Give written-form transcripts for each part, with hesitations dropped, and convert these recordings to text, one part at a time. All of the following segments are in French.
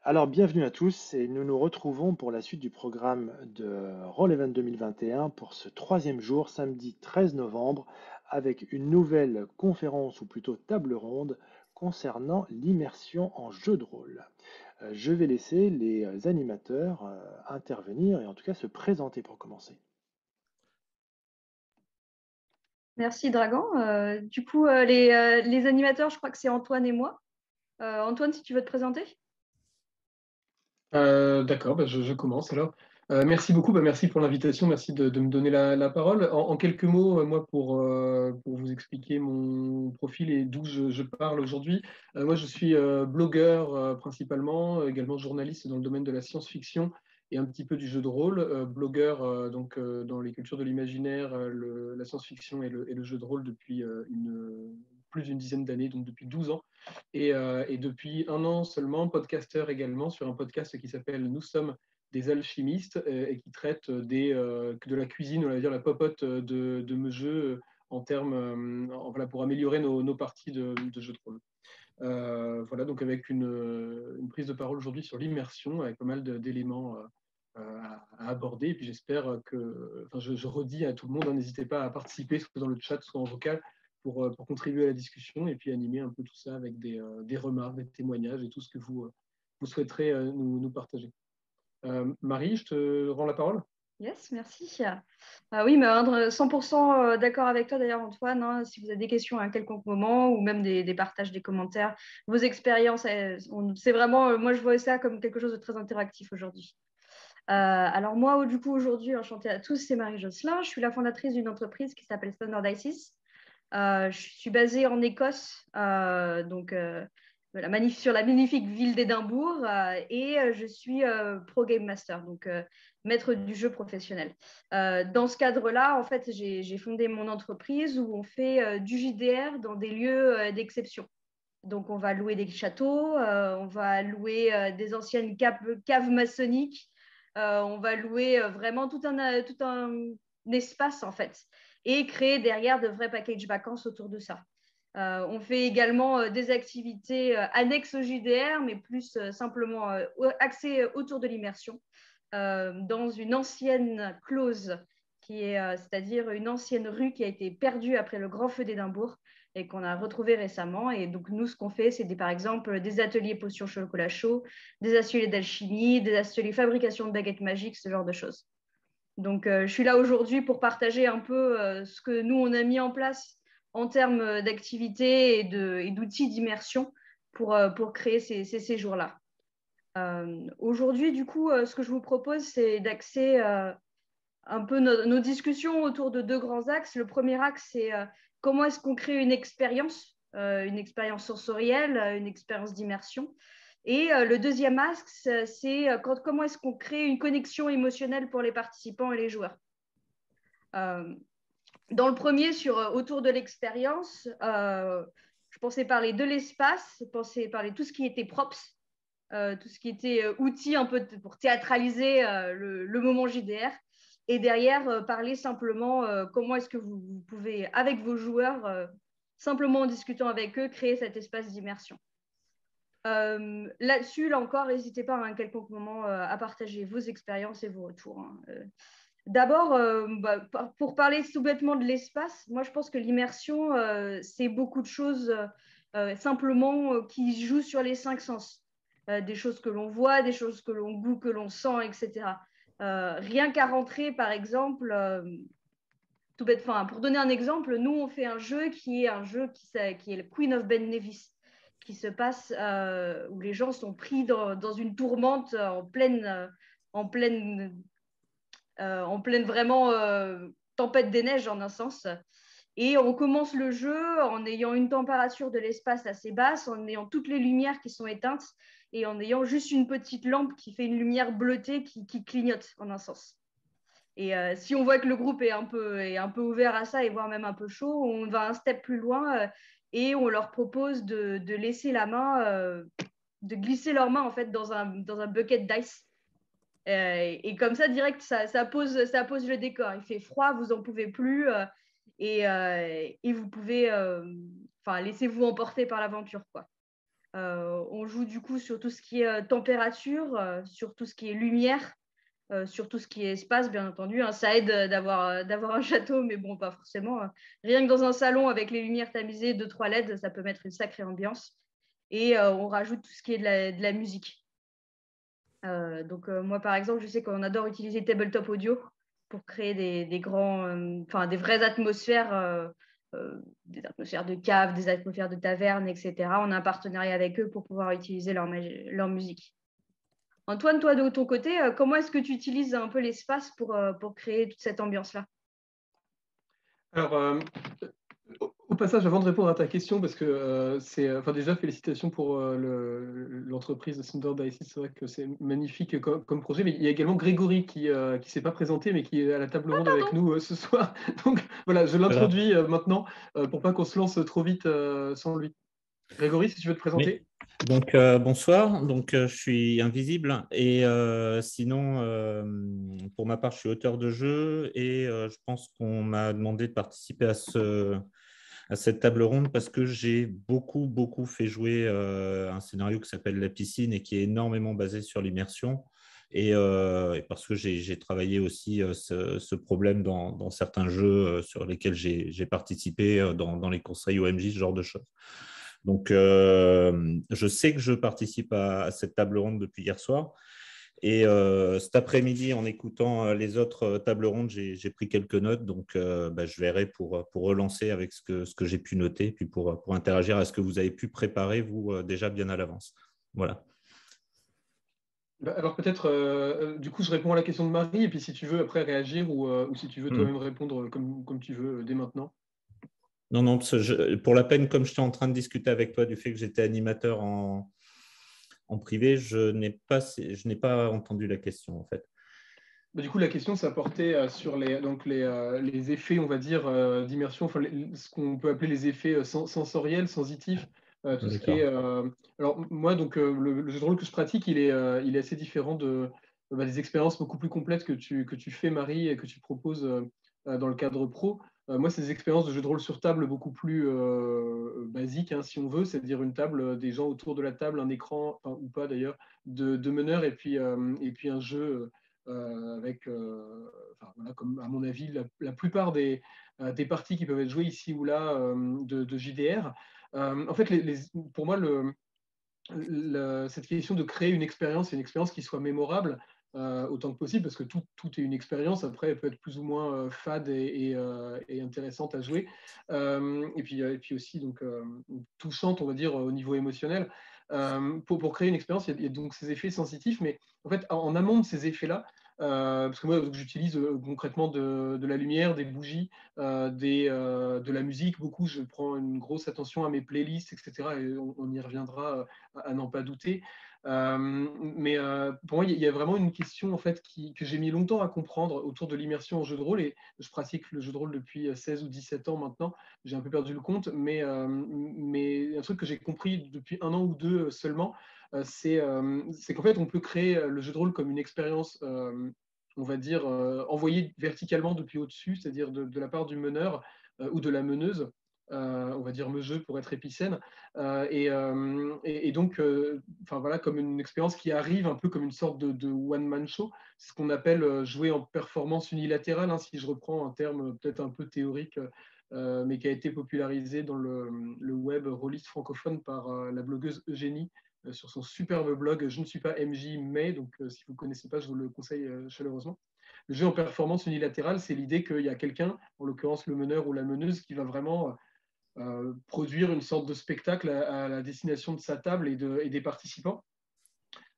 Alors, bienvenue à tous et nous nous retrouvons pour la suite du programme de Roll Event 2021 pour ce troisième jour, samedi 13 novembre, avec une nouvelle conférence ou plutôt table ronde concernant l'immersion en jeu de rôle. Je vais laisser les animateurs intervenir et en tout cas se présenter pour commencer. Merci Dragan. Les animateurs, je crois que c'est Antoine et moi. Antoine, si tu veux te présenter. D'accord, je commence alors. Merci beaucoup, merci pour l'invitation, merci de me donner la parole. En quelques mots, moi, pour vous expliquer mon profil et d'où je parle aujourd'hui, moi, je suis blogueur principalement, également journaliste dans le domaine de la science-fiction et un petit peu du jeu de rôle. Blogueur dans les cultures de l'imaginaire, la science-fiction et le jeu de rôle depuis plus d'une dizaine d'années, donc depuis 12 ans. Et depuis un an seulement, podcasteur également sur un podcast qui s'appelle Nous sommes des alchimistes et qui traite de la cuisine, on va dire la popote de mes jeux en termes, voilà, pour améliorer nos parties de jeux de rôle. Voilà, donc avec une prise de parole aujourd'hui sur l'immersion, avec pas mal d'éléments à aborder. Et puis j'espère que, enfin, je redis à tout le monde, hein, n'hésitez pas à participer, soit dans le chat, soit en vocal, pour contribuer à la discussion et puis animer un peu tout ça avec des remarques, des témoignages et tout ce que vous souhaiterez nous partager. Marie, je te rends la parole. Yes, merci. Oui, mais 100% d'accord avec toi d'ailleurs, Antoine, hein. Si vous avez des questions à un quelconque moment ou même des partages, des commentaires, vos expériences, c'est vraiment, moi je vois ça comme quelque chose de très interactif aujourd'hui. Alors moi, du coup, aujourd'hui, enchantée à tous, c'est Marie Josselin. Je suis la fondatrice d'une entreprise qui s'appelle Standardices. Je suis basée en Écosse, sur la magnifique ville d'Édimbourg, et je suis pro game master, donc maître du jeu professionnel. Dans ce cadre-là, en fait, j'ai fondé mon entreprise où on fait du JDR dans des lieux d'exception. Donc, on va louer des châteaux, on va louer des anciennes caves maçonniques, on va louer vraiment tout un espace, en fait, et créer derrière de vrais packages vacances autour de ça. On fait également des activités annexes au JDR, mais plus simplement axées autour de l'immersion, dans une ancienne close, c'est-à-dire une ancienne rue qui a été perdue après le grand feu d'Édimbourg et qu'on a retrouvée récemment. Et donc, nous, ce qu'on fait, c'est par exemple des ateliers potions chocolat chaud, des ateliers d'alchimie, des ateliers fabrication de baguettes magiques, ce genre de choses. Donc, je suis là aujourd'hui pour partager un peu ce que nous, on a mis en place en termes d'activités et d'outils d'immersion pour créer ces séjours-là. Aujourd'hui, du coup, ce que je vous propose, c'est d'axer un peu nos discussions autour de deux grands axes. Le premier axe, c'est comment est-ce qu'on crée une expérience sensorielle, une expérience d'immersion. Et le deuxième axe, c'est comment est-ce qu'on crée une connexion émotionnelle pour les participants et les joueurs. Dans le premier, autour de l'expérience, je pensais parler de l'espace, je pensais parler de tout ce qui était props, tout ce qui était outils un peu pour théâtraliser le moment JDR. Et derrière, parler simplement comment est-ce que vous pouvez, avec vos joueurs, simplement en discutant avec eux, créer cet espace d'immersion. Là-dessus, là encore, n'hésitez pas à un quelconque moment à partager vos expériences et vos retours, hein. D'abord, pour parler tout bêtement de l'espace, moi je pense que l'immersion, c'est beaucoup de choses simplement qui jouent sur les cinq sens. Des choses que l'on voit, des choses que l'on goûte, que l'on sent, etc. Rien qu'à rentrer, par exemple, tout bête, pour donner un exemple, nous on fait un jeu qui est le Queen of Ben Nevis, qui se passe où les gens sont pris dans une tourmente en pleine vraiment tempête des neiges en un sens. Et on commence le jeu en ayant une température de l'espace assez basse, en ayant toutes les lumières qui sont éteintes et en ayant juste une petite lampe qui fait une lumière bleutée qui clignote en un sens. Et si on voit que le groupe est un peu ouvert à ça et voire même un peu chaud, on va un step plus loin et on leur propose de laisser la main, de glisser leurs mains en fait dans un bucket d'ice. Et comme ça, direct, ça pose le décor. Il fait froid, vous n'en pouvez plus et vous pouvez, laissez-vous emporter par l'aventure, quoi. On joue du coup sur tout ce qui est température, sur tout ce qui est lumière, sur tout ce qui est espace, bien entendu. Hein. Ça aide d'avoir un château, mais bon, pas forcément. Hein. Rien que dans un salon avec les lumières tamisées, 2-3 LED, ça peut mettre une sacrée ambiance. Et on rajoute tout ce qui est de la musique. Donc moi, par exemple, je sais qu'on adore utiliser Tabletop Audio pour créer des vraies atmosphères, des atmosphères de cave, des atmosphères de taverne, etc. On a un partenariat avec eux pour pouvoir utiliser leur musique. Antoine, toi, de ton côté, comment est-ce que tu utilises un peu l'espace pour créer toute cette ambiance-là? Alors, au passage, avant de répondre à ta question, parce que déjà, félicitations pour l'entreprise de Thunder Dice. C'est vrai que c'est magnifique comme projet. Mais il y a également Grégory qui ne s'est pas présenté, mais qui est à la table ronde avec nous ce soir. Donc voilà, je l'introduis maintenant pour pas qu'on se lance trop vite sans lui. Grégory, si tu veux te présenter. Oui. Donc, bonsoir. Donc, je suis invisible et sinon, pour ma part, je suis auteur de jeu et je pense qu'on m'a demandé de participer à cette table ronde parce que j'ai beaucoup fait jouer un scénario qui s'appelle La Piscine et qui est énormément basé sur l'immersion et parce que j'ai travaillé aussi ce problème dans certains jeux sur lesquels j'ai participé dans les conseils OMJ, ce genre de choses. Donc, je sais que je participe à cette table ronde depuis hier soir. Et cet après-midi, en écoutant les autres tables rondes, j'ai pris quelques notes. Donc, je verrai pour relancer avec ce que j'ai pu noter, puis pour interagir à ce que vous avez pu préparer, vous, déjà bien à l'avance. Voilà. Alors peut-être, du coup, je réponds à la question de Marie, et puis si tu veux après réagir, ou si tu veux toi-même répondre comme tu veux dès maintenant. Non, parce que pour la peine, comme j'étais en train de discuter avec toi du fait que j'étais animateur en privé, je n'ai pas entendu la question, en fait. Du coup, la question, ça portait sur les effets, on va dire, d'immersion, enfin, ce qu'on peut appeler les effets sensoriels, sensitifs, tout ce qui est... Alors, moi, donc, le jeu de rôle que je pratique, il est assez différent des expériences beaucoup plus complètes que tu fais, Marie, et que tu proposes dans le cadre pro. Moi, c'est des expériences de jeu de rôle sur table beaucoup plus basiques, hein, si on veut, c'est-à-dire une table, des gens autour de la table, un écran, enfin, ou pas d'ailleurs, de meneurs, et puis un jeu avec, voilà, comme à mon avis, la plupart des parties qui peuvent être jouées ici ou là de JDR. En fait, pour moi, cette question de créer une expérience qui soit mémorable autant que possible, parce que tout est une expérience, après elle peut être plus ou moins fade et intéressante à jouer, et puis aussi donc, touchante, on va dire, au niveau émotionnel. Pour créer une expérience, il y a donc ces effets sensitifs, mais en fait, en amont de ces effets-là, parce que moi j'utilise concrètement de la lumière, des bougies, de la musique, beaucoup, je prends une grosse attention à mes playlists, etc. Et on y reviendra à n'en pas douter. Mais pour moi, il y a vraiment une question en fait, que j'ai mis longtemps à comprendre autour de l'immersion en jeu de rôle, et je pratique le jeu de rôle depuis 16 ou 17 ans maintenant, j'ai un peu perdu le compte, mais un truc que j'ai compris depuis 1 an ou 2 seulement, c'est qu'en fait, on peut créer le jeu de rôle comme une expérience, on va dire, envoyée verticalement depuis au-dessus, c'est-à-dire de la part du meneur ou de la meneuse, on va dire meugeux pour être épicène, et donc, voilà, comme une expérience qui arrive un peu comme une sorte de one-man show, c'est ce qu'on appelle jouer en performance unilatérale, hein, si je reprends un terme peut-être un peu théorique, mais qui a été popularisé dans le web rôliste francophone par la blogueuse Eugénie, sur son superbe blog Je ne suis pas MJ, mais, donc si vous ne connaissez pas, je vous le conseille chaleureusement. Le jeu en performance unilatérale, c'est l'idée qu'il y a quelqu'un, en l'occurrence le meneur ou la meneuse, qui va vraiment produire une sorte de spectacle à la destination de sa table et des participants.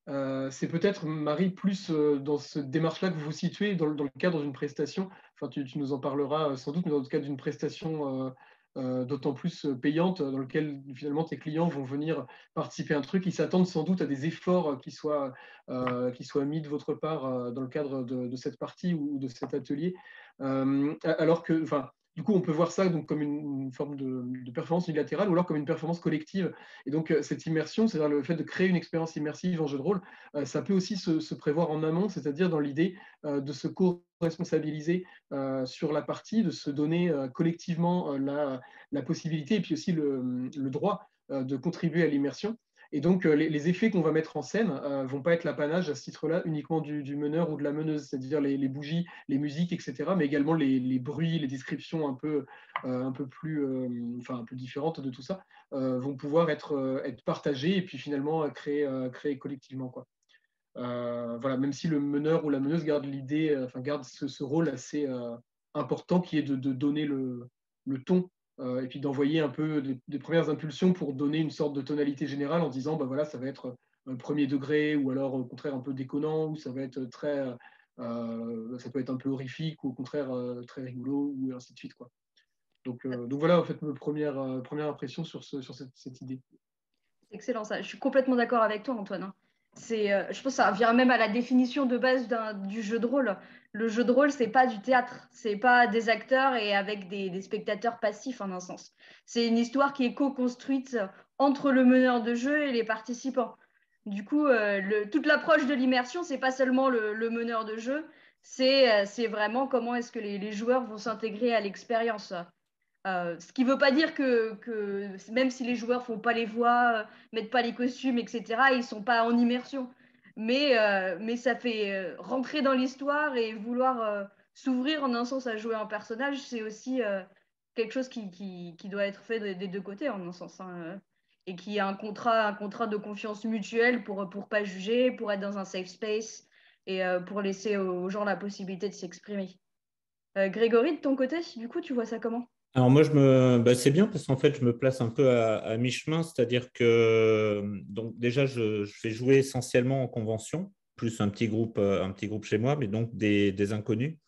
C'est peut-être, Marie, plus dans cette démarche-là que vous vous situez dans le cadre d'une prestation. Enfin, tu nous en parleras sans doute, mais dans le cadre d'une prestation d'autant plus payante, dans lequel finalement tes clients vont venir participer à un truc. Ils s'attendent sans doute à des efforts qui soient mis de votre part dans le cadre de cette partie ou de cet atelier. Alors que, enfin, du coup, on peut voir ça donc comme une forme de performance unilatérale, ou alors comme une performance collective. Et donc, cette immersion, c'est-à-dire le fait de créer une expérience immersive en jeu de rôle, ça peut aussi se prévoir en amont, c'est-à-dire dans l'idée de se co-responsabiliser sur la partie, de se donner collectivement la possibilité, et puis aussi le droit de contribuer à l'immersion. Et donc, les effets qu'on va mettre en scène ne vont pas être l'apanage à ce titre-là uniquement du meneur ou de la meneuse, c'est-à-dire les bougies, les musiques, etc., mais également les bruits, les descriptions un peu différentes de tout ça vont pouvoir être partagées et puis finalement créer collectivement, quoi. Voilà, même si le meneur ou la meneuse garde garde ce rôle assez important qui est de donner le ton et puis d'envoyer un peu des premières impulsions pour donner une sorte de tonalité générale en disant bah voilà, ça va être premier degré ou alors au contraire un peu déconnant ou ça va être ça peut être un peu horrifique ou au contraire très rigolo ou ainsi de suite, quoi. Donc voilà en fait ma première impression sur cette idée. Excellent, ça. Je suis complètement d'accord avec toi, Antoine, hein. Je pense que ça revient même à la définition de base du jeu de rôle. Le jeu de rôle, c'est pas du théâtre, c'est pas des acteurs et avec des spectateurs passifs en un sens. C'est une histoire qui est co-construite entre le meneur de jeu et les participants. Du coup, toute l'approche de l'immersion, c'est pas seulement le meneur de jeu, c'est vraiment comment est-ce que les joueurs vont s'intégrer à l'expérience. Ce qui ne veut pas dire que même si les joueurs font pas les voix, mettent pas les costumes, etc., ils ne sont pas en immersion. Mais ça fait rentrer dans l'histoire et vouloir s'ouvrir en un sens à jouer un personnage, c'est aussi quelque chose qui doit être fait des deux côtés en un sens, hein, et qui est un contrat de confiance mutuelle pour pas juger, pour être dans un safe space et pour laisser aux gens la possibilité de s'exprimer. Grégory, de ton côté, du coup, tu vois ça comment? Alors moi, c'est bien parce qu'en fait, je me place un peu à mi-chemin, c'est-à-dire que donc déjà, je fais jouer essentiellement en convention, plus un petit groupe chez moi, mais donc des inconnus,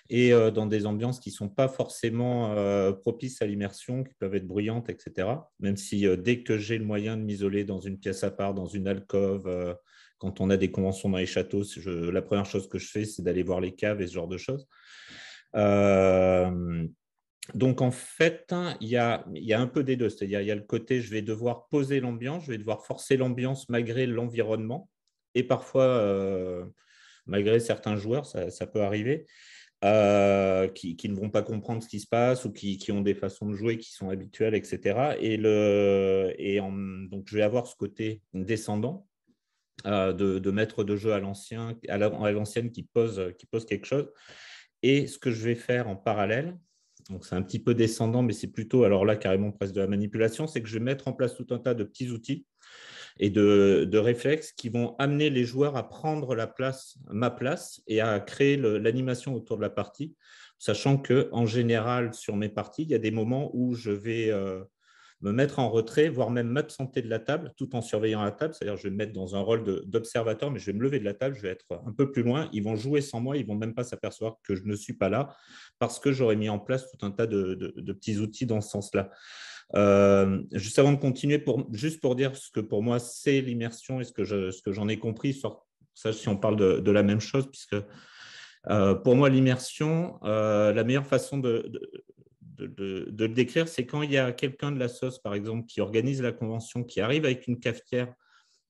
et dans des ambiances qui ne sont pas forcément propices à l'immersion, qui peuvent être bruyantes, etc. Même si dès que j'ai le moyen de m'isoler dans une pièce à part, dans une alcôve, quand on a des conventions dans les châteaux, la première chose que je fais, c'est d'aller voir les caves et ce genre de choses. Donc, en fait, il y a un peu des deux. C'est-à-dire, il y a le côté, je vais devoir poser l'ambiance, je vais devoir forcer l'ambiance malgré l'environnement. Et parfois, malgré certains joueurs, ça peut arriver, qui ne vont pas comprendre ce qui se passe ou qui ont des façons de jouer qui sont habituelles, etc. Donc, je vais avoir ce côté descendant de maître de jeu à l'ancienne qui pose quelque chose. Et ce que je vais faire en parallèle, donc c'est un petit peu descendant, mais c'est plutôt, alors là, carrément presque de la manipulation, c'est que je vais mettre en place tout un tas de petits outils et de réflexes qui vont amener les joueurs à prendre ma place et à créer l'animation autour de la partie, sachant qu'en général, sur mes parties, il y a des moments où je vais me mettre en retrait, voire même m'absenter de la table, tout en surveillant la table. C'est-à-dire, je vais me mettre dans un rôle d'observateur, mais je vais me lever de la table, je vais être un peu plus loin. Ils vont jouer sans moi, ils ne vont même pas s'apercevoir que je ne suis pas là, parce que j'aurais mis en place tout un tas de petits outils dans ce sens-là. Juste avant de continuer, juste pour dire ce que pour moi c'est l'immersion et ce que j'en ai compris, ça, si on parle de la même chose, puisque pour moi l'immersion, la meilleure façon de le décrire, c'est quand il y a quelqu'un de la sauce, par exemple, qui organise la convention, qui arrive avec une cafetière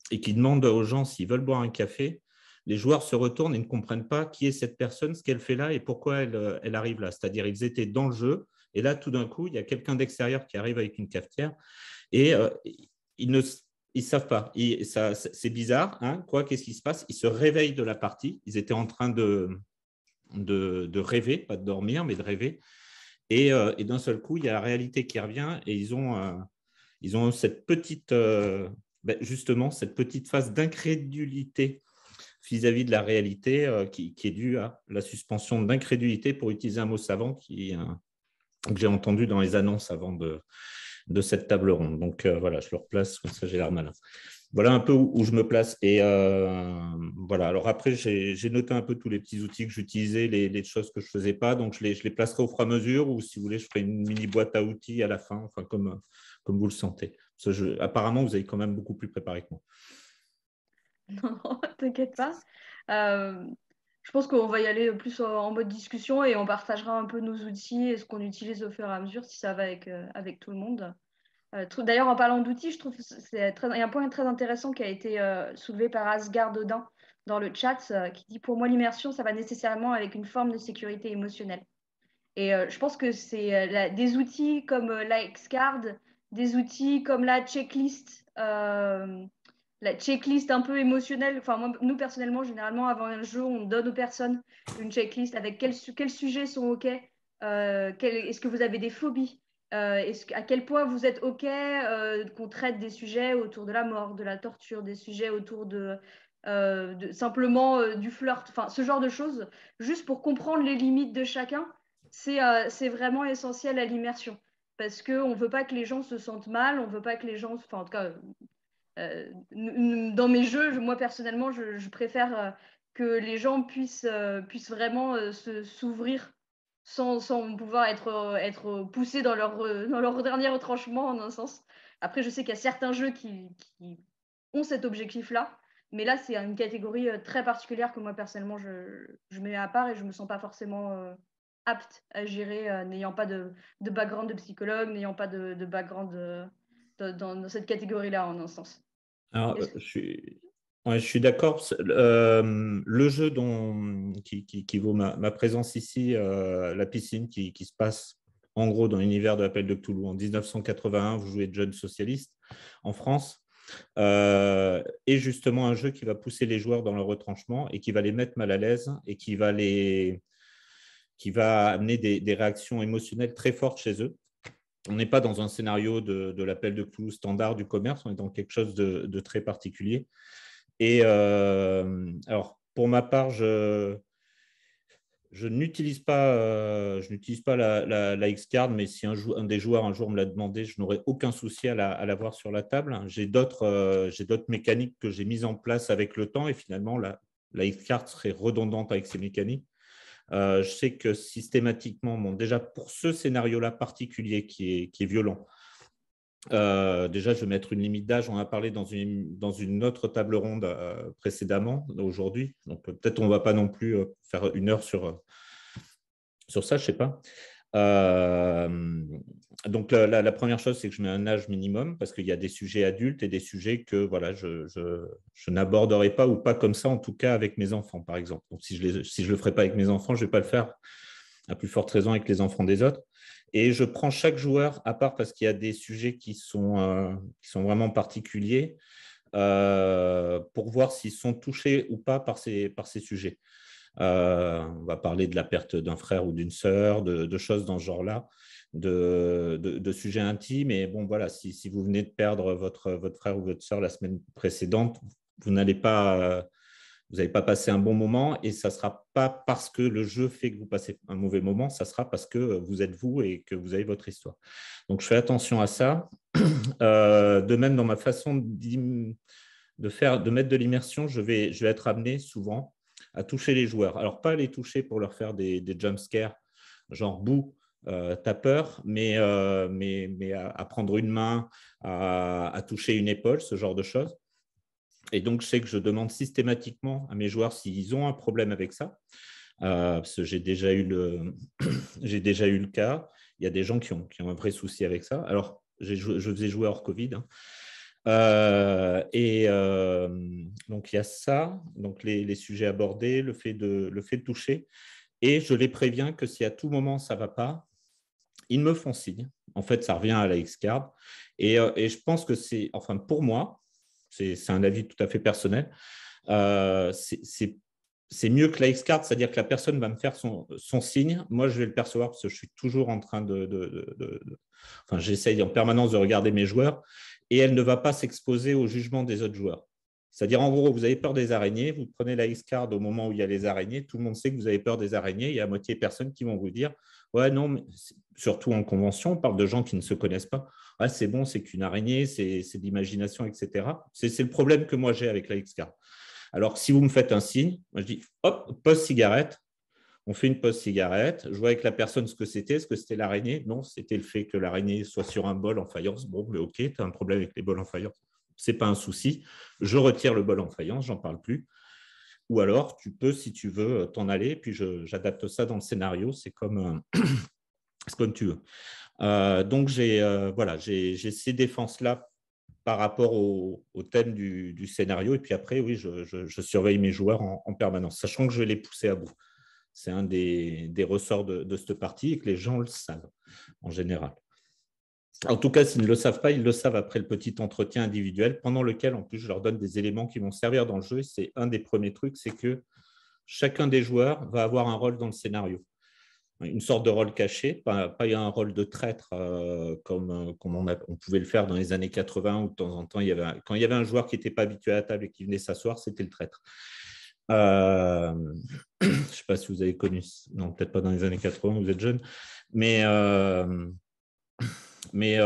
et qui demande aux gens s'ils veulent boire un café. Les joueurs se retournent et ne comprennent pas qui est cette personne, ce qu'elle fait là et pourquoi elle arrive là. C'est-à-dire, ils étaient dans le jeu et là, tout d'un coup, il y a quelqu'un d'extérieur qui arrive avec une cafetière et ils ne savent pas. C'est bizarre, hein, qu'est-ce qui se passe? Ils se réveillent de la partie. Ils étaient en train de rêver, pas de dormir, mais de rêver. Et d'un seul coup, il y a la réalité qui revient et ils ont cette petite, justement, cette petite phase d'incrédulité vis-à-vis de la réalité qui est due à la suspension d'incrédulité, pour utiliser un mot savant que j'ai entendu dans les annonces avant de cette table ronde. Donc voilà, je le replace, comme ça j'ai l'air malin. Voilà un peu où je me place. Et voilà. Alors après, j'ai noté un peu tous les petits outils que j'utilisais, les choses que je ne faisais pas. Donc je les placerai au fur et à mesure, ou si vous voulez, je ferai une mini boîte à outils à la fin, enfin comme vous le sentez. Apparemment, vous avez quand même beaucoup plus préparé que moi. Non, t'inquiète pas. Je pense qu'on va y aller plus en mode discussion et on partagera un peu nos outils et ce qu'on utilise au fur et à mesure si ça va avec tout le monde. D'ailleurs, en parlant d'outils, je trouve il y a un point très intéressant qui a été soulevé par Asgard Dodin dans le chat qui dit: pour moi, l'immersion, ça va nécessairement avec une forme de sécurité émotionnelle. Et je pense que c'est des outils comme la X-Card, des outils comme la checklist un peu émotionnelle. Enfin, moi, nous, personnellement, généralement, avant un jeu, on donne aux personnes une checklist avec quels sujets sont OK. Est-ce que vous avez des phobies? À quel point vous êtes OK qu'on traite des sujets autour de la mort, de la torture, des sujets autour simplement du flirt, enfin, ce genre de choses, juste pour comprendre les limites de chacun, c'est vraiment essentiel à l'immersion. Parce qu'on ne veut pas que les gens se sentent mal, on ne veut pas que les gens, enfin, en tout cas, dans mes jeux, moi personnellement, je préfère que les gens puissent vraiment s'ouvrir sans pouvoir être poussés dans leur dernier retranchement, en un sens. Après, je sais qu'il y a certains jeux qui ont cet objectif-là, mais là, c'est une catégorie très particulière que moi personnellement, je mets à part et je ne me sens pas forcément apte à gérer, n'ayant pas de background de psychologue, n'ayant pas de background dans cette catégorie-là, en un sens. Alors, je suis d'accord. Le jeu qui vaut ma présence ici, la piscine qui se passe en gros dans l'univers de l'appel de Cthulhu en 1981, vous jouez John Socialiste en France, est justement un jeu qui va pousser les joueurs dans leur retranchement et qui va les mettre mal à l'aise et qui va amener des réactions émotionnelles très fortes chez eux. On n'est pas dans un scénario de l'appel de Cthulhu standard du commerce, on est dans quelque chose de très particulier. Et alors, pour ma part, je n'utilise pas la X-Card, mais si un des joueurs un jour me l'a demandé, je n'aurais aucun souci à l'avoir sur la table. J'ai d'autres mécaniques que j'ai mises en place avec le temps et finalement, la X-Card serait redondante avec ces mécaniques. Je sais que systématiquement, déjà pour ce scénario-là particulier qui est violent, déjà je vais mettre une limite d'âge. On a parlé dans une autre table ronde précédemment, aujourd'hui. Donc peut-être on ne va pas non plus faire 1 heure sur ça, je ne sais pas. Donc la première chose, c'est que je mets un âge minimum parce qu'il y a des sujets adultes et des sujets que voilà, je n'aborderai pas ou pas comme ça, en tout cas avec mes enfants, par exemple. Donc, si je ne le ferai pas avec mes enfants, je ne vais pas le faire à plus forte raison avec les enfants des autres. Et je prends chaque joueur à part parce qu'il y a des sujets qui sont vraiment particuliers pour voir s'ils sont touchés ou pas par ces sujets. On va parler de la perte d'un frère ou d'une sœur, de choses dans ce genre-là, de sujets intimes. Et bon, voilà, si vous venez de perdre votre frère ou votre sœur la semaine précédente, vous n'allez pas passer un bon moment et ça ne sera pas parce que le jeu fait que vous passez un mauvais moment, ça sera parce que vous êtes vous et que vous avez votre histoire. Donc, je fais attention à ça. De même, dans ma façon de mettre de l'immersion, je vais être amené souvent à toucher les joueurs. Alors, pas les toucher pour leur faire des jump scares, genre bouh, t'as peur, mais à prendre une main, à toucher une épaule, ce genre de choses. Et donc, je sais que je demande systématiquement à mes joueurs s'ils ont un problème avec ça, parce que j'ai déjà eu le cas. Il y a des gens qui ont un vrai souci avec ça. Alors, je faisais jouer hors Covid. Donc, il y a ça, donc les sujets abordés, le fait de toucher. Et je les préviens que si à tout moment ça ne va pas, ils me font signe. En fait, ça revient à la X-Card. Et je pense que enfin pour moi, c'est un avis tout à fait personnel, c'est mieux que la X-Card, c'est-à-dire que la personne va me faire son signe. Moi, je vais le percevoir parce que je suis toujours en train enfin, j'essaye en permanence de regarder mes joueurs et elle ne va pas s'exposer au jugement des autres joueurs. C'est-à-dire, en gros, vous avez peur des araignées, vous prenez la X-Card au moment où il y a les araignées, tout le monde sait que vous avez peur des araignées, il y a à moitié de personnes qui vont vous dire « Ouais, non, mais surtout en convention, on parle de gens qui ne se connaissent pas. Ah, c'est bon, c'est qu'une araignée, c'est de l'imagination, etc. » C'est le problème que moi j'ai avec la X-Card. Alors, si vous me faites un signe, moi je dis « Hop, pause cigarette ». On fait une pause cigarette. Je vois avec la personne ce que c'était. Est-ce que c'était l'araignée? Non, c'était le fait que l'araignée soit sur un bol en faïence. Bon, mais ok, tu as un problème avec les bols en faïence. Ce n'est pas un souci. Je retire le bol en faïence, j'en parle plus. Ou alors, tu peux, si tu veux, t'en aller. Puis, j'adapte ça dans le scénario. C'est comme tu veux. Donc, j'ai ces défenses-là par rapport au thème du scénario. Et puis après, oui, je surveille mes joueurs en permanence, sachant que je vais les pousser à bout. C'est un des ressorts de cette partie et que les gens le savent en général. En tout cas, s'ils ne le savent pas, ils le savent après le petit entretien individuel, pendant lequel, en plus, je leur donne des éléments qui vont servir dans le jeu. C'est un des premiers trucs, c'est que chacun des joueurs va avoir un rôle dans le scénario. Une sorte de rôle caché, pas un rôle de traître comme on pouvait le faire dans les années 80, où de temps en temps, quand il y avait un joueur qui n'était pas habitué à la table et qui venait s'asseoir, c'était le traître. Je ne sais pas si vous avez connu, non, peut-être pas dans les années 80, vous êtes jeune, mais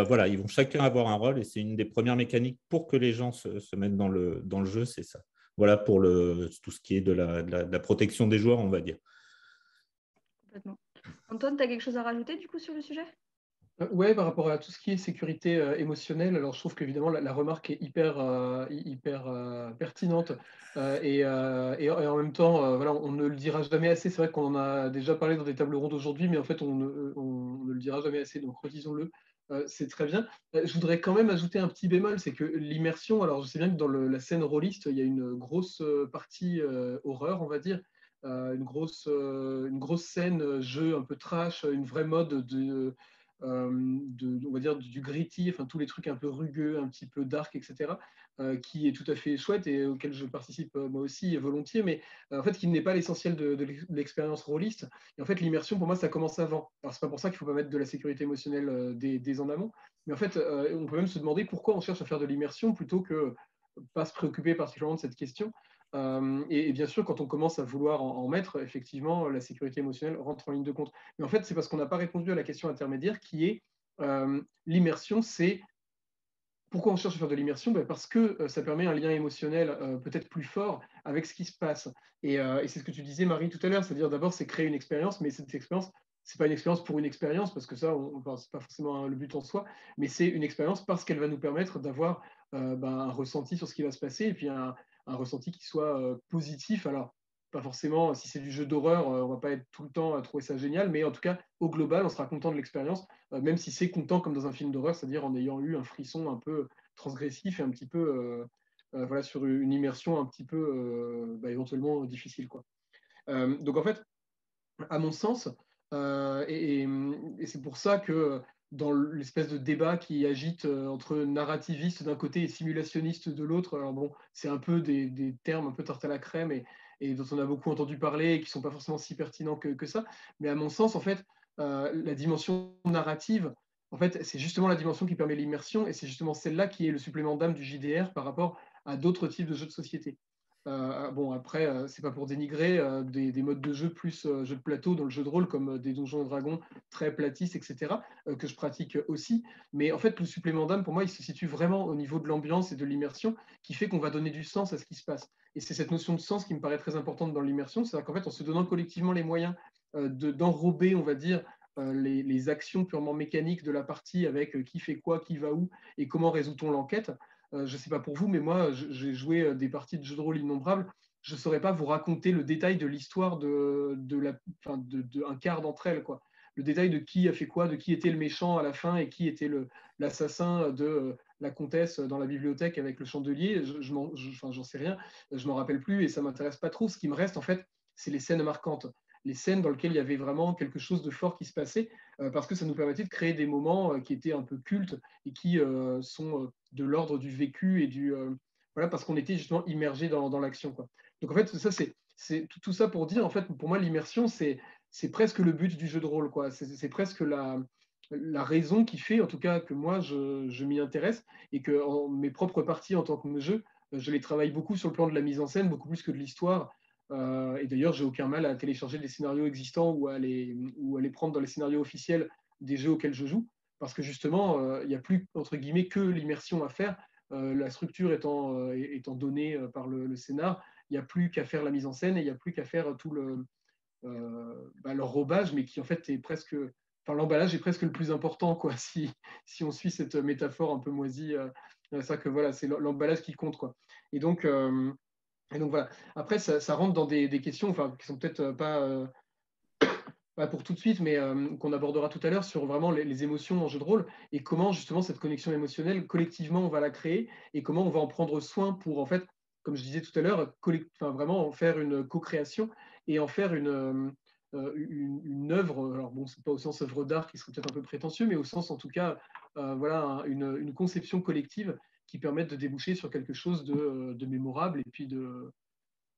voilà, ils vont chacun avoir un rôle et c'est une des premières mécaniques pour que les gens se mettent dans le jeu, c'est ça. Voilà pour tout ce qui est de la protection des joueurs, on va dire. Complètement. Antoine, tu as quelque chose à rajouter du coup sur le sujet? Ouais, par rapport à tout ce qui est sécurité émotionnelle, alors je trouve qu'évidemment la remarque est hyper pertinente et en même temps, voilà, on ne le dira jamais assez. C'est vrai qu'on en a déjà parlé dans des tables rondes aujourd'hui, mais en fait, on ne le dira jamais assez, donc redisons-le. C'est très bien. Je voudrais quand même ajouter un petit bémol, c'est que l'immersion, alors je sais bien que dans la scène rôliste, il y a une grosse partie horreur, on va dire, une grosse scène jeu un peu trash, une vraie mode on va dire du gritty, enfin tous les trucs un peu rugueux, un petit peu dark, etc., qui est tout à fait chouette et auquel je participe moi aussi volontiers, mais en fait qui n'est pas l'essentiel de l'expérience rôliste. Et en fait, l'immersion pour moi ça commence avant. Alors c'est pas pour ça qu'il faut pas mettre de la sécurité émotionnelle dès en amont, mais en fait on peut même se demander pourquoi on cherche à faire de l'immersion plutôt que pas se préoccuper particulièrement de cette question. Et bien sûr, quand on commence à vouloir en mettre, effectivement, la sécurité émotionnelle rentre en ligne de compte. Mais en fait, c'est parce qu'on n'a pas répondu à la question intermédiaire qui est l'immersion, c'est pourquoi on cherche à faire de l'immersion? Parce que ça permet un lien émotionnel peut-être plus fort avec ce qui se passe. Et c'est ce que tu disais, Marie, tout à l'heure, c'est-à-dire d'abord, c'est créer une expérience, mais cette expérience, c'est pas une expérience pour une expérience, parce que ça, c'est pas forcément le but en soi, mais c'est une expérience parce qu'elle va nous permettre d'avoir un ressenti sur ce qui va se passer, et puis un ressenti qui soit positif. Alors, pas forcément, si c'est du jeu d'horreur, on va pas être tout le temps à trouver ça génial, mais en tout cas, au global, on sera content de l'expérience, même si c'est content comme dans un film d'horreur, c'est-à-dire en ayant eu un frisson un peu transgressif et un petit peu voilà, sur une immersion un petit peu éventuellement difficile, quoi. Donc en fait, à mon sens, et c'est pour ça que dans l'espèce de débat qui agite entre narrativiste d'un côté et simulationniste de l'autre, alors bon, c'est un peu des termes un peu tarte à la crème et dont on a beaucoup entendu parler et qui ne sont pas forcément si pertinents que ça, mais à mon sens, en fait, la dimension narrative, en fait, c'est justement la dimension qui permet l'immersion et c'est justement celle-là qui est le supplément d'âme du JDR par rapport à d'autres types de jeux de société. Bon, après, c'est pas pour dénigrer des modes de jeu plus jeux de plateau dans le jeu de rôle, comme des Donjons et Dragons très platistes, etc., que je pratique aussi. Mais en fait, le supplément d'âme, pour moi, il se situe vraiment au niveau de l'ambiance et de l'immersion, qui fait qu'on va donner du sens à ce qui se passe. Et c'est cette notion de sens qui me paraît très importante dans l'immersion, c'est-à-dire qu'en fait, en se donnant collectivement les moyens d'enrober, on va dire, les actions purement mécaniques de la partie avec qui fait quoi, qui va où et comment résout-on l'enquête, je ne sais pas pour vous, mais moi, j'ai joué des parties de jeux de rôle innombrables. Je ne saurais pas vous raconter le détail de l'histoire un quart d'entre elles, quoi. Le détail de qui a fait quoi, de qui était le méchant à la fin et qui était l'assassin de la comtesse dans la bibliothèque avec le chandelier. J'en sais rien, je m'en rappelle plus et ça m'intéresse pas trop. Ce qui me reste, en fait, c'est les scènes marquantes, les scènes dans lesquelles il y avait vraiment quelque chose de fort qui se passait, parce que ça nous permettait de créer des moments qui étaient un peu cultes et qui sont de l'ordre du vécu et voilà, parce qu'on était justement immergé dans l'action, quoi. Donc en fait, ça c'est tout ça pour dire, en fait, pour moi, l'immersion, c'est presque le but du jeu de rôle, quoi. C'est presque la raison qui fait, en tout cas, que moi, je m'y intéresse et que mes propres parties en tant que jeu, je les travaille beaucoup sur le plan de la mise en scène, beaucoup plus que de l'histoire. Et d'ailleurs, j'ai aucun mal à télécharger des scénarios existants ou à les prendre dans les scénarios officiels des jeux auxquels je joue, parce que justement, il n'y a plus, entre guillemets, que l'immersion à faire. La structure étant donnée par le scénar, il n'y a plus qu'à faire la mise en scène et il n'y a plus qu'à faire tout l'enrobage, mais qui en fait est presque. Enfin, l'emballage est presque le plus important, quoi, si on suit cette métaphore un peu moisie. C'est ça que voilà, c'est l'emballage qui compte, quoi. Et donc, voilà. Après, ça rentre dans des questions enfin, qui sont peut-être pas pour tout de suite, mais qu'on abordera tout à l'heure sur vraiment les émotions en jeu de rôle et comment justement cette connexion émotionnelle, collectivement, on va la créer et comment on va en prendre soin pour, en fait, comme je disais tout à l'heure, vraiment en faire une co-création et en faire une œuvre, alors bon, c'est pas au sens œuvre d'art qui serait peut-être un peu prétentieux, mais au sens en tout cas, voilà, une conception collective qui permette de déboucher sur quelque chose de mémorable et puis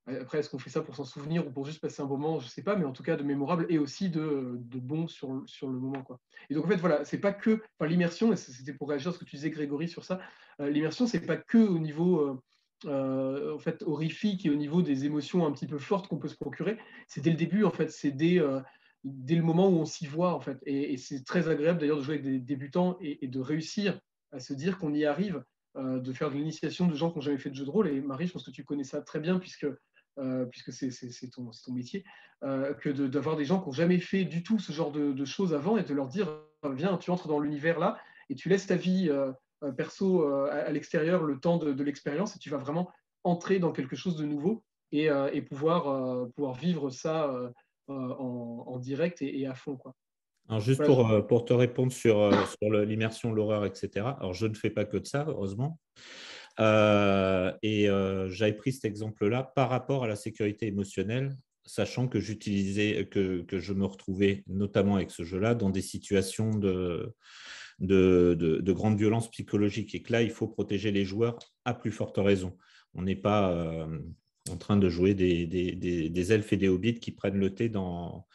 après, est-ce qu'on fait ça pour s'en souvenir ou pour juste passer un moment, je ne sais pas, mais en tout cas de mémorable et aussi de bon sur le moment, quoi. Et donc en fait, voilà, c'est pas que, enfin, l'immersion, et c'était pour réagir à ce que tu disais, Grégory, sur ça, l'immersion, c'est pas que au niveau en fait, horrifique et au niveau des émotions un petit peu fortes qu'on peut se procurer, c'est dès le début, en fait, c'est dès le moment où on s'y voit, en fait. Et c'est très agréable d'ailleurs de jouer avec des débutants et de réussir à se dire qu'on y arrive, de faire de l'initiation de gens qui n'ont jamais fait de jeu de rôle. Et Marie, je pense que tu connais ça très bien puisque c'est ton métier, que d'avoir des gens qui n'ont jamais fait du tout ce genre de choses avant et de leur dire, viens, tu entres dans l'univers là et tu laisses ta vie perso à l'extérieur le temps de l'expérience et tu vas vraiment entrer dans quelque chose de nouveau et pouvoir vivre ça en direct et à fond, quoi. Alors, juste Voilà, pour te répondre sur l'immersion, l'horreur, etc. Alors, je ne fais pas que de ça, heureusement. J'avais pris cet exemple-là par rapport à la sécurité émotionnelle, sachant que que je me retrouvais notamment avec ce jeu-là dans des situations de grande violence psychologique et que là, il faut protéger les joueurs à plus forte raison. On n'est pas en train de jouer des elfes et des hobbits qui prennent le thé dans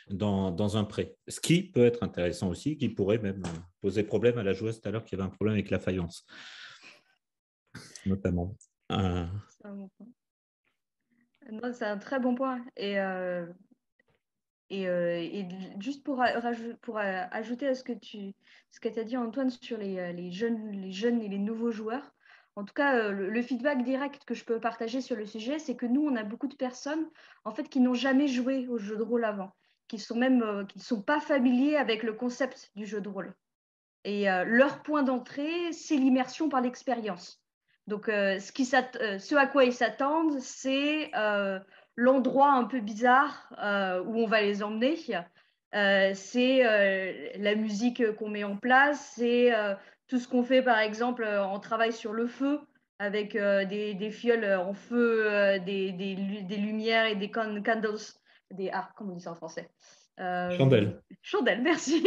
un pré. Ce qui peut être intéressant aussi, qui pourrait même poser problème à la joueuse tout à l'heure qui avait un problème avec la faïence, notamment. C'est un bon point. Non, c'est un très bon point. Et juste pour ajouter à ce que tu as dit, Antoine, sur les jeunes et les nouveaux joueurs, en tout cas, le feedback direct que je peux partager sur le sujet, c'est que nous, on a beaucoup de personnes en fait, qui n'ont jamais joué au jeu de rôle avant, qui ne sont pas familiers avec le concept du jeu de rôle. Et leur point d'entrée, c'est l'immersion par l'expérience. Donc, ce à quoi ils s'attendent, c'est l'endroit un peu bizarre où on va les emmener. C'est la musique qu'on met en place, c'est tout ce qu'on fait, par exemple, on travaille sur le feu avec des fioles en feu, des lumières et des candles, comment on dit ça en français? Chandelle. Chandelles, merci.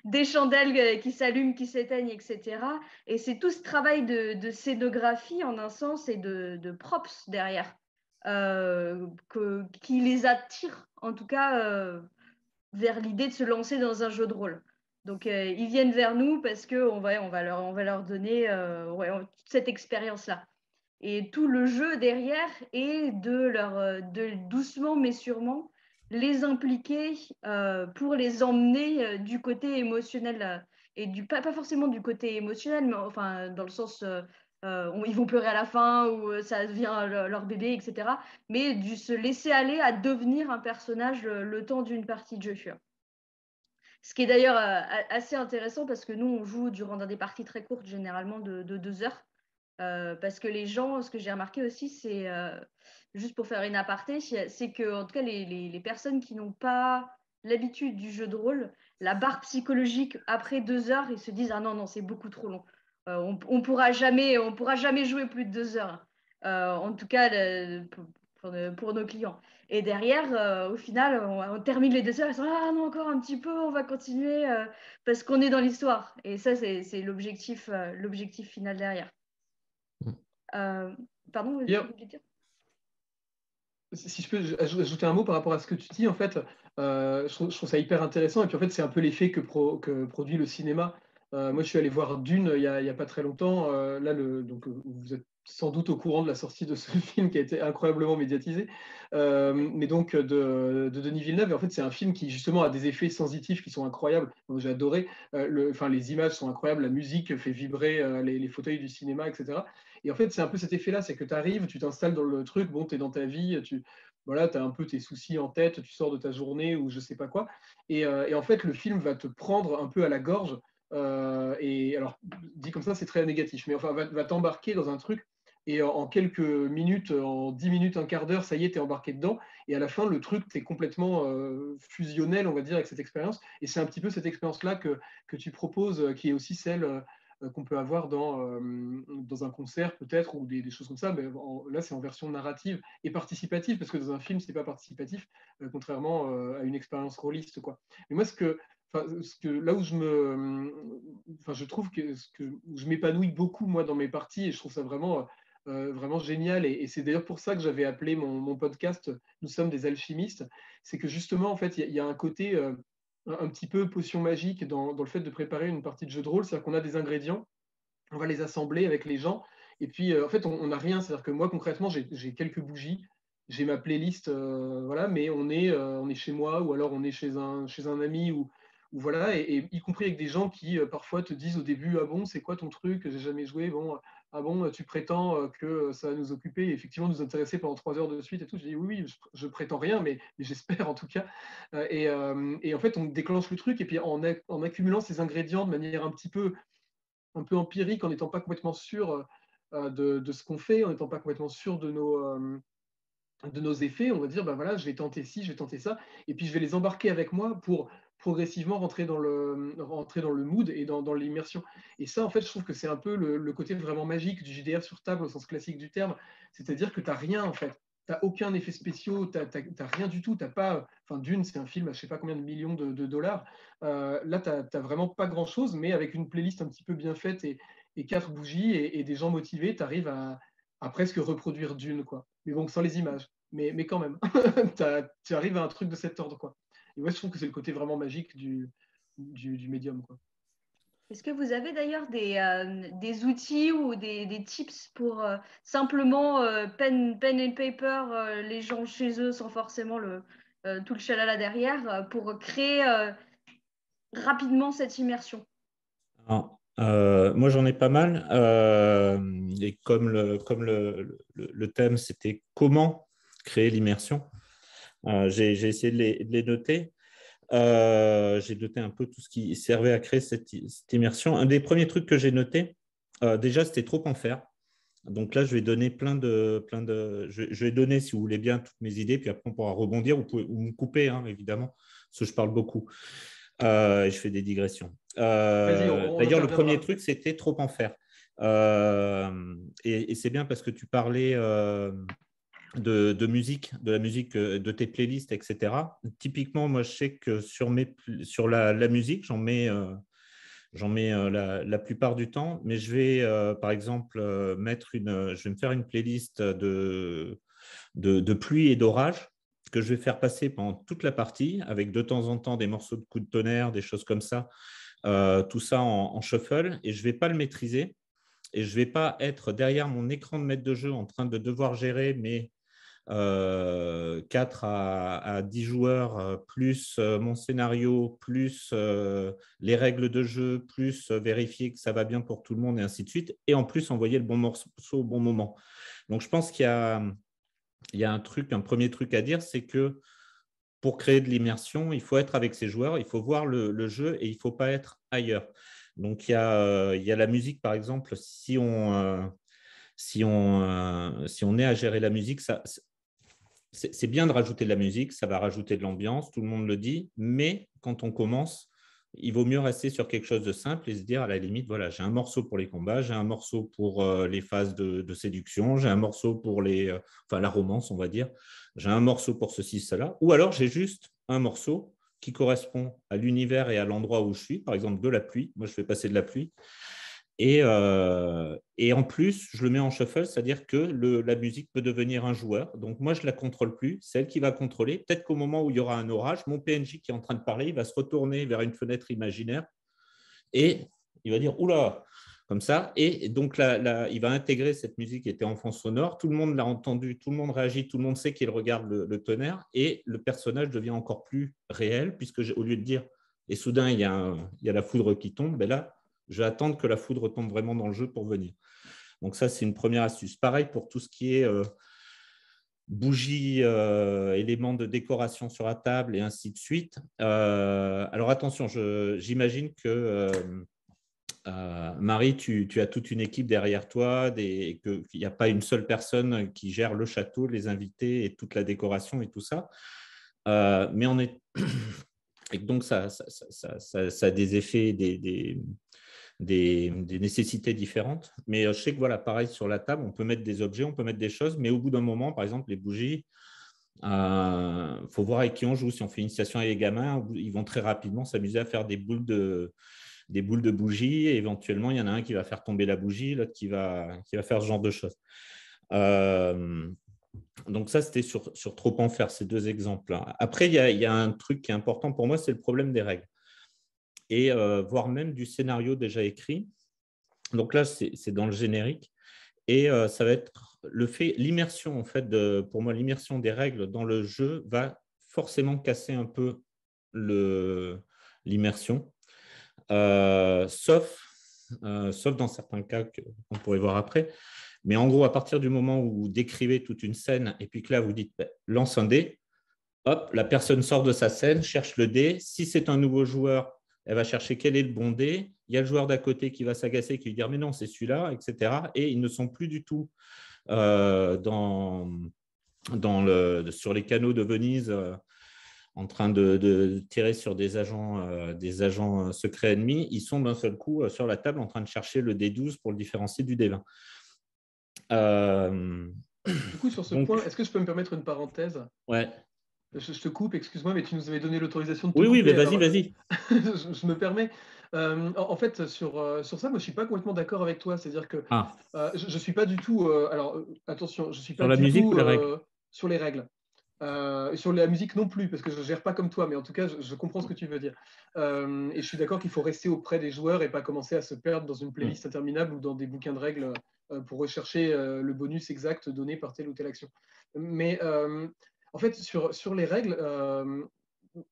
Des chandelles qui s'allument, qui s'éteignent, etc. Et c'est tout ce travail de scénographie en un sens et de props derrière qui les attire en tout cas vers l'idée de se lancer dans un jeu de rôle. Donc ils viennent vers nous parce qu'on on va leur donner toute cette expérience-là. Et tout le jeu derrière est de doucement mais sûrement les impliquer pour les emmener du côté émotionnel et pas forcément du côté émotionnel, mais enfin dans le sens ils vont pleurer à la fin ou ça devient leur bébé, etc. Mais du se laisser aller à devenir un personnage le temps d'une partie de jeu. Ce qui est d'ailleurs assez intéressant parce que nous, on joue durant des parties très courtes, généralement de 2 heures. Parce que les gens, ce que j'ai remarqué aussi, c'est juste pour faire une aparté, c'est que en tout cas les personnes qui n'ont pas l'habitude du jeu de rôle, la barre psychologique après 2 heures, ils se disent ah non c'est beaucoup trop long. On pourra jamais jouer plus de 2 heures. En tout cas pour nos clients. Et derrière, au final, on termine les 2 heures, ils sont ah non encore un petit peu, on va continuer parce qu'on est dans l'histoire. Et ça c'est l'objectif final derrière. Pardon, vous voulez dire? Si je peux ajouter un mot par rapport à ce que tu dis, en fait, je trouve ça hyper intéressant. Et puis en fait, c'est un peu l'effet que produit le cinéma. Moi, je suis allé voir Dune il y a pas très longtemps. Donc, vous êtes sans doute au courant de la sortie de ce film qui a été incroyablement médiatisé, mais donc de Denis Villeneuve. Et en fait, c'est un film qui justement a des effets sensitifs qui sont incroyables. J'ai adoré. Les images sont incroyables, la musique fait vibrer les fauteuils du cinéma, etc. Et en fait, c'est un peu cet effet-là, c'est que tu arrives, tu t'installes dans le truc, bon, tu es dans ta vie, tu as un peu tes soucis en tête, tu sors de ta journée ou je sais pas quoi. Et en fait, le film va te prendre un peu à la gorge. Et alors, dit comme ça, c'est très négatif, mais enfin, va t'embarquer dans un truc. Et en quelques minutes, en 10 minutes, un quart d'heure, ça y est, tu es embarqué dedans. Et à la fin, le truc, tu es complètement fusionnel, on va dire, avec cette expérience. Et c'est un petit peu cette expérience-là que tu proposes, qui est aussi celle qu'on peut avoir dans un concert peut-être, ou des choses comme ça. Mais là, c'est en version narrative et participative, parce que dans un film, c'est pas participatif, contrairement à une expérience rôliste, quoi. Mais moi, là où je trouve où je m'épanouis beaucoup, moi, dans mes parties, et je trouve ça vraiment génial. Et c'est d'ailleurs pour ça que j'avais appelé mon podcast Nous sommes des alchimistes. C'est que justement, en fait, il y a un côté un petit peu potion magique dans le fait de préparer une partie de jeu de rôle. C'est-à-dire qu'on a des ingrédients, on va les assembler avec les gens, et puis en fait, on n'a rien. C'est-à-dire que moi, concrètement, j'ai quelques bougies, j'ai ma playlist, voilà, mais on est chez moi, ou alors on est chez un ami, ou voilà, et y compris avec des gens qui parfois te disent au début: ah bon, c'est quoi ton truc, j'ai jamais joué, bon, ah bon, tu prétends que ça va nous occuper et effectivement nous intéresser pendant 3 heures de suite et tout. Je dis oui, oui, je prétends rien, mais j'espère en tout cas. Et en fait, on déclenche le truc, et puis en accumulant ces ingrédients de manière un peu empirique, en n'étant pas complètement sûr de ce qu'on fait, en n'étant pas complètement sûr de nos effets, on va dire, bah voilà, je vais tenter ci, je vais tenter ça, et puis je vais les embarquer avec moi pour progressivement rentrer dans le mood et dans l'immersion. Et ça, en fait, je trouve que c'est un peu le côté vraiment magique du JDR sur table au sens classique du terme, c'est-à-dire que tu n'as rien, en fait. Tu n'as aucun effet spéciaux, tu n'as rien du tout. T'as pas, enfin, Dune, c'est un film à je ne sais pas combien de millions de dollars. Là, tu n'as vraiment pas grand-chose, mais avec une playlist un petit peu bien faite et 4 bougies et des gens motivés, tu arrives à presque reproduire Dune, quoi. Mais bon, sans les images. Mais quand même, tu arrives à un truc de cet ordre, quoi. Et ouais, je trouve que c'est le côté vraiment magique du médium, quoi. Est-ce que vous avez d'ailleurs des outils ou des tips pour simplement pen and paper, les gens chez eux sans forcément tout le chalala derrière, pour créer rapidement cette immersion? Alors, moi, j'en ai pas mal. Et comme le thème, c'était comment créer l'immersion, j'ai essayé de les noter. J'ai noté un peu tout ce qui servait à créer cette immersion. Un des premiers trucs que j'ai noté, déjà, c'était trop en faire. Donc là, je vais donner je vais donner, si vous voulez bien, toutes mes idées, puis après, on pourra rebondir. Vous pouvez ou me couper, hein, évidemment, parce que je parle beaucoup. Et je fais des digressions. Vas-y, on D'ailleurs, le premier interviendra. truc, c'était trop en faire. Et c'est bien parce que tu parlais de musique, de la musique, de tes playlists, etc. Typiquement, moi, je sais que sur la musique, j'en mets la plupart du temps, mais je vais, par exemple, je vais me faire une playlist de pluie et d'orage que je vais faire passer pendant toute la partie, avec de temps en temps des morceaux de coups de tonnerre, des choses comme ça, tout ça en shuffle, et je ne vais pas le maîtriser, et je ne vais pas être derrière mon écran de maître de jeu en train de devoir gérer mes 4 à 10 joueurs, plus mon scénario, plus les règles de jeu, plus vérifier que ça va bien pour tout le monde, et ainsi de suite, et en plus envoyer le bon morceau au bon moment. Donc, je pense qu'il y a un premier truc à dire, c'est que pour créer de l'immersion, il faut être avec ses joueurs, il faut voir le jeu et il ne faut pas être ailleurs. Donc, il y a la musique, par exemple, si on est à gérer la musique, c'est bien de rajouter de la musique, ça va rajouter de l'ambiance, tout le monde le dit, mais quand on commence, il vaut mieux rester sur quelque chose de simple et se dire, à la limite, voilà, j'ai un morceau pour les combats, j'ai un morceau pour les phases de séduction, j'ai un morceau pour la romance, on va dire, j'ai un morceau pour ceci, cela, ou alors j'ai juste un morceau qui correspond à l'univers et à l'endroit où je suis, par exemple de la pluie, moi je fais passer de la pluie, et en plus, je le mets en shuffle, c'est-à-dire que la musique peut devenir un joueur. Donc, moi, je ne la contrôle plus. C'est elle qui va contrôler. Peut-être qu'au moment où il y aura un orage, mon PNJ qui est en train de parler, il va se retourner vers une fenêtre imaginaire et il va dire « Oula !» comme ça. Et donc, il va intégrer cette musique qui était en fond sonore. Tout le monde l'a entendu, tout le monde réagit, tout le monde sait qu'il regarde le tonnerre et le personnage devient encore plus réel puisque, au lieu de dire « Et soudain, il y a la foudre qui tombe », ben là, je vais attendre que la foudre tombe vraiment dans le jeu pour venir. Donc ça, c'est une première astuce. Pareil pour tout ce qui est bougies, éléments de décoration sur la table et ainsi de suite. Alors attention, j'imagine que Marie, tu as toute une équipe derrière toi, qu'il n'y a pas une seule personne qui gère le château, les invités et toute la décoration et tout ça. Mais on est... Et donc, ça a des effets, des nécessités différentes. Mais je sais que voilà, pareil sur la table, on peut mettre des objets, on peut mettre des choses, mais au bout d'un moment, par exemple, les bougies, faut voir avec qui on joue. Si on fait une initiation avec les gamins, ils vont très rapidement s'amuser à faire des boules de bougies, et éventuellement, il y en a un qui va faire tomber la bougie, l'autre qui va faire ce genre de choses. Donc ça, c'était sur trop en faire, ces deux exemples. Après, il y a un truc qui est important pour moi, c'est le problème des règles, et voire même du scénario déjà écrit. Donc là, c'est dans le générique, et ça va être l'immersion, en fait, pour moi, l'immersion des règles dans le jeu va forcément casser un peu l'immersion, sauf dans certains cas qu'on pourrait voir après. Mais en gros, à partir du moment où vous décrivez toute une scène et puis que là, vous dites lance un dé, hop, la personne sort de sa scène, cherche le dé. Si c'est un nouveau joueur, elle va chercher quel est le bon dé. Il y a le joueur d'à côté qui va s'agacer, qui va dire mais non, c'est celui-là, etc. Et ils ne sont plus du tout sur les canaux de Venise en train de tirer sur des agents secrets ennemis. Ils sont d'un seul coup sur la table en train de chercher le D12 pour le différencier du D20. Du coup, sur ce point, est-ce que je peux me permettre une parenthèse? Ouais. Je te coupe, excuse-moi, mais tu nous avais donné l'autorisation de te couper. Oui, mais vas-y. Je me permets. En fait, sur ça, moi, je ne suis pas complètement d'accord avec toi. C'est-à-dire que je ne suis pas du tout… attention, je ne suis pas du tout ou les règles sur les règles. Et sur la musique non plus, parce que je ne gère pas comme toi, mais en tout cas, je comprends ce que tu veux dire. Et je suis d'accord qu'il faut rester auprès des joueurs et pas commencer à se perdre dans une playlist interminable ou dans des bouquins de règles pour rechercher le bonus exact donné par telle ou telle action. Mais en fait, sur les règles,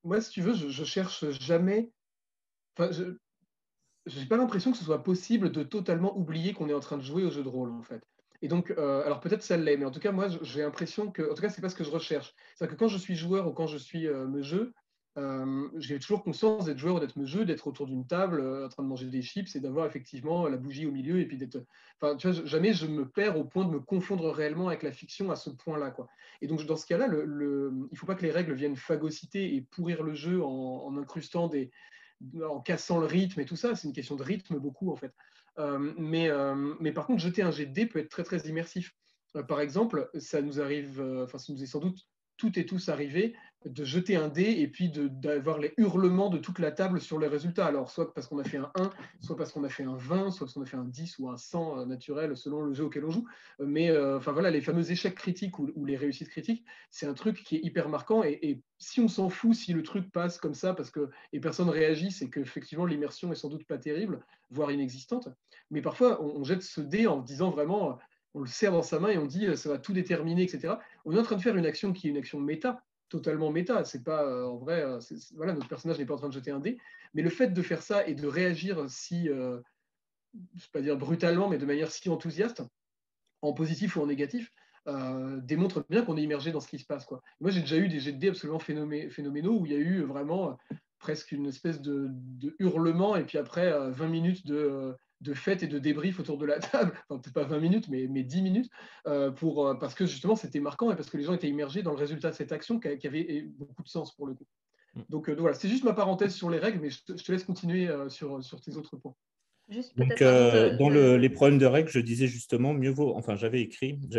moi, si tu veux, je cherche jamais… je n'ai pas l'impression que ce soit possible de totalement oublier qu'on est en train de jouer au jeu de rôle, en fait. Et donc, alors peut-être ça l'est, mais en tout cas, moi, j'ai l'impression que, en tout cas, c'est pas ce que je recherche. C'est-à-dire que quand je suis joueur ou quand je suis meugeux, j'ai toujours conscience d'être joueur ou d'être meugeux, d'être autour d'une table, en train de manger des chips et d'avoir effectivement la bougie au milieu et puis d'être. Enfin, tu vois, jamais je me perds au point de me confondre réellement avec la fiction à ce point-là, quoi. Et donc, dans ce cas-là, il faut pas que les règles viennent phagocyter et pourrir le jeu en incrustant en cassant le rythme et tout ça. C'est une question de rythme beaucoup, en fait. Mais par contre, jeter un jet de dés peut être très, très immersif. Par exemple, ça nous arrive, ça nous est sans doute toutes et tous arrivé de jeter un dé et puis d'avoir les hurlements de toute la table sur les résultats. Alors, soit parce qu'on a fait un 1, soit parce qu'on a fait un 20, soit parce qu'on a fait un 10 ou un 100 naturel selon le jeu auquel on joue. Mais voilà, les fameux échecs critiques ou les réussites critiques, c'est un truc qui est hyper marquant. Et si on s'en fout, si le truc passe comme ça et personne réagit, c'est qu'effectivement l'immersion est sans doute pas terrible, voire inexistante. Mais parfois, on jette ce dé en disant vraiment, on le serre dans sa main et on dit ça va tout déterminer, etc. On est en train de faire une action qui est une action méta, totalement méta. C'est pas en vrai, voilà, notre personnage n'est pas en train de jeter un dé, mais le fait de faire ça et de réagir si, je ne vais pas dire brutalement, mais de manière si enthousiaste, en positif ou en négatif, démontre bien qu'on est immergé dans ce qui se passe, quoi. Moi, j'ai déjà eu des jets de dés absolument phénoménaux où il y a eu vraiment presque une espèce de hurlement et puis après 20 minutes de fête et de débrief autour de la table, enfin peut-être pas 20 minutes, mais 10 minutes, parce que justement c'était marquant et parce que les gens étaient immergés dans le résultat de cette action qui avait beaucoup de sens pour le coup. Donc voilà, c'est juste ma parenthèse sur les règles, mais je te laisse continuer sur tes autres points. Donc, dans les problèmes de règles, je disais justement, j'avais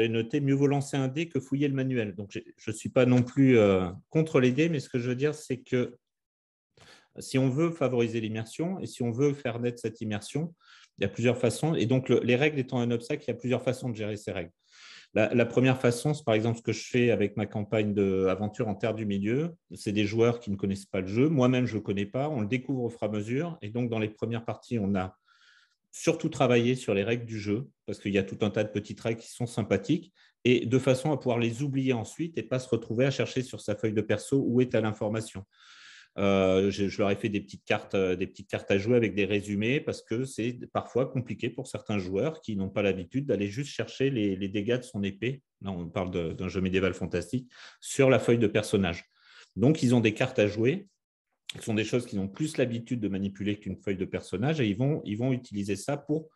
noté, mieux vaut lancer un dé que fouiller le manuel. Donc, je ne suis pas non plus contre les dés, mais ce que je veux dire, c'est que si on veut favoriser l'immersion et si on veut faire naître cette immersion, il y a plusieurs façons. Et donc, les règles étant un obstacle, il y a plusieurs façons de gérer ces règles. La première façon, c'est par exemple ce que je fais avec ma campagne d'aventure en Terre du Milieu. C'est des joueurs qui ne connaissent pas le jeu. Moi-même, je ne le connais pas. On le découvre au fur et à mesure. Et donc, dans les premières parties, on a surtout travailler sur les règles du jeu, parce qu'il y a tout un tas de petites règles qui sont sympathiques, et de façon à pouvoir les oublier ensuite et ne pas se retrouver à chercher sur sa feuille de perso où est telle information. Je leur ai fait des petites cartes à jouer avec des résumés, parce que c'est parfois compliqué pour certains joueurs qui n'ont pas l'habitude d'aller juste chercher les dégâts de son épée. Là, on parle d'un jeu médiéval fantastique, sur la feuille de personnage. Donc, ils ont des cartes à jouer. Ce sont des choses qu'ils ont plus l'habitude de manipuler qu'une feuille de personnage, et ils vont utiliser ça pour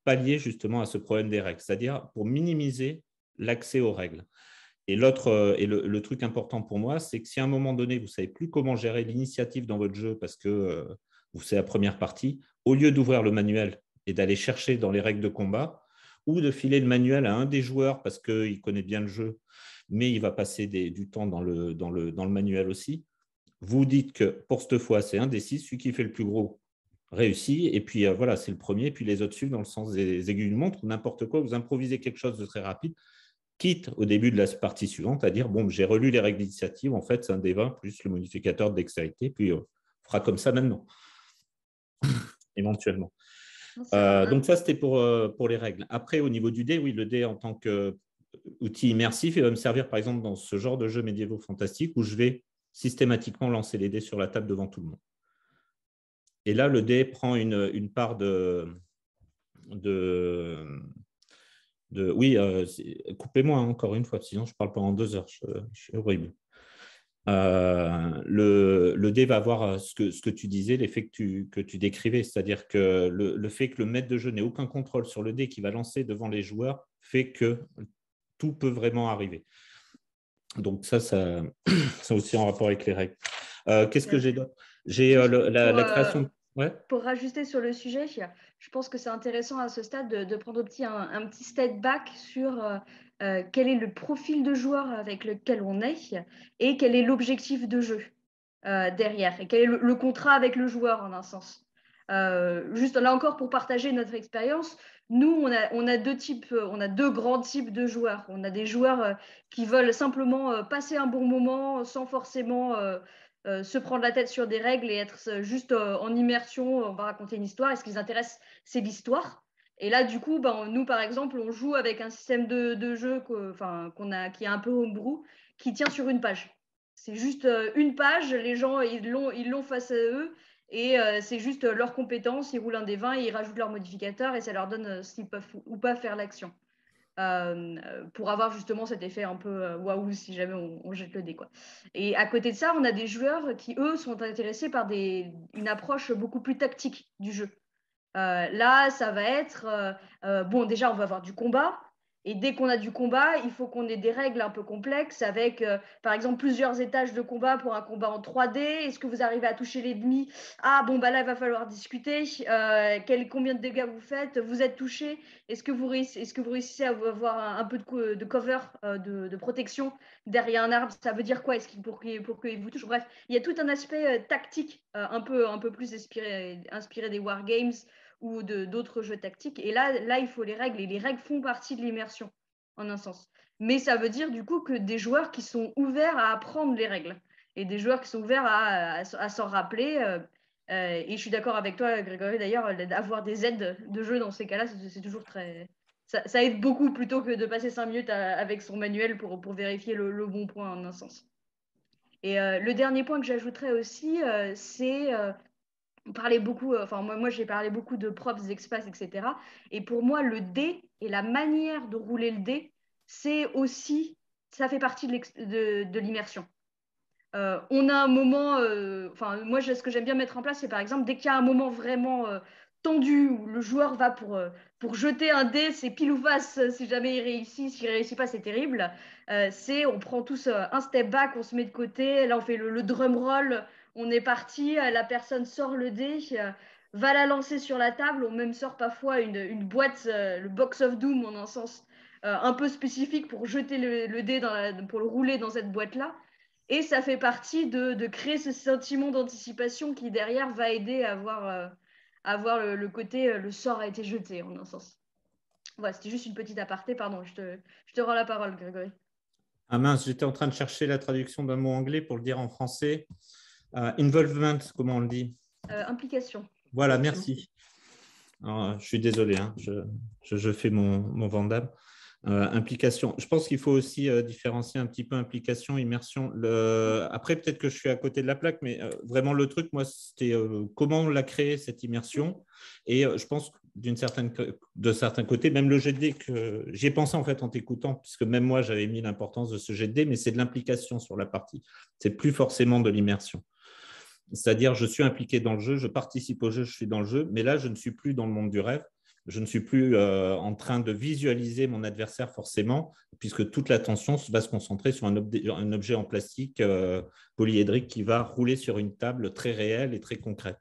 pallier justement à ce problème des règles, c'est-à-dire pour minimiser l'accès aux règles. Et le truc important pour moi, c'est que si à un moment donné, vous ne savez plus comment gérer l'initiative dans votre jeu parce que où c'est la première partie, au lieu d'ouvrir le manuel et d'aller chercher dans les règles de combat, ou de filer le manuel à un des joueurs parce qu'il connaît bien le jeu, mais il va passer du temps dans le manuel aussi. Vous dites que pour cette fois, c'est un des 6, celui qui fait le plus gros réussit, et puis voilà, c'est le premier, puis les autres suivent dans le sens des aiguilles d'une montre ou n'importe quoi. Vous improvisez quelque chose de très rapide, quitte au début de la partie suivante à dire, bon, j'ai relu les règles d'initiative, en fait, c'est un des 20 plus le modificateur de dextérité, puis on fera comme ça maintenant, éventuellement. Donc ça, c'était pour les règles. Après, au niveau du dé, oui, le dé en tant qu'outil immersif, il va me servir par exemple dans ce genre de jeux médiévaux fantastiques où je vais systématiquement lancer les dés sur la table devant tout le monde. Et là, le dé prend une part oui, coupez-moi encore une fois, sinon je ne parle pas en 2 heures, je suis horrible. Le dé va avoir ce que tu disais, l'effet que tu décrivais, c'est-à-dire que le fait que le maître de jeu n'ait aucun contrôle sur le dé qu'il va lancer devant les joueurs fait que tout peut vraiment arriver. Donc ça c'est aussi en rapport avec les règles. Qu'est-ce que j'ai d'autre? J'ai la création... Ouais. Pour rajouter sur le sujet, je pense que c'est intéressant à ce stade de prendre un petit step back sur quel est le profil de joueur avec lequel on est et quel est l'objectif de jeu derrière et quel est le contrat avec le joueur en un sens. Juste là encore pour partager notre expérience, nous on a deux grands types de joueurs. On a des joueurs qui veulent simplement passer un bon moment sans forcément se prendre la tête sur des règles et être juste en immersion, on va raconter une histoire et ce qui les intéresse c'est l'histoire. Et là du coup nous par exemple on joue avec un système de jeu qui est un peu homebrew qui tient sur une page. C'est juste une page, les gens ils l'ont face à eux et c'est juste leurs compétences, ils roulent un des 20 et ils rajoutent leurs modificateurs et ça leur donne s'ils peuvent ou pas faire l'action. Pour avoir justement cet effet un peu waouh si jamais on jette le dé quoi. Et à côté de ça, on a des joueurs qui eux sont intéressés par une approche beaucoup plus tactique du jeu. Là, ça va être bon, déjà on va avoir du combat. Et dès qu'on a du combat, il faut qu'on ait des règles un peu complexes avec, par exemple, plusieurs étages de combat pour un combat en 3D. Est-ce que vous arrivez à toucher l'ennemi? Ah, bon, bah là, il va falloir discuter. Combien de dégâts vous faites? Vous êtes touché? Est-ce que vous réussissez à avoir un peu de cover, de protection derrière un arbre? Ça veut dire quoi? Pour qu'il vous touche? Bref, il y a tout un aspect tactique un peu plus inspiré des wargames ou d'autres jeux tactiques. Et là, il faut les règles. Et les règles font partie de l'immersion, en un sens. Mais ça veut dire, du coup, que des joueurs qui sont ouverts à apprendre les règles. Et des joueurs qui sont ouverts à s'en rappeler. Et je suis d'accord avec toi, Grégory, d'ailleurs, d'avoir des aides de jeu dans ces cas-là, c'est toujours très... Ça aide beaucoup plutôt que de passer 5 minutes avec son manuel pour vérifier le bon point, en un sens. Et le dernier point que j'ajouterais aussi, c'est... on parlait beaucoup, moi j'ai parlé beaucoup de props, d'espace, etc. Et pour moi, le dé et la manière de rouler le dé, ça fait partie de l'immersion. On a un moment, moi ce que j'aime bien mettre en place, c'est par exemple dès qu'il y a un moment vraiment tendu où le joueur va pour jeter un dé, c'est pile ou face, si jamais il réussit, s'il ne réussit pas, c'est terrible. On prend tous un step back, on se met de côté, là on fait le drum roll, on est parti, la personne sort le dé, va la lancer sur la table, on même sort parfois une boîte, le box of doom en un sens un peu spécifique pour jeter le dé, pour le rouler dans cette boîte-là. Et ça fait partie de créer ce sentiment d'anticipation qui, derrière, va aider à avoir le côté le sort a été jeté, en un sens. Voilà, c'était juste une petite aparté. Pardon, je te rends la parole, Grégory. Ah mince, j'étais en train de chercher la traduction d'un mot anglais pour le dire en français. Involvement, comment on le dit? Implication. Voilà, merci. Alors, je suis désolé, hein, je fais mon Vandame. Implication. Je pense qu'il faut aussi différencier un petit peu implication, immersion. Après, peut-être que je suis à côté de la plaque, mais vraiment le truc, moi, c'était comment on l'a créé, cette immersion. Et je pense de certains côtés, même le jet de dés, j'y ai pensé en fait en t'écoutant, puisque même moi, j'avais mis l'importance de ce jet de dés, mais c'est de l'implication sur la partie. C'est plus forcément de l'immersion. C'est-à-dire, je suis impliqué dans le jeu, je participe au jeu, je suis dans le jeu, mais là, je ne suis plus dans le monde du rêve. Je ne suis plus en train de visualiser mon adversaire forcément, puisque toute l'attention va se concentrer sur un objet en plastique polyédrique qui va rouler sur une table très réelle et très concrète.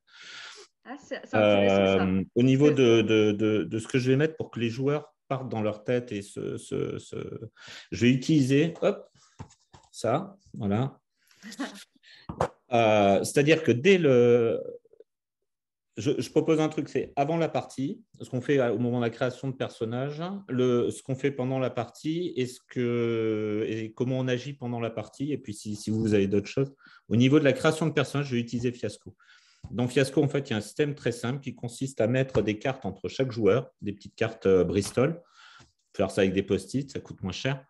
Ah, c'est intéressant ça. Au niveau Parce que de ce que je vais mettre pour que les joueurs partent dans leur tête et je vais utiliser ça, voilà. C'est-à-dire que je propose un truc, c'est avant la partie, ce qu'on fait au moment de la création de personnages, ce qu'on fait pendant la partie et comment on agit pendant la partie. Et puis, si vous avez d'autres choses. Au niveau de la création de personnages, je vais utiliser Fiasco. Dans Fiasco, en fait, il y a un système très simple qui consiste à mettre des cartes entre chaque joueur, des petites cartes Bristol. Faire ça avec des post-it, ça coûte moins cher.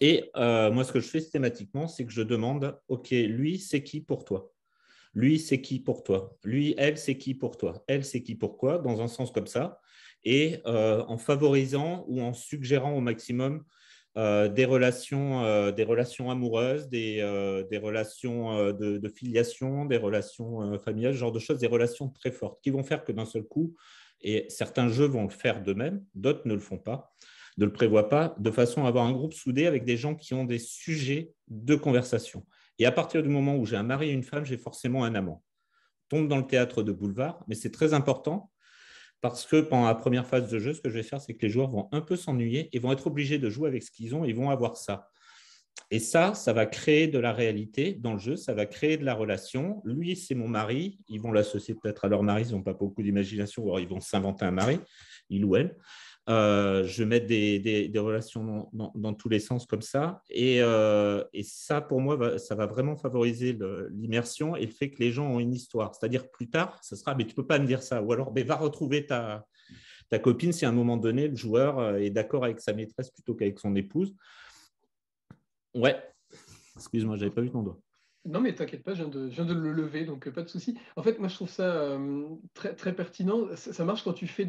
Et moi, ce que je fais systématiquement, c'est que je demande, OK, lui, c'est qui pour toi? Lui, c'est qui pour toi? Lui, elle, c'est qui pour toi? Elle, c'est qui pourquoi? Dans un sens comme ça. Et en favorisant ou en suggérant au maximum des relations amoureuses, des relations de filiation, des relations familiales, ce genre de choses, des relations très fortes qui vont faire que d'un seul coup, et certains jeux vont le faire d'eux-mêmes, d'autres ne le font pas, ne le prévoient pas, de façon à avoir un groupe soudé avec des gens qui ont des sujets de conversation. Et à partir du moment où j'ai un mari et une femme, j'ai forcément un amant. On tombe dans le théâtre de boulevard, mais c'est très important parce que pendant la première phase de jeu, ce que je vais faire, c'est que les joueurs vont un peu s'ennuyer et vont être obligés de jouer avec ce qu'ils ont et ils vont avoir ça. Et ça va créer de la réalité dans le jeu, ça va créer de la relation. Lui, c'est mon mari. Ils vont l'associer peut-être à leur mari, ils n'ont pas beaucoup d'imagination, ou alors ils vont s'inventer un mari, il ou elle. Je vais mettre des relations dans tous les sens comme ça. Et ça, pour moi, ça va vraiment favoriser l'immersion et le fait que les gens ont une histoire. C'est-à-dire plus tard, ça sera, mais tu ne peux pas me dire ça. Ou alors, va retrouver ta copine si à un moment donné, le joueur est d'accord avec sa maîtresse plutôt qu'avec son épouse. Ouais, excuse-moi, je n'avais pas vu ton doigt. Non, mais t'inquiète pas, je viens de le lever, donc pas de souci. En fait, moi, je trouve ça très, très pertinent. Ça marche quand tu fais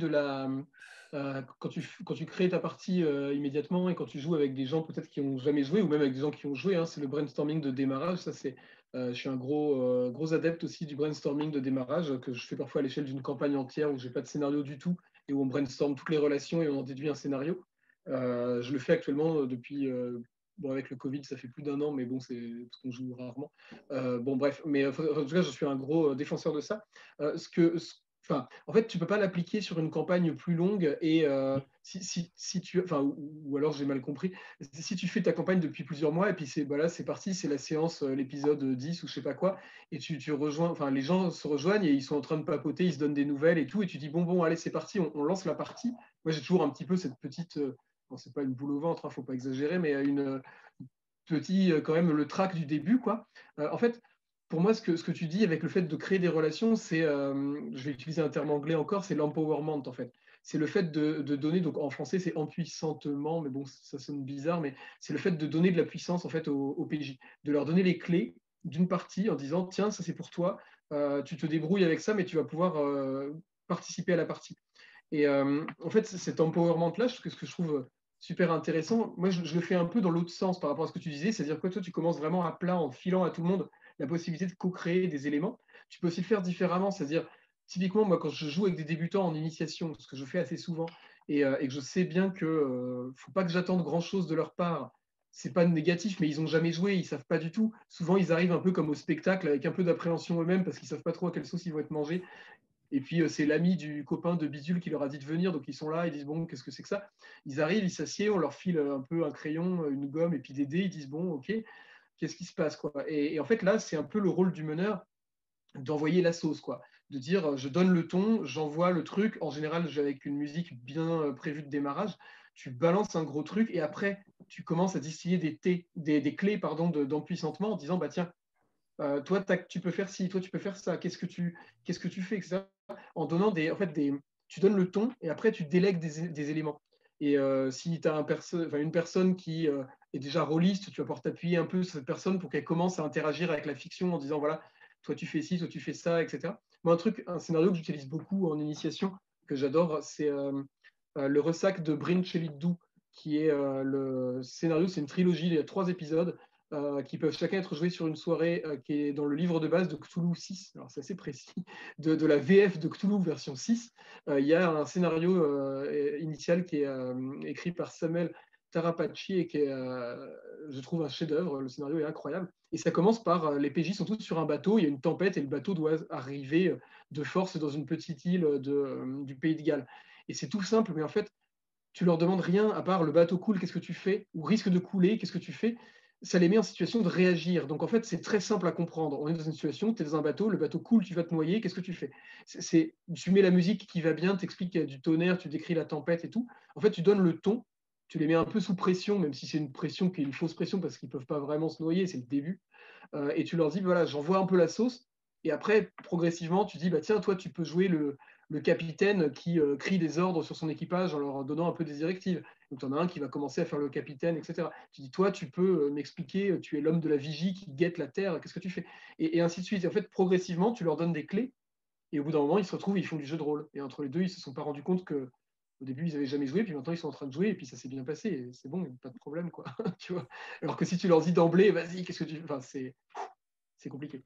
quand tu crées ta partie immédiatement et quand tu joues avec des gens peut-être qui n'ont jamais joué ou même avec des gens qui ont joué. Hein. C'est le brainstorming de démarrage. Je suis un gros adepte aussi du brainstorming de démarrage que je fais parfois à l'échelle d'une campagne entière où j'ai pas de scénario du tout et où on brainstorm toutes les relations et on en déduit un scénario. Je le fais actuellement depuis. Bon, avec le Covid, ça fait plus d'un an, mais bon, c'est parce qu'on joue rarement. Bon, bref, mais en tout cas, je suis un gros défenseur de ça. En fait, tu peux pas l'appliquer sur une campagne plus longue et si tu, ou alors j'ai mal compris. Si tu fais ta campagne depuis plusieurs mois et puis là, c'est parti, c'est la séance, l'épisode 10 ou je sais pas quoi, et tu rejoins, enfin, les gens se rejoignent et ils sont en train de papoter, ils se donnent des nouvelles et tout, et tu dis bon, allez, c'est parti, on lance la partie. Moi, j'ai toujours un petit peu cette petite bon, c'est pas une boule au ventre, faut pas exagérer, mais une petit quand même le trac du début, quoi. En fait, pour moi, ce que tu dis avec le fait de créer des relations, c'est, je vais utiliser un terme anglais encore, c'est l'empowerment, en fait. C'est le fait de donner, donc en français c'est empuissantement, mais bon, ça sonne bizarre, mais c'est le fait de donner de la puissance en fait aux PJ, de leur donner les clés d'une partie en disant tiens, ça c'est pour toi, tu te débrouilles avec ça, mais tu vas pouvoir participer à la partie. Et en fait, cet empowerment-là, ce que je trouve super intéressant, moi, je le fais un peu dans l'autre sens par rapport à ce que tu disais, c'est-à-dire que toi, tu commences vraiment à plat en filant à tout le monde la possibilité de co-créer des éléments. Tu peux aussi le faire différemment, c'est-à-dire, typiquement, moi, quand je joue avec des débutants en initiation, ce que je fais assez souvent, et que je sais bien qu'il ne faut pas que j'attende grand-chose de leur part, c'est pas négatif, mais ils n'ont jamais joué, ils savent pas du tout. Souvent, ils arrivent un peu comme au spectacle, avec un peu d'appréhension eux-mêmes, parce qu'ils savent pas trop à quelle sauce ils vont être mangés. Et puis, c'est l'ami du copain de Bidule qui leur a dit de venir. Donc, ils sont là, ils disent, bon, qu'est-ce que c'est que ça? Ils arrivent, ils s'assiedent, on leur file un peu un crayon, une gomme et puis des dés. Ils disent, bon, OK, qu'est-ce qui se passe, quoi? Et en fait, là, c'est un peu le rôle du meneur d'envoyer la sauce, quoi. De dire, je donne le ton, j'envoie le truc. En général, avec une musique bien prévue de démarrage, tu balances un gros truc et après, tu commences à distiller des clés pardon, d'empuissantement en disant, bah tiens, toi, tu peux faire ci, toi, tu peux faire ça, qu'est-ce que tu fais, etc. En donnant tu donnes le ton et après, tu délègues des éléments. Et si tu as une personne qui est déjà rôliste, tu vas pouvoir t'appuyer un peu sur cette personne pour qu'elle commence à interagir avec la fiction en disant, voilà, toi, tu fais ci, toi, tu fais ça, etc. Moi, un scénario que j'utilise beaucoup en initiation, que j'adore, c'est le ressac de Bryn Chelidou, qui est le scénario, c'est une trilogie, il y a 3 épisodes qui peuvent chacun être joués sur une soirée qui est dans le livre de base de Cthulhu 6. Alors, c'est assez précis. De la VF de Cthulhu version 6. Il y a un scénario initial qui est écrit par Samuel Tarapachi et qui est, je trouve, un chef-d'œuvre. Le scénario est incroyable. Et ça commence par les PJ sont tous sur un bateau, il y a une tempête et le bateau doit arriver de force dans une petite île du Pays de Galles. Et c'est tout simple, mais en fait, tu leur demandes rien à part le bateau coule, qu'est-ce que tu fais? Ou risque de couler, qu'est-ce que tu fais? Ça les met en situation de réagir. Donc en fait, c'est très simple à comprendre. On est dans une situation, tu es dans un bateau, le bateau coule, tu vas te noyer, qu'est-ce que tu fais? Tu mets la musique qui va bien, tu expliques qu'il y a du tonnerre, tu décris la tempête et tout. En fait, tu donnes le ton, tu les mets un peu sous pression, même si c'est une pression qui est une fausse pression parce qu'ils ne peuvent pas vraiment se noyer, c'est le début. Et tu leur dis, voilà, j'envoie un peu la sauce. Et après, progressivement, tu dis, bah, tiens, toi, tu peux jouer le capitaine qui crie des ordres sur son équipage en leur donnant un peu des directives. Donc, tu en as un qui va commencer à faire le capitaine, etc. Tu dis, toi, tu peux m'expliquer, tu es l'homme de la vigie qui guette la terre, qu'est-ce que tu fais? Et ainsi de suite. Et en fait, progressivement, tu leur donnes des clés. Et au bout d'un moment, ils se retrouvent, ils font du jeu de rôle. Et entre les deux, ils ne se sont pas rendus compte que au début, ils n'avaient jamais joué, puis maintenant, ils sont en train de jouer, et puis ça s'est bien passé. Et c'est bon, pas de problème, quoi. Tu vois. Alors que si tu leur dis d'emblée, vas-y, qu'est-ce que tu fais? Enfin, c'est compliqué.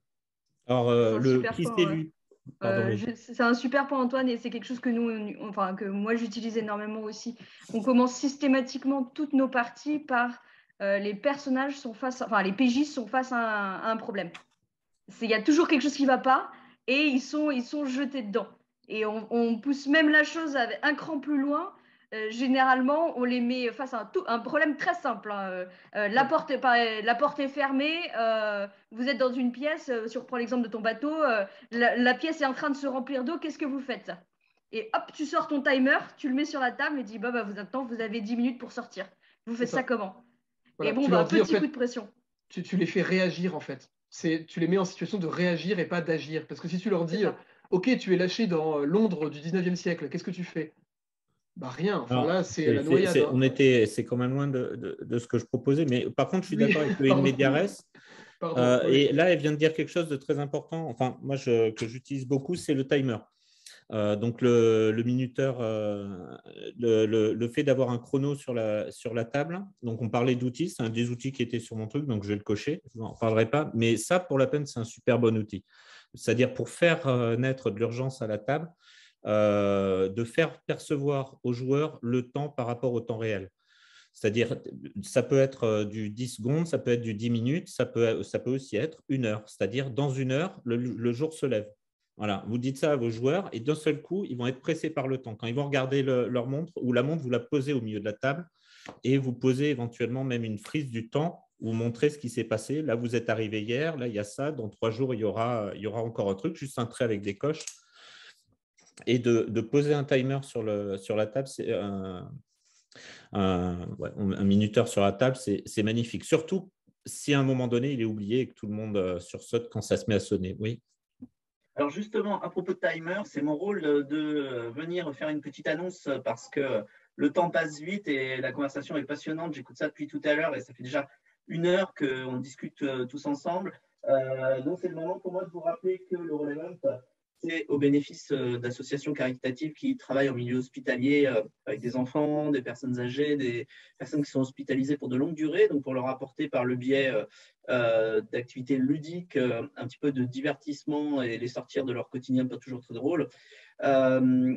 Alors, C'est un super qui point, c'est lui? Pardon, vas-y. c'est un super point, Antoine, et c'est quelque chose que que moi j'utilise énormément aussi. On commence systématiquement toutes nos parties par les personnages sont les PJ sont face à un problème. Il y a toujours quelque chose qui ne va pas et ils sont jetés dedans. Et on pousse même la chose avec un cran plus loin. Généralement, on les met face à un problème très simple. Hein. La porte est fermée, vous êtes dans une pièce, si on reprend l'exemple de ton bateau, la pièce est en train de se remplir d'eau, qu'est-ce que vous faites? Et hop, tu sors ton timer, tu le mets sur la table et dis, vous avez 10 minutes pour sortir. Vous faites ça comment? Et Voilà. bon, Tu leur dis, en petit coup fait, de pression. tu les fais réagir, en fait. Tu les mets en situation de réagir et pas d'agir. Parce que si tu leur dis, OK, tu es lâché dans Londres du 19e siècle, qu'est-ce que tu fais? Bah rien. Enfin Alors, là, c'est la noyade. Hein. c'est quand même loin de ce que je proposais, mais par contre, je suis Oui, d'accord avec le in pardon. medias res. Pardon, oui. Et là, elle vient de dire quelque chose de très important. Enfin, moi, que j'utilise beaucoup, c'est le timer. Donc, le minuteur, le fait d'avoir un chrono sur la table. Donc, on parlait d'outils, c'est un des outils qui était sur mon truc, donc je vais le cocher. Je n'en parlerai pas. Mais ça, pour la peine, c'est un super bon outil. C'est-à-dire pour faire naître de l'urgence à la table, de faire percevoir aux joueurs le temps par rapport au temps réel. C'est-à-dire, ça peut être du 10 secondes, ça peut être du 10 minutes, ça peut aussi être 1 heure. C'est-à-dire, dans 1 heure, le jour se lève. Voilà, vous dites ça à vos joueurs et d'un seul coup, ils vont être pressés par le temps. Quand ils vont regarder leur montre ou la montre, vous la posez au milieu de la table et vous posez éventuellement même une frise du temps. Vous montrez ce qui s'est passé. Là, vous êtes arrivé hier, là, il y a ça. Dans 3 jours, il y aura encore un truc, juste un trait avec des coches. Et de poser un timer sur la table, c'est un minuteur sur la table, c'est magnifique. Surtout si à un moment donné, il est oublié et que tout le monde sursaute quand ça se met à sonner. Oui. Alors justement, à propos de timer, c'est mon rôle de venir faire une petite annonce parce que le temps passe vite et la conversation est passionnante. J'écoute ça depuis tout à l'heure et ça fait déjà 1 heure qu'on discute tous ensemble. Donc c'est le moment pour moi de vous rappeler que le Relevant, c'est au bénéfice d'associations caritatives qui travaillent en milieu hospitalier avec des enfants, des personnes âgées, des personnes qui sont hospitalisées pour de longues durées, donc pour leur apporter par le biais d'activités ludiques, un petit peu de divertissement et les sortir de leur quotidien pas toujours très drôle.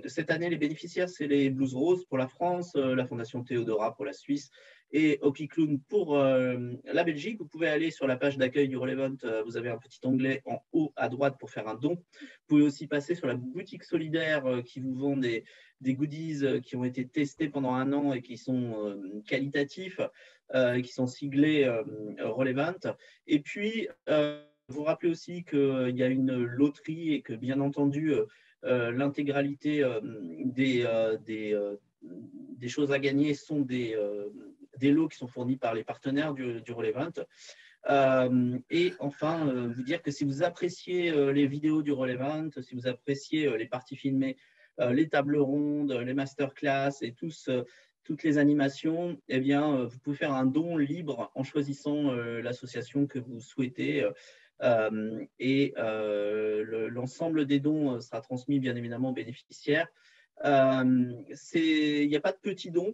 Cette année, les bénéficiaires, c'est les Blues Roses pour la France, la Fondation Théodora pour la Suisse et Hopi Clown pour la Belgique. Vous pouvez aller sur la page d'accueil du Relevant, vous avez un petit onglet en haut à droite pour faire un don. Vous pouvez aussi passer sur la boutique solidaire qui vous vend des goodies qui ont été testés pendant 1 an et qui sont qualitatifs, qui sont siglés Relevant. Et puis, vous rappelez aussi qu'il y a une loterie et que, bien entendu, l'intégralité des choses à gagner sont des lots qui sont fournis par les partenaires du Relevant. Et enfin, vous dire que si vous appréciez les vidéos du Relevant, si vous appréciez les parties filmées, les tables rondes, les masterclass et toutes les animations, eh bien, vous pouvez faire un don libre en choisissant l'association que vous souhaitez. Et l'ensemble des dons sera transmis bien évidemment aux bénéficiaires. Il n'y a pas de petits dons.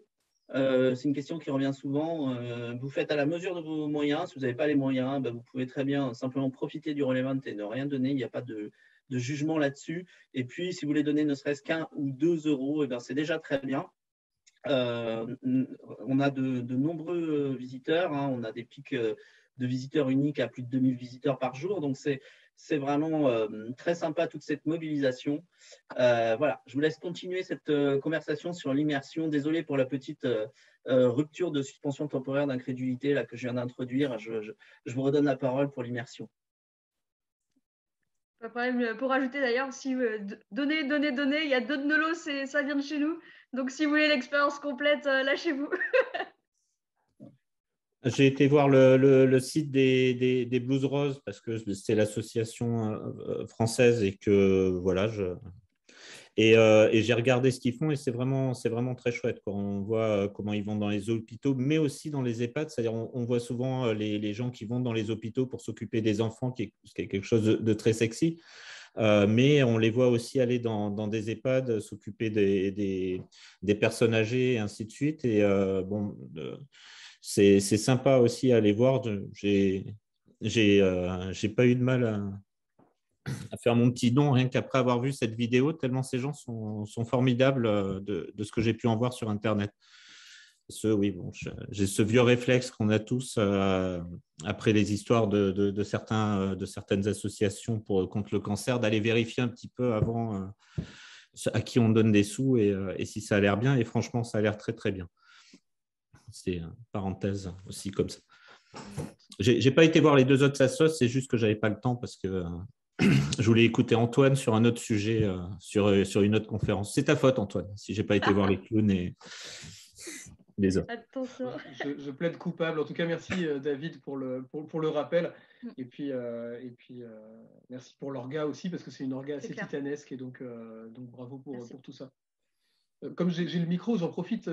C'est une question qui revient souvent. Vous faites à la mesure de vos moyens. Si vous n'avez pas les moyens, vous pouvez très bien simplement profiter du Relevant et ne rien donner. Il n'y a pas de jugement là-dessus. Et puis, si vous voulez donner ne serait-ce qu'1 ou 2 euros, c'est déjà très bien. On a de nombreux visiteurs, hein. On a des pics de visiteurs uniques à plus de 2000 visiteurs par jour. Donc, c'est vraiment très sympa toute cette mobilisation. Voilà, je vous laisse continuer cette conversation sur l'immersion. Désolé pour la petite rupture de suspension temporaire d'incrédulité là, que je viens d'introduire. Je vous redonne la parole pour l'immersion. Pas de problème. Pour ajouter d'ailleurs, si donnez, il y a d'autres Nolos et ça vient de chez nous. Donc si vous voulez l'expérience complète, lâchez-vous. J'ai été voir le site des Blues Roses parce que c'est l'association française et que voilà, et j'ai regardé ce qu'ils font et c'est vraiment très chouette quand on voit comment ils vont dans les hôpitaux, mais aussi dans les EHPAD. C'est-à-dire on voit souvent les gens qui vont dans les hôpitaux pour s'occuper des enfants, ce qui est quelque chose de très sexy. Mais on les voit aussi aller dans des EHPAD, s'occuper des personnes âgées et ainsi de suite. Et bon, c'est sympa aussi à les voir. J'ai pas eu de mal à faire mon petit don rien qu'après avoir vu cette vidéo, tellement ces gens sont formidables de ce que j'ai pu en voir sur Internet. Oui, bon, j'ai ce vieux réflexe qu'on a tous après les histoires de certaines associations contre le cancer, d'aller vérifier un petit peu avant à qui on donne des sous et si ça a l'air bien. Et franchement, ça a l'air très, très bien. C'est une parenthèse aussi comme ça. J'ai pas été voir les deux autres assos, c'est juste que j'avais pas le temps parce que je voulais écouter Antoine sur un autre sujet, sur une autre conférence. C'est ta faute, Antoine, si j'ai pas été voir les clowns et les autres. Attention. Je plaide coupable. En tout cas, merci David pour le rappel. Et puis merci pour l'orga aussi, parce que c'est une orga assez titanesque. Et donc bravo pour tout ça. Comme j'ai le micro, j'en profite,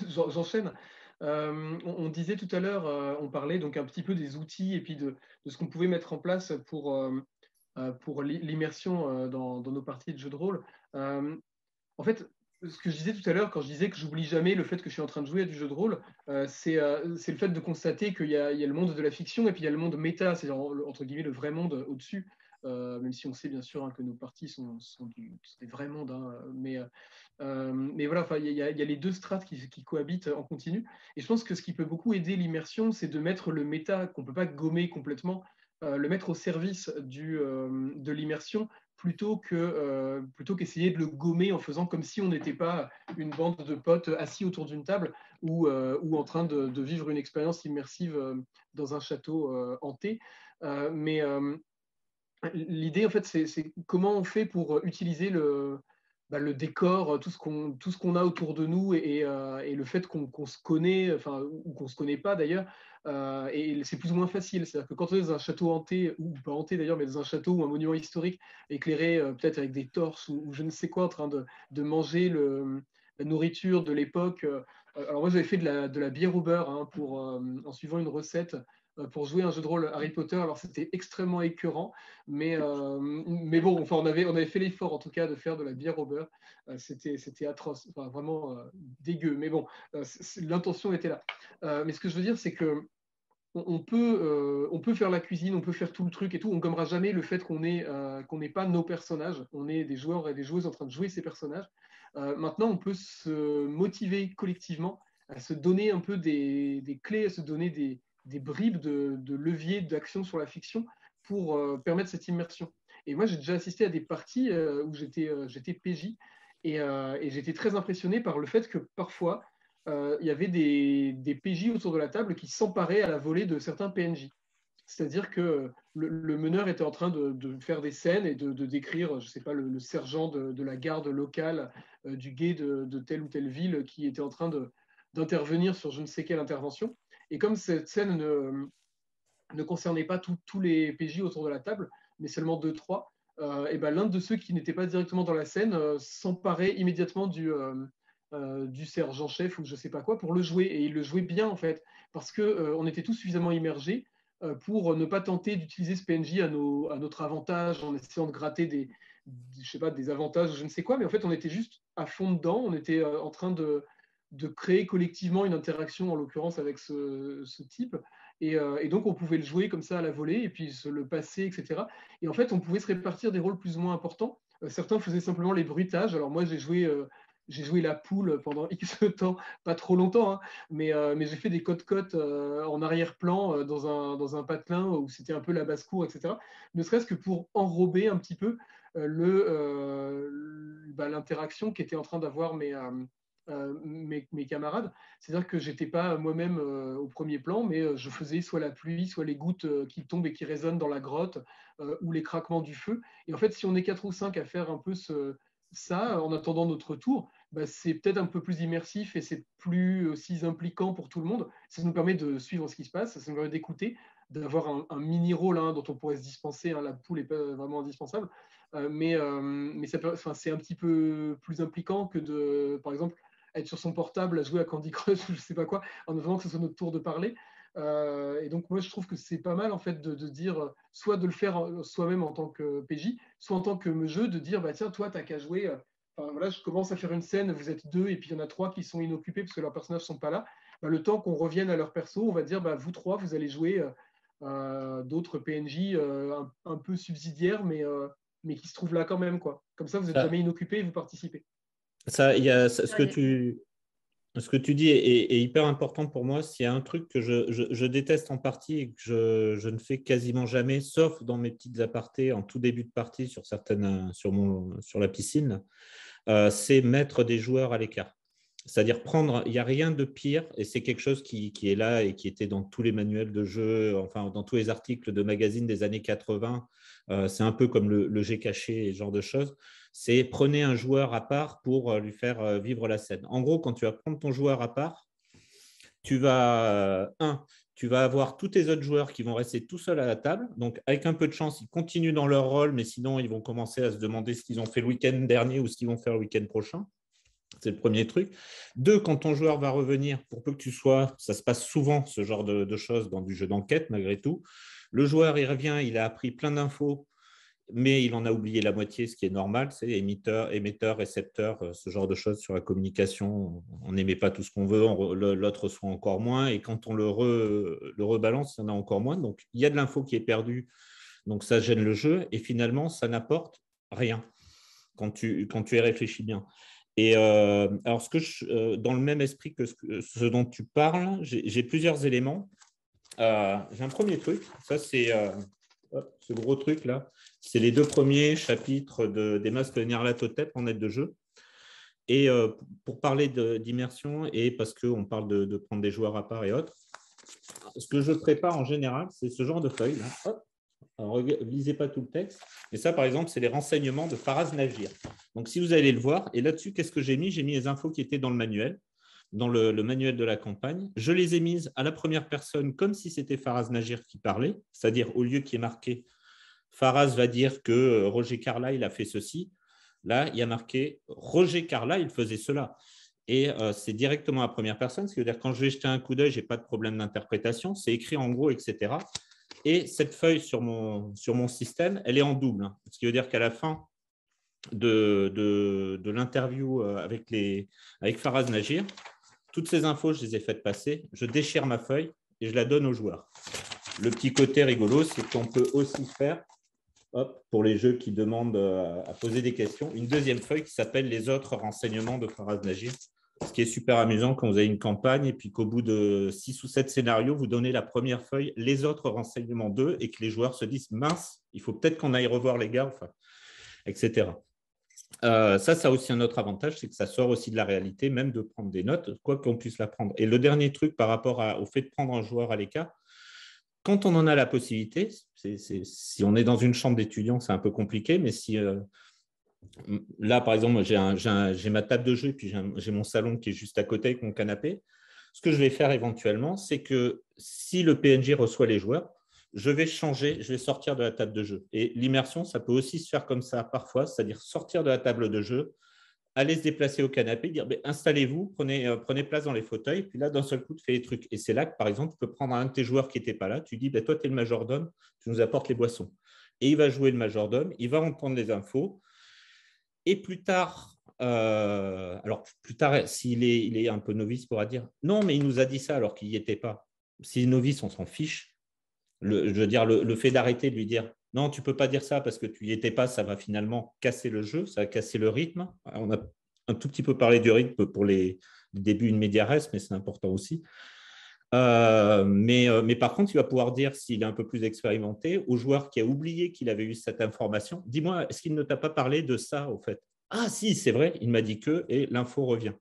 j'enchaîne. On disait tout à l'heure, on parlait donc un petit peu des outils et puis de ce qu'on pouvait mettre en place pour l'immersion dans nos parties de jeux de rôle. En fait, ce que je disais tout à l'heure, quand je disais que j'oublie jamais le fait que je suis en train de jouer à du jeu de rôle, c'est le fait de constater qu'il y a le monde de la fiction et puis il y a le monde méta, c'est-à-dire entre guillemets le vrai monde au-dessus. Même si on sait bien sûr que nos parties sont des vrais mondes, mais voilà, il y a les deux strates qui cohabitent en continu. Et je pense que ce qui peut beaucoup aider l'immersion, c'est de mettre le méta, qu'on ne peut pas gommer complètement, le mettre au service de l'immersion plutôt qu'essayer de le gommer en faisant comme si on n'était pas une bande de potes assis autour d'une table ou en train de vivre une expérience immersive dans un château hanté. Mais l'idée, en fait, c'est comment on fait pour utiliser le décor, tout ce qu'on a autour de nous et le fait qu'on se connaît, enfin, ou qu'on ne se connaît pas d'ailleurs, et c'est plus ou moins facile. C'est-à-dire que quand on est dans un château hanté, ou pas hanté d'ailleurs, mais dans un château ou un monument historique, éclairé peut-être avec des torches ou je ne sais quoi, en train de manger la nourriture de l'époque. Alors moi, j'avais fait de la bière au beurre en suivant une recette pour jouer un jeu de rôle Harry Potter. Alors c'était extrêmement écœurant, mais bon, enfin, on avait fait l'effort en tout cas de faire de la bière au beurre. C'était atroce, enfin, vraiment dégueu, mais bon, l'intention était là. Mais ce que je veux dire, c'est que on peut faire la cuisine, on peut faire tout le truc et tout. On gommera jamais le fait qu'on n'est pas nos personnages. On est des joueurs et des joueuses en train de jouer ces personnages. Maintenant, on peut se motiver collectivement à se donner un peu des clés, à se donner des bribes de levier d'action sur la fiction pour permettre cette immersion. Et moi, j'ai déjà assisté à des parties où j'étais PJ et j'étais très impressionné par le fait que parfois, il y avait des PJ autour de la table qui s'emparaient à la volée de certains PNJ. C'est-à-dire que le meneur était en train de faire des scènes et de décrire, je ne sais pas, le sergent de la garde locale du guet de telle ou telle ville qui était en train d'intervenir sur je ne sais quelle intervention. Et comme cette scène ne concernait pas tous les PJ autour de la table, mais seulement 2-3, et ben, l'un de ceux qui n'était pas directement dans la scène s'emparait immédiatement du sergent-chef ou je ne sais pas quoi pour le jouer. Et il le jouait bien, en fait, parce qu'on était tous suffisamment immergés pour ne pas tenter d'utiliser ce PNJ à notre avantage en essayant de gratter des avantages ou je ne sais quoi, mais en fait, on était juste à fond dedans, on était en train de créer collectivement une interaction, en l'occurrence avec ce type. Et donc, on pouvait le jouer comme ça à la volée et puis se le passer, etc. Et en fait, on pouvait se répartir des rôles plus ou moins importants. Certains faisaient simplement les bruitages. Alors moi, j'ai joué j'ai joué la poule pendant X temps, pas trop longtemps, hein, mais j'ai fait des côte-côte en arrière-plan dans un patelin où c'était un peu la basse-cour, etc. Ne serait-ce que pour enrober un petit peu l'interaction qu'étaient en train d'avoir mes camarades. C'est-à-dire que je n'étais pas moi-même au premier plan, mais je faisais soit la pluie, soit les gouttes qui tombent et qui résonnent dans la grotte, ou les craquements du feu. Et en fait, si on est 4 ou 5 à faire un peu ça, en attendant notre tour, bah, c'est peut-être un peu plus immersif et c'est plus aussi impliquant pour tout le monde. Ça nous permet de suivre ce qui se passe, ça nous permet d'écouter, d'avoir un mini-rôle dont on pourrait se dispenser. La poule n'est pas vraiment indispensable, mais c'est un petit peu plus impliquant que de, par exemple, être sur son portable à jouer à Candy Crush ou je sais pas quoi, en attendant que ce soit notre tour de parler. Et donc moi je trouve que c'est pas mal en fait de dire, soit de le faire soi-même en tant que PJ, soit en tant que jeu, de dire bah tiens toi t'as qu'à jouer. Enfin, voilà, je commence à faire une scène, vous êtes 2 et puis il y en a 3 qui sont inoccupés parce que leurs personnages sont pas là. Bah, le temps qu'on revienne à leur perso, on va dire bah, vous 3 vous allez jouer d'autres PNJ un peu subsidiaires mais qui se trouvent là quand même quoi. Comme ça vous n'êtes jamais inoccupés et vous participez. Ce que tu dis est hyper important pour moi. S'il y a un truc que je déteste en partie et que je ne fais quasiment jamais, sauf dans mes petites apartés en tout début de partie sur la piscine, c'est mettre des joueurs à l'écart. C'est-à-dire il n'y a rien de pire, et c'est quelque chose qui est là et qui était dans tous les manuels de jeu, enfin dans tous les articles de magazines des années 80. C'est un peu comme le G caché et ce genre de choses. C'est prenez un joueur à part pour lui faire vivre la scène. En gros, quand tu vas prendre ton joueur à part, tu vas avoir tous tes autres joueurs qui vont rester tout seuls à la table. Donc, avec un peu de chance, ils continuent dans leur rôle, mais sinon, ils vont commencer à se demander ce qu'ils ont fait le week-end dernier ou ce qu'ils vont faire le week-end prochain. C'est le premier truc. 2, quand ton joueur va revenir, pour peu que tu sois, ça se passe souvent ce genre de choses dans du jeu d'enquête malgré tout. Le joueur, il revient, il a appris plein d'infos, mais il en a oublié la moitié, ce qui est normal. C'est émetteur, récepteur, ce genre de choses sur la communication. On n'émet pas tout ce qu'on veut, l'autre reçoit encore moins. Et quand on le rebalance, il y en a encore moins. Donc, il y a de l'info qui est perdue. Donc, ça gêne le jeu. Et finalement, ça n'apporte rien quand tu y réfléchis bien. Et alors, dans le même esprit que ce dont tu parles, j'ai plusieurs éléments. J'ai un premier truc. Ça, c'est ce gros truc-là. C'est les 2 premiers chapitres des masques de Nyarlathotep en aide de jeu. Et pour parler d'immersion et parce qu'on parle de prendre des joueurs à part et autres, ce que je prépare en général, c'est ce genre de feuilles. Alors, lisez pas tout le texte. Mais ça, par exemple, c'est les renseignements de Faraz Najir. Donc, si vous allez le voir, et là-dessus, qu'est-ce que j'ai mis? J'ai mis les infos qui étaient dans le manuel, dans le manuel de la campagne. Je les ai mises à la première personne comme si c'était Faraz Najir qui parlait, c'est-à-dire au lieu qui est marqué Faraz va dire que Roger Carlyle a fait ceci. Là, il y a marqué Roger Carlyle faisait cela. Et c'est directement à la première personne, ce qui veut dire que quand je vais jeter un coup d'œil, je n'ai pas de problème d'interprétation. C'est écrit en gros, etc. Et cette feuille sur mon système, elle est en double. Ce qui veut dire qu'à la fin de l'interview avec Faraz Najir, toutes ces infos, je les ai faites passer. Je déchire ma feuille et je la donne aux joueurs. Le petit côté rigolo, c'est qu'on peut aussi faire, pour les jeux qui demandent à poser des questions, une deuxième feuille qui s'appelle les autres renseignements de Faraz Najir. Ce qui est super amusant quand vous avez une campagne et puis qu'au bout de 6 ou 7 scénarios, vous donnez la première feuille, les autres renseignements d'eux, et que les joueurs se disent mince, il faut peut-être qu'on aille revoir les gars, enfin, etc. Ça a aussi un autre avantage, c'est que ça sort aussi de la réalité, même de prendre des notes, quoi qu'on puisse la prendre. Et le dernier truc par rapport au fait de prendre un joueur à l'écart, quand on en a la possibilité, si on est dans une chambre d'étudiants, c'est un peu compliqué, mais si là, par exemple, j'ai ma table de jeu et puis j'ai mon salon qui est juste à côté avec mon canapé. Ce que je vais faire éventuellement, c'est que si le PNJ reçoit les joueurs, je vais sortir de la table de jeu. Et l'immersion, ça peut aussi se faire comme ça parfois, c'est-à-dire sortir de la table de jeu, aller se déplacer au canapé, dire installez-vous, prenez place dans les fauteuils, puis là, d'un seul coup, tu fais les trucs. Et c'est là que, par exemple, tu peux prendre un de tes joueurs qui n'était pas là, tu dis toi, tu es le majordome, tu nous apportes les boissons. Et il va jouer le majordome, il va entendre les infos. Et plus tard, s'il est un peu novice, il pourra dire non, mais il nous a dit ça alors qu'il n'y était pas. S'il est novice, on s'en fiche. Je veux dire, le fait d'arrêter de lui dire non, tu ne peux pas dire ça parce que tu n'y étais pas, ça va finalement casser le jeu, ça va casser le rythme. On un tout petit peu parler du rythme pour les débuts in media res, mais c'est important aussi. Mais par contre, il va pouvoir dire, s'il est un peu plus expérimenté, au joueur qui a oublié qu'il avait eu cette information, dis-moi, est-ce qu'il ne t'a pas parlé de ça, au fait? Ah si, c'est vrai, il m'a dit que, et l'info revient.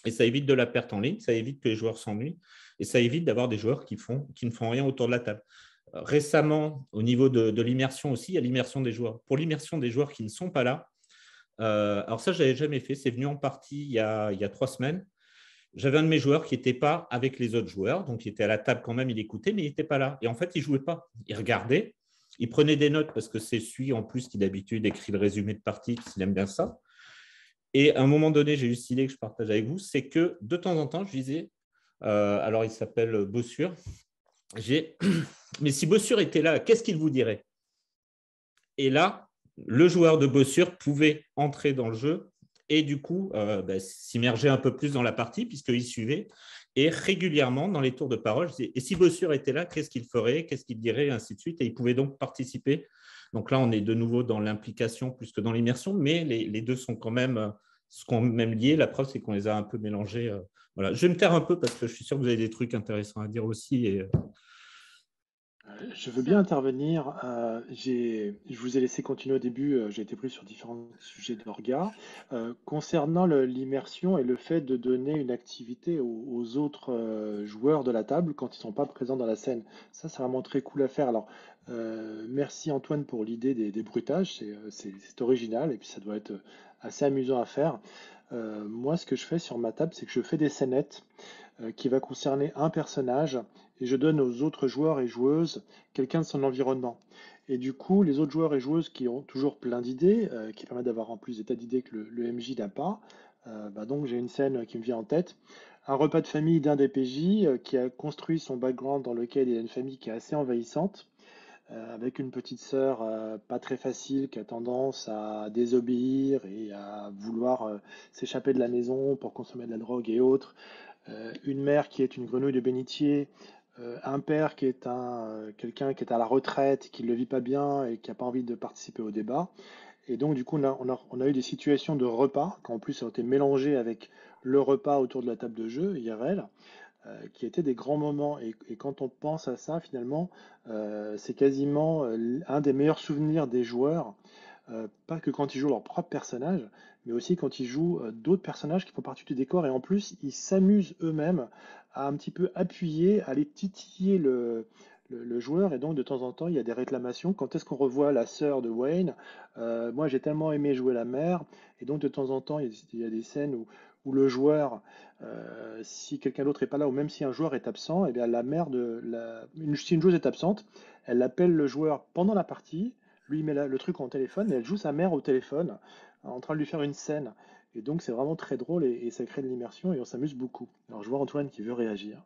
Et ça évite de la perte en ligne, ça évite que les joueurs s'ennuient, et ça évite d'avoir des joueurs qui ne font rien autour de la table. Récemment, au niveau de l'immersion aussi, il y a l'immersion des joueurs. Pour l'immersion des joueurs qui ne sont pas là, alors ça, je n'avais jamais fait, c'est venu en partie il y a 3 semaines. J'avais un de mes joueurs qui n'était pas avec les autres joueurs, donc il était à la table quand même, il écoutait, mais il n'était pas là. Et en fait, il ne jouait pas. Il regardait, il prenait des notes parce que c'est celui en plus qui d'habitude écrit le résumé de partie, parce qu'il aime bien ça. Et à un moment donné, j'ai eu cette idée que je partage avec vous, c'est que de temps en temps, je disais, alors il s'appelle Bossure, mais si Bossure était là, qu'est-ce qu'il vous dirait? Et là, le joueur de Bossure pouvait entrer dans le jeu et du coup s'immerger un peu plus dans la partie puisqu'il suivait. Et régulièrement, dans les tours de parole, je disais, et si Bossure était là, qu'est-ce qu'il ferait, qu'est-ce qu'il dirait, et ainsi de suite. Et il pouvait donc participer. Donc là, on est de nouveau dans l'implication plus que dans l'immersion, mais les deux sont quand même liés. La preuve, c'est qu'on les a un peu mélangés. Voilà. Je vais me taire un peu parce que je suis sûr que vous avez des trucs intéressants à dire aussi. Et Je veux bien intervenir. Je vous ai laissé continuer au début. J'ai été pris sur différents sujets d'orga. Concernant l'immersion et le fait de donner une activité aux autres joueurs de la table quand ils ne sont pas présents dans la scène, ça, c'est vraiment très cool à faire. Alors, merci Antoine pour l'idée des bruitages. C'est original et puis ça doit être assez amusant à faire. Moi, ce que je fais sur ma table, c'est que je fais des scénettes qui va concerner un personnage et je donne aux autres joueurs et joueuses quelqu'un de son environnement. Et du coup, les autres joueurs et joueuses qui ont toujours plein d'idées, qui permettent d'avoir en plus des tas d'idées que le MJ n'a pas, donc j'ai une scène qui me vient en tête. Un repas de famille d'un des PJ qui a construit son background dans lequel il y a une famille qui est assez envahissante, avec une petite sœur pas très facile qui a tendance à désobéir et à vouloir s'échapper de la maison pour consommer de la drogue et autres, une mère qui est une grenouille de bénitier, un père qui est quelqu'un qui est à la retraite, qui ne le vit pas bien et qui n'a pas envie de participer au débat. Et donc, du coup, on a eu des situations de repas, qui en plus ont été mélangées avec le repas autour de la table de jeu, IRL, qui étaient des grands moments. Et quand on pense à ça, finalement, c'est quasiment un des meilleurs souvenirs des joueurs, pas que quand ils jouent leur propre personnage, mais aussi quand ils jouent d'autres personnages qui font partie du décor. Et en plus, ils s'amusent eux-mêmes à un petit peu appuyer, à aller titiller le joueur. Et donc, de temps en temps, il y a des réclamations. Quand est-ce qu'on revoit la sœur de Wayne? Moi, j'ai tellement aimé jouer la mère. Et donc, de temps en temps, il y a des scènes où le joueur, si quelqu'un d'autre n'est pas là, ou même si un joueur est absent, et bien la mère si une joueuse est absente, elle appelle le joueur pendant la partie, lui met le truc en téléphone, et elle joue sa mère au téléphone, en train de lui faire une scène. Et donc c'est vraiment très drôle et ça crée de l'immersion et on s'amuse beaucoup. Alors je vois Antoine qui veut réagir.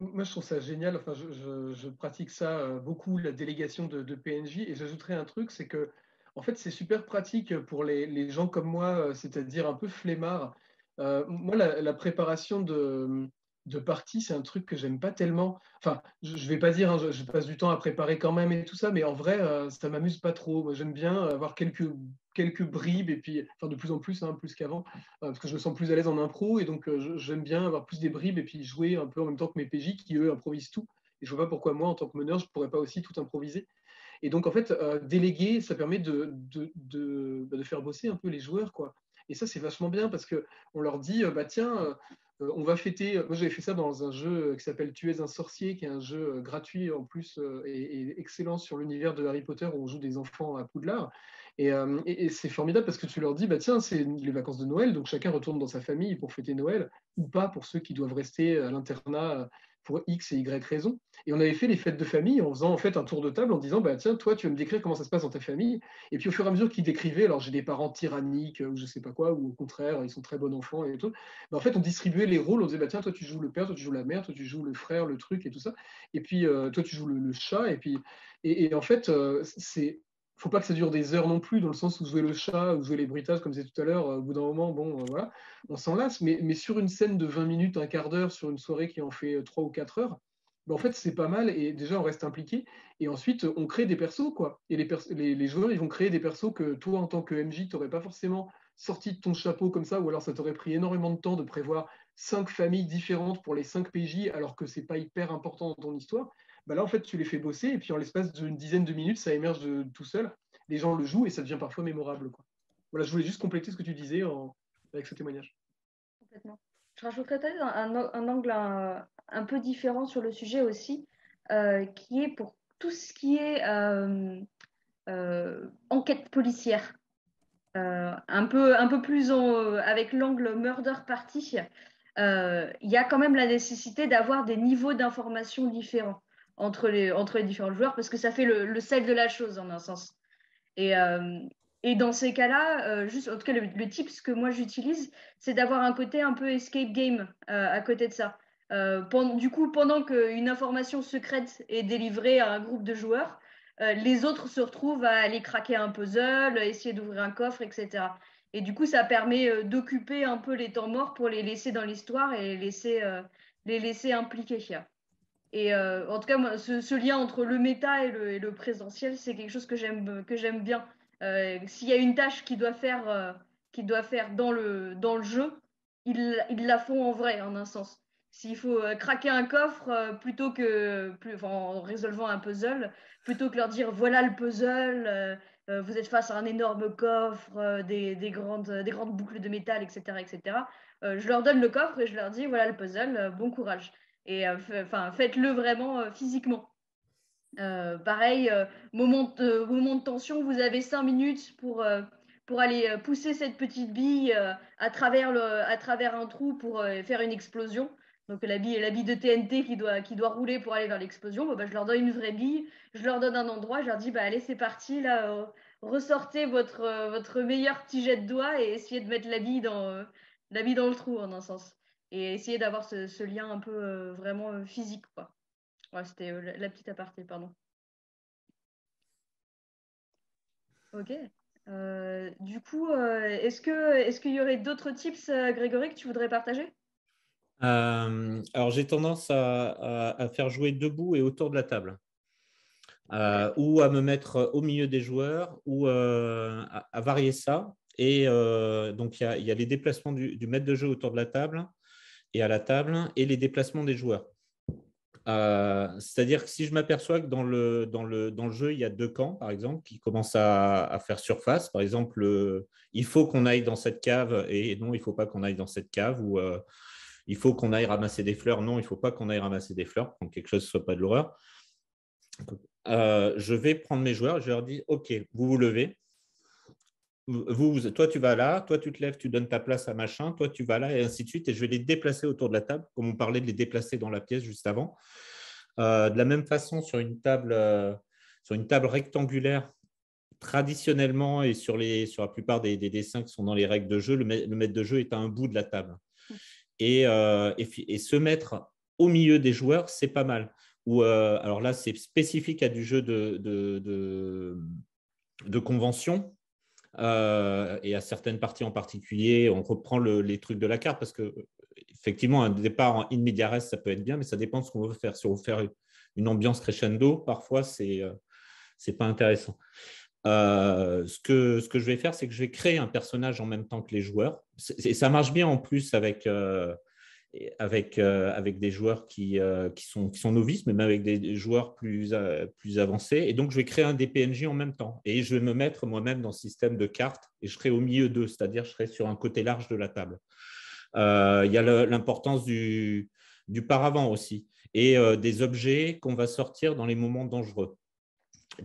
Moi, je trouve ça génial. Enfin, je pratique ça beaucoup, la délégation de PNJ. Et j'ajouterais un truc, c'est que, en fait, c'est super pratique pour les gens comme moi, c'est-à-dire un peu flemmards. Moi, la préparation de partie, c'est un truc que j'aime pas tellement. Enfin, je vais pas dire, hein, je passe du temps à préparer quand même et tout ça, mais en vrai, ça m'amuse pas trop. Moi, j'aime bien avoir quelques bribes et puis, enfin, de plus en plus, hein, plus qu'avant parce que je me sens plus à l'aise en impro et donc j'aime bien avoir plus des bribes et puis jouer un peu en même temps que mes PJ qui eux improvisent tout. Et je vois pas pourquoi moi, en tant que meneur, je pourrais pas aussi tout improviser. Et donc en fait, déléguer, ça permet de faire bosser un peu les joueurs, quoi. Et ça, c'est vachement bien parce que on leur dit, bah tiens, on va fêter. Moi, j'avais fait ça dans un jeu qui s'appelle Tu es un sorcier, qui est un jeu gratuit en plus et excellent sur l'univers de Harry Potter où on joue des enfants à Poudlard. Et c'est formidable parce que tu leur dis, bah tiens, c'est les vacances de Noël, donc chacun retourne dans sa famille pour fêter Noël, ou pas pour ceux qui doivent rester à l'internat pour X et Y raisons. Et on avait fait les fêtes de famille en faisant en fait un tour de table en disant, bah tiens, toi, tu vas me décrire comment ça se passe dans ta famille. Et puis au fur et à mesure qu'ils décrivaient, alors j'ai des parents tyranniques ou je sais pas quoi, ou au contraire, ils sont très bons enfants et tout. Bah, en fait, on distribuait les rôles, on disait, bah tiens, toi, tu joues le père, toi, tu joues la mère, toi, tu joues le frère, le truc et tout ça. Et puis toi, tu joues le chat. Et puis, et en fait, faut pas que ça dure des heures non plus, dans le sens où jouer le chat, ou jouer les bruitages, comme c'est tout à l'heure, au bout d'un moment, bon, voilà, on s'en lasse, mais sur une scène de 20 minutes, un quart d'heure, sur une soirée qui en fait 3 ou 4 heures, ben en fait, c'est pas mal, et déjà, on reste impliqué, et ensuite, on crée des persos, quoi. Et les joueurs, ils vont créer des persos que toi, en tant que MJ, tu n'aurais pas forcément sorti de ton chapeau comme ça, ou alors ça t'aurait pris énormément de temps de prévoir 5 familles différentes pour les 5 PJ, alors que c'est pas hyper important dans ton histoire. Bah là, en fait, tu les fais bosser, et puis en l'espace d'une dizaine de minutes, ça émerge tout seul. Les gens le jouent, et ça devient parfois mémorable, quoi. Voilà, je voulais juste compléter ce que tu disais avec ce témoignage. Complètement. Je rajouterais peut-être un angle un peu différent sur le sujet aussi, qui est pour tout ce qui est enquête policière. Un peu plus avec l'angle murder party, il y a quand même la nécessité d'avoir des niveaux d'information différents entre les différents joueurs, parce que ça fait le sel de la chose en un sens. Et, euh, et dans ces cas-là, juste, en tout cas, le tips que moi j'utilise, c'est d'avoir un côté un peu escape game à côté de ça. Du coup, pendant qu'une information secrète est délivrée à un groupe de joueurs, les autres se retrouvent à aller craquer un puzzle, essayer d'ouvrir un coffre, etc. Et du coup, ça permet d'occuper un peu les temps morts pour les laisser dans l'histoire et les laisser impliqués. Et en tout cas, moi, ce lien entre le méta et le présentiel, c'est quelque chose que j'aime bien. S'il y a une tâche qu'il doit faire dans le jeu, ils la font en vrai, en un sens. S'il faut craquer un coffre enfin, en résolvant un puzzle, plutôt que leur dire voilà le puzzle, vous êtes face à un énorme coffre, des grandes boucles de métal, etc., etc. Je leur donne le coffre et je leur dis voilà le puzzle, bon courage. Et faites-le vraiment physiquement. Pareil, moment de tension, vous avez 5 minutes pour aller pousser cette petite bille à travers un trou pour faire une explosion. Donc la bille de TNT qui doit rouler pour aller vers l'explosion. Bah, je leur donne une vraie bille, je leur donne un endroit, je leur dis bah, allez c'est parti, là, ressortez votre meilleur petit jet de doigt et essayez de mettre la bille dans le trou en un sens. Et essayer d'avoir ce lien un peu vraiment physique, quoi. Ouais, c'était la petite aparté, pardon. Ok. Du coup, est-ce qu'il y aurait d'autres tips, Grégory, que tu voudrais partager? Alors, j'ai tendance à faire jouer debout et autour de la table, ou à me mettre au milieu des joueurs, ou à varier ça. Et donc, il y a les déplacements du maître de jeu autour de la table et à la table, et les déplacements des joueurs. C'est-à-dire que si je m'aperçois que dans le jeu, il y a 2 camps, par exemple, qui commencent à faire surface, par exemple, il faut qu'on aille dans cette cave et non, il ne faut pas qu'on aille dans cette cave, ou il faut qu'on aille ramasser des fleurs, non, il ne faut pas qu'on aille ramasser des fleurs, pour que quelque chose ne soit pas de l'horreur. Je vais prendre mes joueurs, je leur dis, OK, vous vous levez, toi tu vas là, toi tu te lèves, tu donnes ta place à machin, toi tu vas là, et ainsi de suite, et je vais les déplacer autour de la table, comme on parlait de les déplacer dans la pièce juste avant. De la même façon, sur une table rectangulaire, traditionnellement, et sur la plupart des dessins qui sont dans les règles de jeu, le maître de jeu est à un bout de la table. Et se mettre au milieu des joueurs, c'est pas mal. Alors là, c'est spécifique à du jeu de convention. Et à certaines parties en particulier, on reprend les trucs de la carte, parce que effectivement, un départ en in media res, ça peut être bien, mais ça dépend de ce qu'on veut faire. Si on veut faire une ambiance crescendo, parfois, c'est pas intéressant. Ce que je vais faire, c'est que je vais créer un personnage en même temps que les joueurs. Et ça marche bien en plus avec des joueurs qui sont novices, mais même avec des joueurs plus avancés. Et donc, je vais créer un des PNJ en même temps. Et je vais me mettre moi-même dans le système de cartes et je serai au milieu d'eux, c'est-à-dire je serai sur un côté large de la table. Il y a l'importance du paravent aussi, et des objets qu'on va sortir dans les moments dangereux.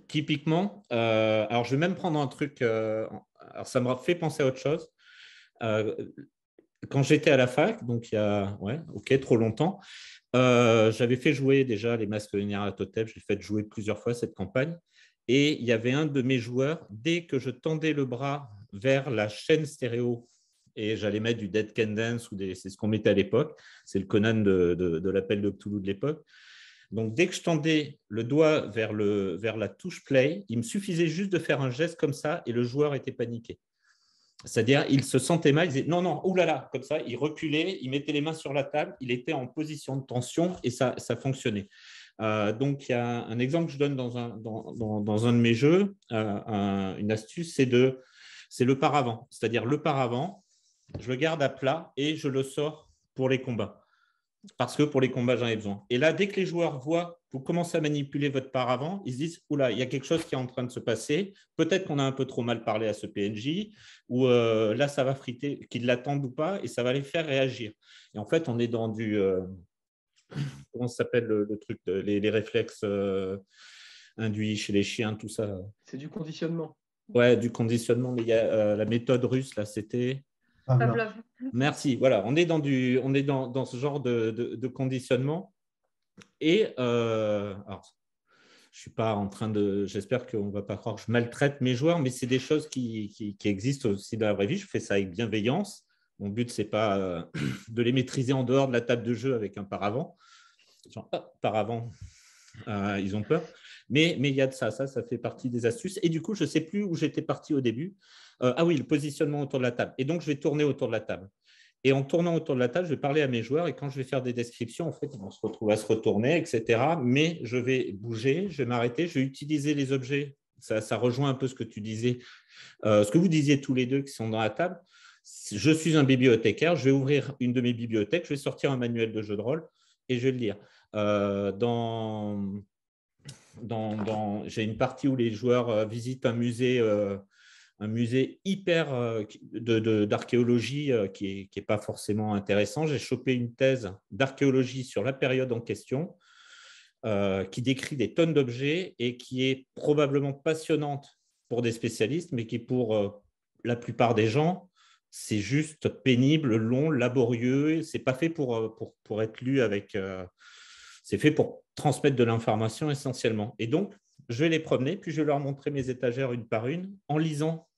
Typiquement, alors je vais même prendre un truc, alors ça me fait penser à autre chose. Quand j'étais à la fac, donc il y a trop longtemps, j'avais fait jouer déjà les Masques de Nyarlathotep, j'ai fait jouer plusieurs fois cette campagne, et il y avait un de mes joueurs, dès que je tendais le bras vers la chaîne stéréo, et j'allais mettre du Dead Can Dance, c'est ce qu'on mettait à l'époque, c'est le Conan de l'appel de Cthulhu de l'époque. Donc, dès que je tendais le doigt vers la touche play, il me suffisait juste de faire un geste comme ça et le joueur était paniqué. C'est-à-dire, il se sentait mal, il disait non, non, oulala, comme ça, il reculait, il mettait les mains sur la table, il était en position de tension et ça fonctionnait. Donc, il y a un exemple que je donne dans un de mes jeux, une astuce, c'est c'est le paravent. C'est-à-dire le paravent, je le garde à plat et je le sors pour les combats. Parce que pour les combats, j'en ai besoin. Et là, dès que les joueurs voient, vous commencez à manipuler votre paravent, ils se disent, oula, il y a quelque chose qui est en train de se passer. Peut-être qu'on a un peu trop mal parlé à ce PNJ, ou là, ça va friter, qu'ils l'attendent ou pas, et ça va les faire réagir. Et en fait, on est dans du… comment ça s'appelle le truc, les réflexes induits chez les chiens, tout ça. C'est du conditionnement. Ouais, du conditionnement, mais il y a la méthode russe, là, c'était… Pavlov. Merci. Voilà, on est dans ce genre de conditionnement. Et alors, je suis pas en train de… J'espère qu'on ne va pas croire que je maltraite mes joueurs, mais c'est des choses qui existent aussi dans la vraie vie. Je fais ça avec bienveillance. Mon but, ce n'est pas de les maîtriser en dehors de la table de jeu avec un paravent. Genre, paravent, ils ont peur. Mais il y a de ça fait partie des astuces. Et du coup, je ne sais plus où j'étais parti au début. Ah oui, le positionnement autour de la table. Et donc, je vais tourner autour de la table. Et en tournant autour de la table, je vais parler à mes joueurs. Et quand je vais faire des descriptions, en fait, ils vont se retrouver à se retourner, etc. Mais je vais bouger, je vais m'arrêter, je vais utiliser les objets. Ça rejoint un peu ce que tu disais, ce que vous disiez tous les deux qui sont dans la table. Je suis un bibliothécaire, je vais ouvrir une de mes bibliothèques, je vais sortir un manuel de jeu de rôle et je vais le lire. J'ai une partie où les joueurs visitent un musée hyper d'archéologie qui est pas forcément intéressant. J'ai chopé une thèse d'archéologie sur la période en question qui décrit des tonnes d'objets et qui est probablement passionnante pour des spécialistes, mais qui pour la plupart des gens, c'est juste pénible, long, laborieux. C'est pas fait pour être lu avec… c'est fait pour transmettre de l'information essentiellement. Et donc, je vais les promener, puis je vais leur montrer mes étagères une par une en lisant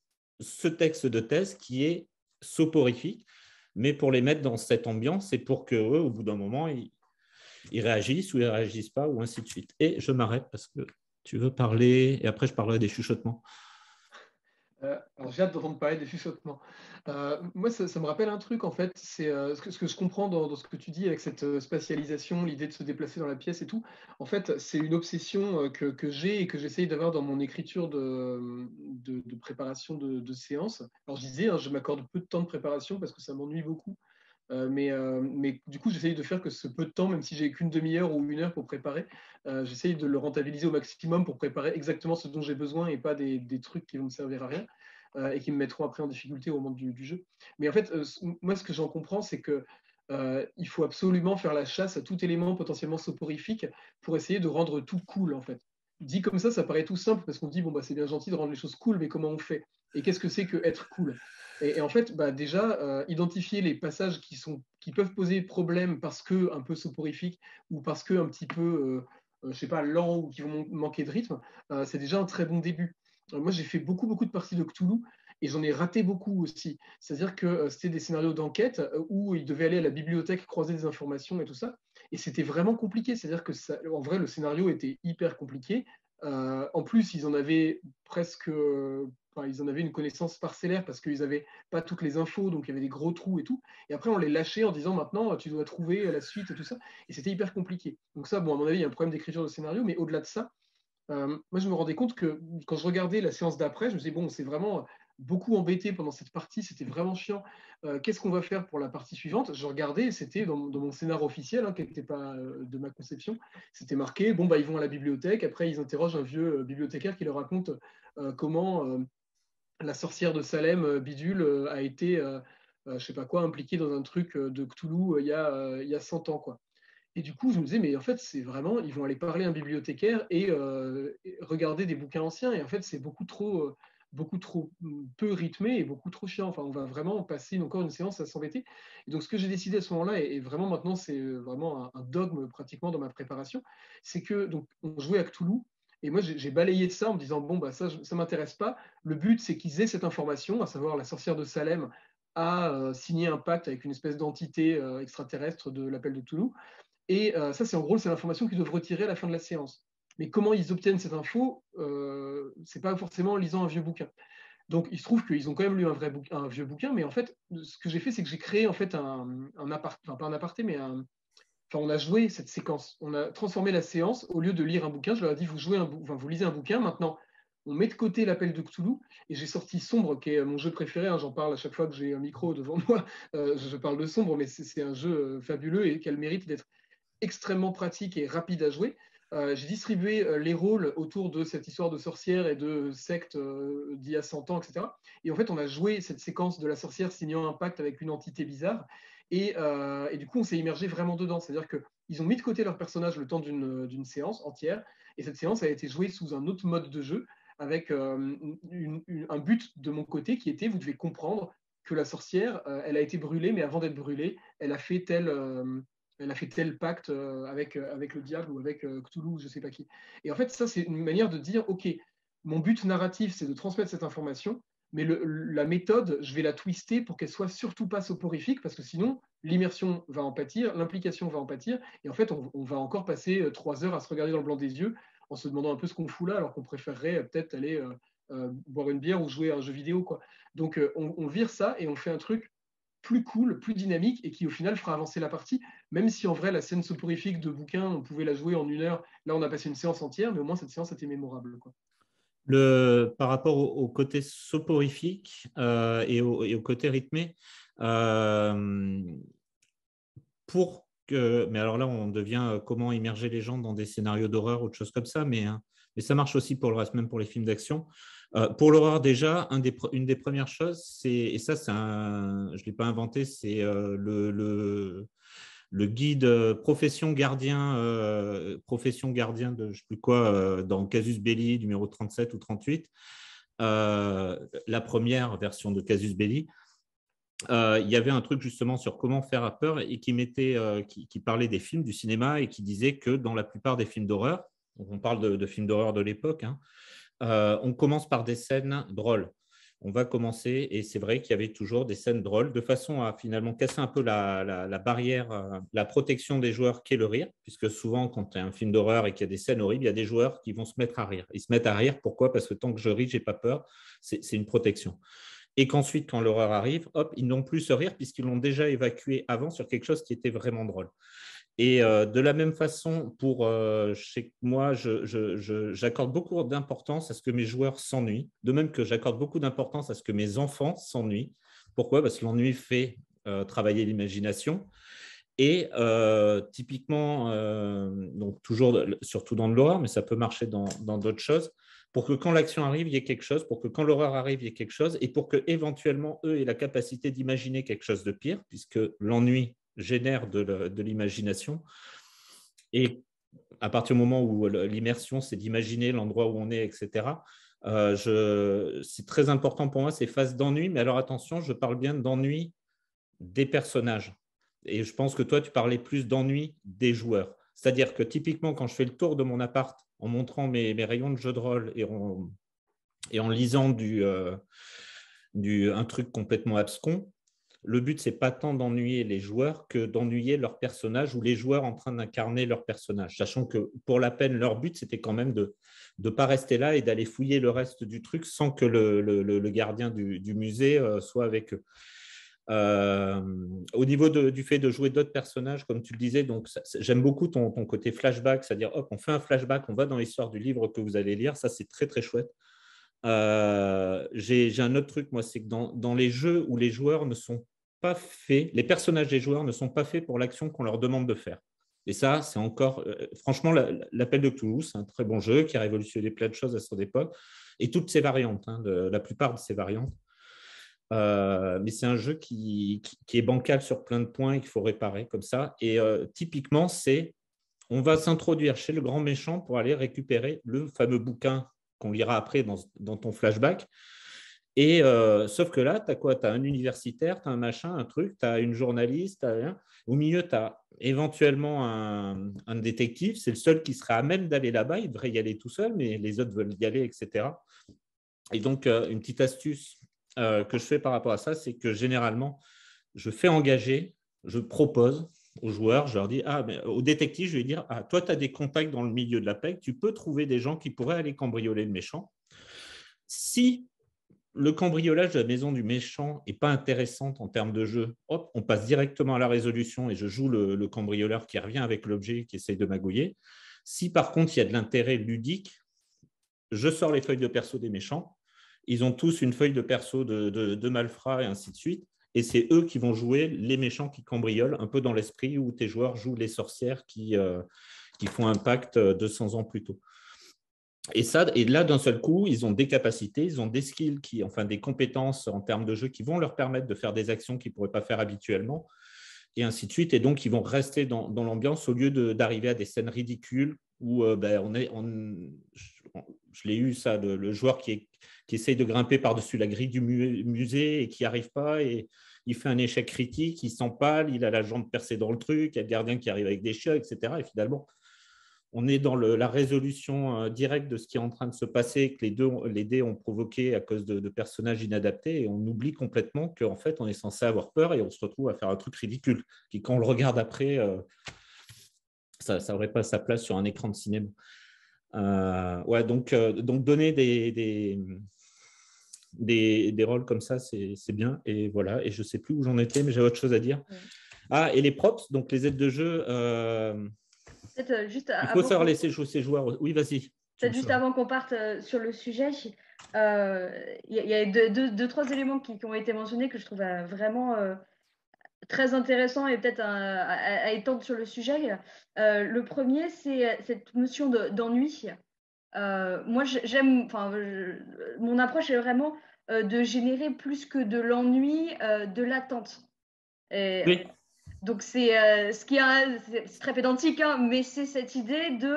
ce texte de thèse qui est soporifique, mais pour les mettre dans cette ambiance et pour qu'eux, au bout d'un moment, ils réagissent ou ils ne réagissent pas, ou ainsi de suite. Et je m'arrête parce que tu veux parler, et après je parlerai des chuchotements. Alors j'ai hâte d'entendre parler des chuchotements. Moi, ça me rappelle un truc, en fait, c'est ce que je comprends dans ce que tu dis avec cette spatialisation, l'idée de se déplacer dans la pièce et tout. En fait, c'est une obsession que j'ai et que j'essaye d'avoir dans mon écriture de préparation de séance. Alors je disais, hein, je m'accorde peu de temps de préparation parce que ça m'ennuie beaucoup. Mais du coup, j'essaye de faire que ce peu de temps, même si j'ai qu'une demi-heure ou une heure pour préparer, j'essaye de le rentabiliser au maximum pour préparer exactement ce dont j'ai besoin et pas des trucs qui vont me servir à rien et qui me mettront après en difficulté au moment du jeu. Mais en fait, moi, ce que j'en comprends, c'est que il faut absolument faire la chasse à tout élément potentiellement soporifique pour essayer de rendre tout cool, en fait. Dit comme ça paraît tout simple parce qu'on dit, bon, bah, c'est bien gentil de rendre les choses cool, mais comment on fait? Et qu'est-ce que c'est que être cool? Et en fait, bah, déjà, identifier les passages qui peuvent poser problème parce que un peu soporifiques ou parce que un petit peu, je sais pas, lents ou qui vont manquer de rythme, c'est déjà un très bon début. Moi, j'ai fait beaucoup de parties de Cthulhu et j'en ai raté beaucoup aussi. C'est-à-dire que c'était des scénarios d'enquête où ils devaient aller à la bibliothèque croiser des informations et tout ça. Et c'était vraiment compliqué. C'est-à-dire que en vrai, le scénario était hyper compliqué. En plus, ils en avaient presque… Enfin, ils en avaient une connaissance parcellaire parce qu'ils n'avaient pas toutes les infos, donc il y avait des gros trous et tout. Et après, on les lâchait en disant maintenant, tu dois trouver la suite et tout ça. Et c'était hyper compliqué. Donc ça, bon, à mon avis, il y a un problème d'écriture de scénario, mais au-delà de ça, moi, je me rendais compte que quand je regardais la séance d'après, je me disais, bon, c'est vraiment beaucoup embêté pendant cette partie, c'était vraiment chiant. Qu'est-ce qu'on va faire pour la partie suivante? Je regardais, et c'était dans mon scénar officiel, hein, qui n'était pas de ma conception, c'était marqué, bon, bah, ils vont à la bibliothèque, après, ils interrogent un vieux bibliothécaire qui leur raconte comment la sorcière de Salem, Bidule, a été, je sais pas quoi, impliquée dans un truc de Cthulhu il y a 100 ans, quoi. Et du coup, je me disais, mais en fait, c'est vraiment, ils vont aller parler à un bibliothécaire et regarder des bouquins anciens. Et en fait, c'est beaucoup trop peu rythmé et beaucoup trop chiant. Enfin, on va vraiment passer encore une séance à s'embêter. Et donc, ce que j'ai décidé à ce moment-là, et vraiment maintenant, c'est vraiment un dogme pratiquement dans ma préparation, c'est que donc on jouait à Cthulhu. Et moi, j'ai balayé de ça en me disant, bon, bah, ça ne m'intéresse pas. Le but, c'est qu'ils aient cette information, à savoir la sorcière de Salem a signé un pacte avec une espèce d'entité extraterrestre de l'appel de Cthulhu. Et ça, c'est en gros, c'est l'information qu'ils doivent retirer à la fin de la séance. Mais comment ils obtiennent cette info, c'est pas forcément en lisant un vieux bouquin. Donc, il se trouve qu'ils ont quand même lu un vieux bouquin, mais en fait, ce que j'ai fait, c'est que j'ai créé en fait un aparté, enfin pas un aparté, mais on a joué cette séquence. On a transformé la séance, au lieu de lire un bouquin, je leur ai dit, vous lisez un bouquin, maintenant, on met de côté l'appel de Cthulhu, et j'ai sorti Sombre, qui est mon jeu préféré, hein, j'en parle à chaque fois que j'ai un micro devant moi, je parle de Sombre, mais c'est un jeu fabuleux et qui a le mérite d'être extrêmement pratique et rapide à jouer. J'ai distribué les rôles autour de cette histoire de sorcière et de secte d'il y a 100 ans, etc. Et en fait, on a joué cette séquence de la sorcière signant un pacte avec une entité bizarre. Et du coup, on s'est immergé vraiment dedans. C'est-à-dire qu'ils ont mis de côté leur personnage le temps d'une séance entière. Et cette séance a été jouée sous un autre mode de jeu, avec un but de mon côté qui était, vous devez comprendre que la sorcière, elle a été brûlée, mais avant d'être brûlée, elle a fait tel pacte avec le diable ou avec Cthulhu, je ne sais pas qui. Et en fait, ça, c'est une manière de dire, OK, mon but narratif, c'est de transmettre cette information, mais la méthode, je vais la twister pour qu'elle soit surtout pas soporifique, parce que sinon, l'immersion va en pâtir, l'implication va en pâtir, et en fait, on va encore passer 3 heures à se regarder dans le blanc des yeux en se demandant un peu ce qu'on fout là, alors qu'on préférerait peut-être aller boire une bière ou jouer à un jeu vidéo, quoi. Donc, on vire ça et on fait un truc plus cool, plus dynamique, et qui au final fera avancer la partie, même si en vrai la scène soporifique de bouquin, on pouvait la jouer en 1 heure, là on a passé une séance entière, mais au moins cette séance était mémorable, quoi. Par rapport au côté soporifique et au côté rythmé, euh, mais alors là, on devient comment immerger les gens dans des scénarios d'horreur, autre chose comme ça, mais ça marche aussi pour le reste, même pour les films d'action. Pour l'horreur, déjà, une des premières choses, et ça, je ne l'ai pas inventé, c'est le guide profession gardien de je ne sais plus quoi, dans Casus Belli, numéro 37 ou 38, la première version de Casus Belli. Il y avait un truc justement sur comment faire peur et qui parlait des films, du cinéma, et qui disait que dans la plupart des films d'horreur, on parle de films d'horreur de l'époque, hein, on commence par des scènes drôles. On va commencer, et c'est vrai qu'il y avait toujours des scènes drôles, de façon à finalement casser un peu la barrière, la protection des joueurs qu'est le rire, puisque souvent, quand il y a un film d'horreur et qu'il y a des scènes horribles, il y a des joueurs qui vont se mettre à rire. Ils se mettent à rire, pourquoi? Parce que tant que je ris, je n'ai pas peur, c'est une protection. Et qu'ensuite, quand l'horreur arrive, hop, ils n'ont plus ce rire puisqu'ils l'ont déjà évacué avant sur quelque chose qui était vraiment drôle. Et de la même façon, chez moi, j'accorde beaucoup d'importance à ce que mes joueurs s'ennuient, de même que j'accorde beaucoup d'importance à ce que mes enfants s'ennuient. Pourquoi? Parce que l'ennui fait travailler l'imagination. Et typiquement, donc toujours, surtout dans de l'horreur, mais ça peut marcher dans d'autres choses, pour que quand l'action arrive, il y ait quelque chose, pour que quand l'horreur arrive, il y ait quelque chose, et pour que éventuellement eux aient la capacité d'imaginer quelque chose de pire, puisque l'ennui génère de l'imagination. Et à partir du moment où l'immersion, c'est d'imaginer l'endroit où on est, etc., c'est très important pour moi ces phases d'ennui, mais alors attention, je parle bien d'ennui des personnages. Et je pense que toi, tu parlais plus d'ennui des joueurs. C'est-à-dire que typiquement, quand je fais le tour de mon appart en montrant mes rayons de jeu de rôle et en lisant un truc complètement abscon, le but, c'est pas tant d'ennuyer les joueurs que d'ennuyer leurs personnages ou les joueurs en train d'incarner leurs personnages, sachant que pour la peine, leur but, c'était quand même de ne pas rester là et d'aller fouiller le reste du truc sans que le gardien du musée soit avec eux. Au niveau du fait de jouer d'autres personnages, comme tu le disais, donc j'aime beaucoup ton côté flashback, c'est-à-dire hop, on fait un flashback, on va dans l'histoire du livre que vous allez lire, ça c'est très très chouette. J'ai un autre truc, moi, c'est que dans les jeux où les joueurs ne sont pas faits, les personnages des joueurs ne sont pas faits pour l'action qu'on leur demande de faire. Et ça, c'est encore, franchement, l'appel de Cthulhu, c'est un très bon jeu qui a révolutionné plein de choses à son époque, et toutes ses variantes, hein, la plupart de ses variantes. Mais c'est un jeu qui est bancal sur plein de points et qu'il faut réparer comme ça. Et typiquement, on va s'introduire chez le grand méchant pour aller récupérer le fameux bouquin qu'on lira après dans ton flashback. Et sauf que là, tu as quoi? Tu as un universitaire, tu as un machin, un truc, tu as une journaliste, au milieu, tu as éventuellement un détective. C'est le seul qui serait à même d'aller là-bas. Il devrait y aller tout seul, mais les autres veulent y aller, etc. Et donc, une petite astuce que je fais par rapport à ça, c'est que généralement, je fais engager, je propose aux joueurs, je leur dis, au détective, je vais dire, toi, tu as des contacts dans le milieu de la PEC, tu peux trouver des gens qui pourraient aller cambrioler le méchant. Si le cambriolage de la maison du méchant n'est pas intéressant en termes de jeu, hop, on passe directement à la résolution et je joue le cambrioleur qui revient avec l'objet, qui essaye de magouiller. Si par contre, il y a de l'intérêt ludique, je sors les feuilles de perso des méchants. Ils ont tous une feuille de perso de malfrats et ainsi de suite. Et c'est eux qui vont jouer les méchants qui cambriolent, un peu dans l'esprit où tes joueurs jouent les sorcières qui font un pacte 200 ans plus tôt. Et là, d'un seul coup, ils ont des capacités, ils ont des skills, enfin des compétences en termes de jeu qui vont leur permettre de faire des actions qu'ils ne pourraient pas faire habituellement, et ainsi de suite. Et donc, ils vont rester dans l'ambiance au lieu d'arriver à des scènes ridicules où je l'ai eu, ça, le joueur qui essaye de grimper par-dessus la grille du musée et qui n'y arrive pas, et il fait un échec critique, il s'empale, il a la jambe percée dans le truc, il y a le gardien qui arrive avec des chiots, etc. Et finalement, on est dans la résolution directe de ce qui est en train de se passer, que les dés ont provoqué à cause de personnages inadaptés, et on oublie complètement qu'en fait, on est censé avoir peur et on se retrouve à faire un truc ridicule, qui, quand on le regarde après, ça n'aurait pas sa place sur un écran de cinéma. Donc donner des rôles comme ça, c'est bien. Et voilà, et je ne sais plus où j'en étais, mais j'ai autre chose à dire. Ah, et les props, donc les aides de jeu... Juste il faut savoir laisser jouer ses joueurs. Oui, vas-y. Peut-être juste avant qu'on parte sur le sujet, il y a deux, trois éléments qui ont été mentionnés que je trouve vraiment très intéressants et peut-être à étendre sur le sujet. Le premier, c'est cette notion d'ennui. Moi, mon approche est vraiment de générer plus que de l'ennui, de l'attente. Oui. Donc, c'est très pédantique, hein, mais c'est cette idée de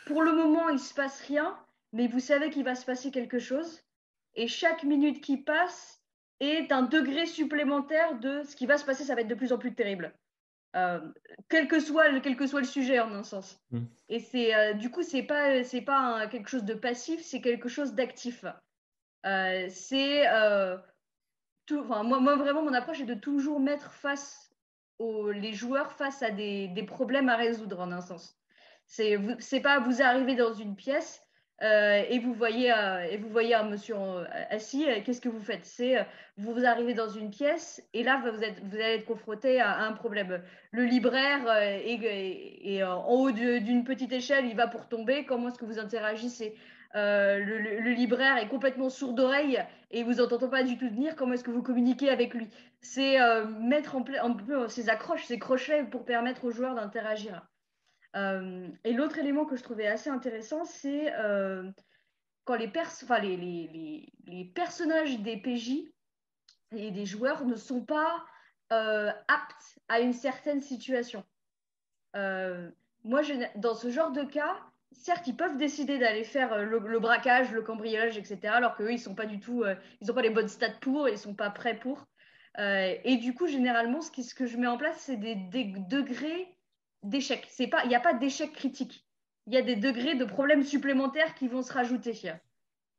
pour le moment, il ne se passe rien, mais vous savez qu'il va se passer quelque chose. Et chaque minute qui passe est un degré supplémentaire de ce qui va se passer, ça va être de plus en plus terrible. Quel que soit le sujet, en un sens. Et du coup, c'est pas quelque chose de passif, c'est quelque chose d'actif. Moi, vraiment, mon approche est de toujours mettre les joueurs face à des problèmes à résoudre, en un sens. C'est pas vous arrivez dans une pièce et vous voyez un monsieur assis, qu'est-ce que vous faites? Vous arrivez dans une pièce et là vous allez être confronté à un problème. Le libraire est en haut d'une petite échelle, il va pour tomber. Comment est-ce que vous interagissez? Le libraire est complètement sourd d'oreille et vous entendez pas du tout venir. Comment est-ce que vous communiquez avec lui? C'est mettre un peu ces accroches, ces crochets pour permettre aux joueurs d'interagir. Et l'autre élément que je trouvais assez intéressant, c'est quand les personnages des PJ et des joueurs ne sont pas aptes à une certaine situation. Moi, dans ce genre de cas, certes, ils peuvent décider d'aller faire le braquage, le cambriolage, etc., alors qu'eux, ils sont pas du tout, ils n'ont pas les bonnes stats pour, ils sont pas prêts pour. Et du coup, généralement, ce que je mets en place, c'est des degrés d'échec. Il n'y a pas d'échec critique. Il y a des degrés de problèmes supplémentaires qui vont se rajouter.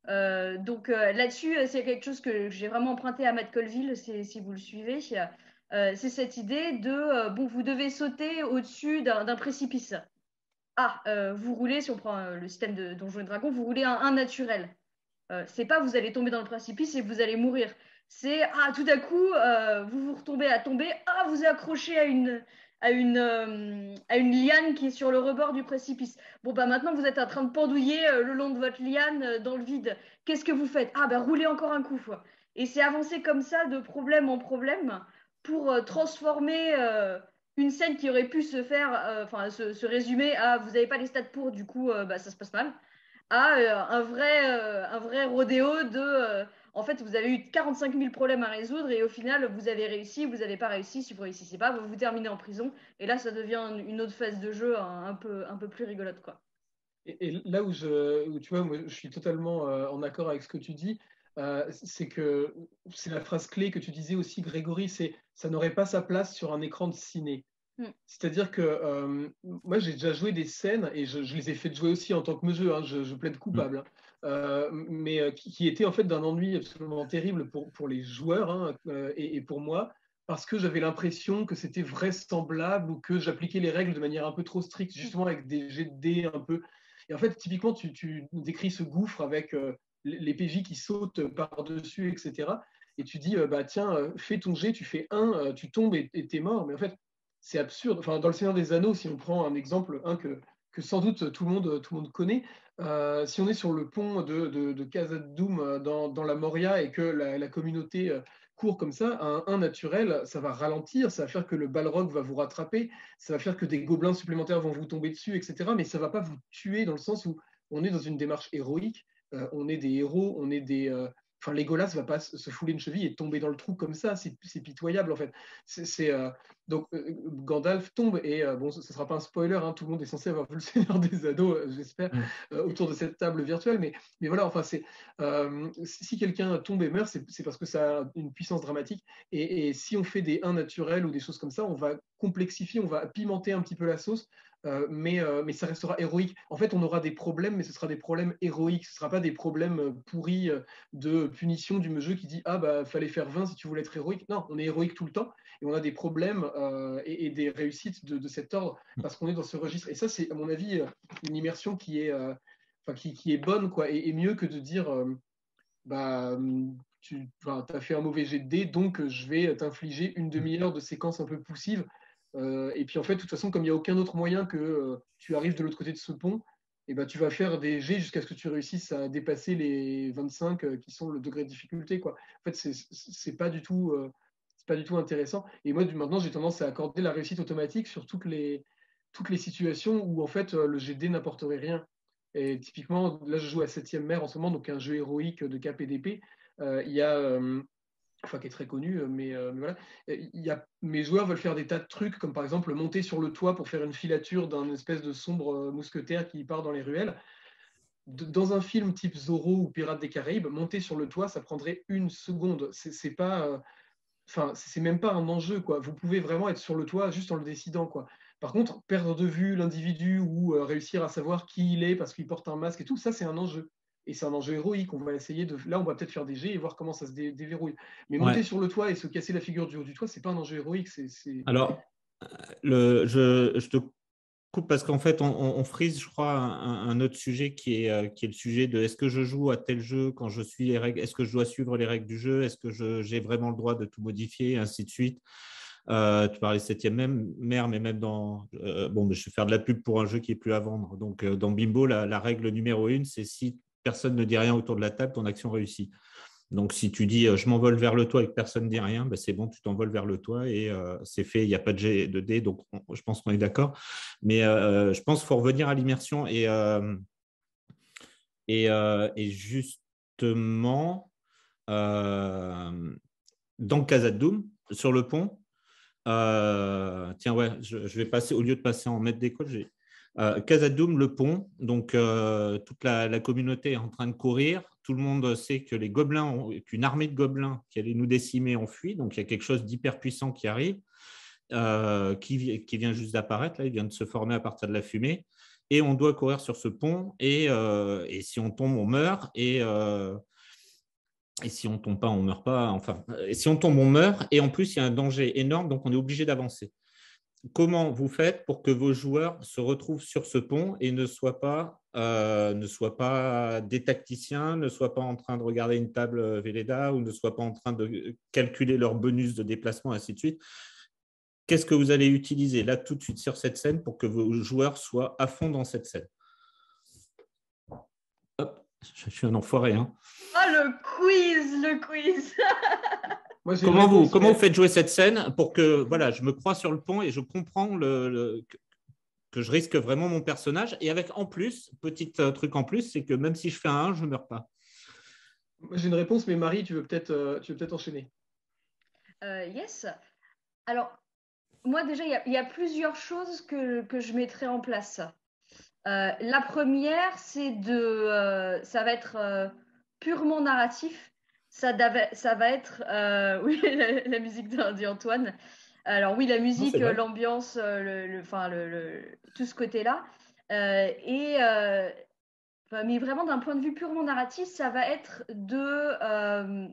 Donc là-dessus, c'est quelque chose que j'ai vraiment emprunté à Matt Colville, si vous le suivez. C'est cette idée de, vous devez sauter au-dessus d'un précipice. Vous roulez, si on prend le système de Donjons et Dragons, vous roulez un naturel. C'est pas vous allez tomber dans le précipice et vous allez mourir. C'est tout à coup, vous retombez à tomber, vous êtes accroché à une liane qui est sur le rebord du précipice. Maintenant vous êtes en train de pendouiller le long de votre liane dans le vide. Qu'est-ce que vous faites? Roulez encore un coup. Et c'est avancer comme ça de problème en problème pour transformer une scène qui aurait pu se faire, se résumer à vous n'avez pas les stats pour, du coup ça se passe mal, à un vrai rodéo de en fait vous avez eu 45 000 problèmes à résoudre et au final vous avez réussi, vous n'avez pas réussi, si vous ne réussissez pas, vous terminez en prison et là ça devient une autre phase de jeu un peu plus rigolote, quoi. Et là où tu vois, moi, je suis totalement en accord avec ce que tu dis, c'est que c'est la phrase clé que tu disais aussi, Grégory, c'est ça n'aurait pas sa place sur un écran de ciné. C'est-à-dire que moi, j'ai déjà joué des scènes, et je les ai fait jouer aussi en tant que mesure, hein, je plaide coupable, mais qui étaient en fait d'un ennui absolument terrible pour les joueurs, hein, et pour moi, parce que j'avais l'impression que c'était vraisemblable ou que j'appliquais les règles de manière un peu trop stricte, justement avec des jets de dés un peu. Et en fait, typiquement, tu décris ce gouffre avec les PJ qui sautent par-dessus, etc. Et tu dis, tiens, fais ton jet, tu fais 1, tu tombes et t'es mort. Mais en fait, c'est absurde. Enfin, dans Le Seigneur des Anneaux, si on prend un exemple, que que sans doute tout le monde connaît. Si on est sur le pont de Khazad-dûm dans la Moria et que la communauté court comme ça, un naturel, ça va ralentir, ça va faire que le Balrog va vous rattraper, ça va faire que des gobelins supplémentaires vont vous tomber dessus, etc. Mais ça ne va pas vous tuer dans le sens où on est dans une démarche héroïque, on est des héros, on est des... Enfin, Legolas ne va pas se fouler une cheville et tomber dans le trou comme ça, c'est pitoyable en fait. Donc Gandalf tombe et bon, ce ne sera pas un spoiler, hein, tout le monde est censé avoir vu le Seigneur des Anneaux, j'espère, autour de cette table virtuelle, mais voilà, enfin, si quelqu'un tombe et meurt, c'est parce que ça a une puissance dramatique, et si on fait des 1 naturels ou des choses comme ça, on va complexifier, on va pimenter un petit peu la sauce, mais ça restera héroïque. En fait, on aura des problèmes, mais ce sera des problèmes héroïques. Ce ne sera pas des problèmes pourris de punition du jeu qui dit « Ah, bah, fallait faire 20 si tu voulais être héroïque. » Non, on est héroïque tout le temps et on a des problèmes et des réussites de cet ordre parce qu'on est dans ce registre. Et ça, c'est, à mon avis, une immersion qui est bonne, quoi, et mieux que de dire tu as fait un mauvais jet de dés, donc je vais t'infliger une demi-heure de séquence un peu poussive. Et puis en fait, de toute façon, comme il n'y a aucun autre moyen que tu arrives de l'autre côté de ce pont, et ben, tu vas faire des jets jusqu'à ce que tu réussisses à dépasser les 25 qui sont le degré de difficulté, quoi. En fait, c'est pas du tout intéressant. Et moi, maintenant, j'ai tendance à accorder la réussite automatique sur toutes les situations où en fait le jet de dés n'apporterait rien. Et typiquement, là, je joue à 7e mer en ce moment, donc un jeu héroïque de cap et d'épée. Il y a qui est très connu, mais voilà. Mes joueurs veulent faire des tas de trucs, comme par exemple monter sur le toit pour faire une filature d'un espèce de sombre mousquetaire qui part dans les ruelles. Dans un film type Zorro ou Pirates des Caraïbes, monter sur le toit, ça prendrait 1 seconde. C'est pas, c'est même pas un enjeu, quoi. Vous pouvez vraiment être sur le toit juste en le décidant, quoi. Par contre, perdre de vue l'individu ou réussir à savoir qui il est parce qu'il porte un masque et tout, ça c'est un enjeu. Et c'est un enjeu héroïque. On va essayer de. Là, on va peut-être faire des jets et voir comment ça se déverrouille. Mais monter sur le toit et se casser la figure du haut du toit, c'est pas un enjeu héroïque. Alors, je te coupe parce qu'en fait, on frise, je crois, un autre sujet qui est le sujet de est-ce que je joue à tel jeu quand je suis les règles, est-ce que je dois suivre les règles du jeu, est-ce que j'ai vraiment le droit de tout modifier, et ainsi de suite. Tu parlais 7e mer, mais même dans… je vais faire de la pub pour un jeu qui est plus à vendre. Donc, dans Bimbo, la règle numéro 1, c'est si personne ne dit rien autour de la table, ton action réussit. Donc, si tu dis je m'envole vers le toit et que personne ne dit rien, ben c'est bon, tu t'envoles vers le toit et c'est fait. Il n'y a pas de jet de dés, donc je pense qu'on est d'accord. Mais je pense qu'il faut revenir à l'immersion et justement, dans Khazad-dûm, sur le pont, tiens, ouais, je vais passer, au lieu de passer en maître d'école, j'ai Khazad-dûm, le pont. Donc, toute la communauté est en train de courir. Tout le monde sait que les gobelins, qu'une armée de gobelins qui allait nous décimer ont fui. Donc, il y a quelque chose d'hyper puissant qui arrive, qui vient juste d'apparaître. Là, il vient de se former à partir de la fumée. Et on doit courir sur ce pont. Et si on tombe, on meurt. Et si on ne tombe pas, on ne meurt pas. Enfin, et si on tombe, on meurt. Et en plus, il y a un danger énorme. Donc, on est obligé d'avancer. Comment vous faites pour que vos joueurs se retrouvent sur ce pont et ne soient pas des tacticiens, ne soient pas en train de regarder une table Velleda ou ne soient pas en train de calculer leur bonus de déplacement, ainsi de suite? Qu'est-ce que vous allez utiliser là tout de suite sur cette scène pour que vos joueurs soient à fond dans cette scène? Hop, je suis un enfoiré. Hein. Oh, le quiz Moi, comment vous faites jouer cette scène pour que voilà, je me crois sur le pont et je comprends que je risque vraiment mon personnage. Et avec en plus, petit truc en plus, c'est que même si je fais un 1, je ne meurs pas. J'ai une réponse, mais Marie, tu veux peut-être enchaîner. Yes. Alors, moi déjà, il y a plusieurs choses que je mettrai en place. La première, ça va être purement narratif. Ça va être oui, la musique d'Antoine. Alors oui, la musique, l'ambiance, tout ce côté-là. Mais vraiment d'un point de vue purement narratif, ça va être de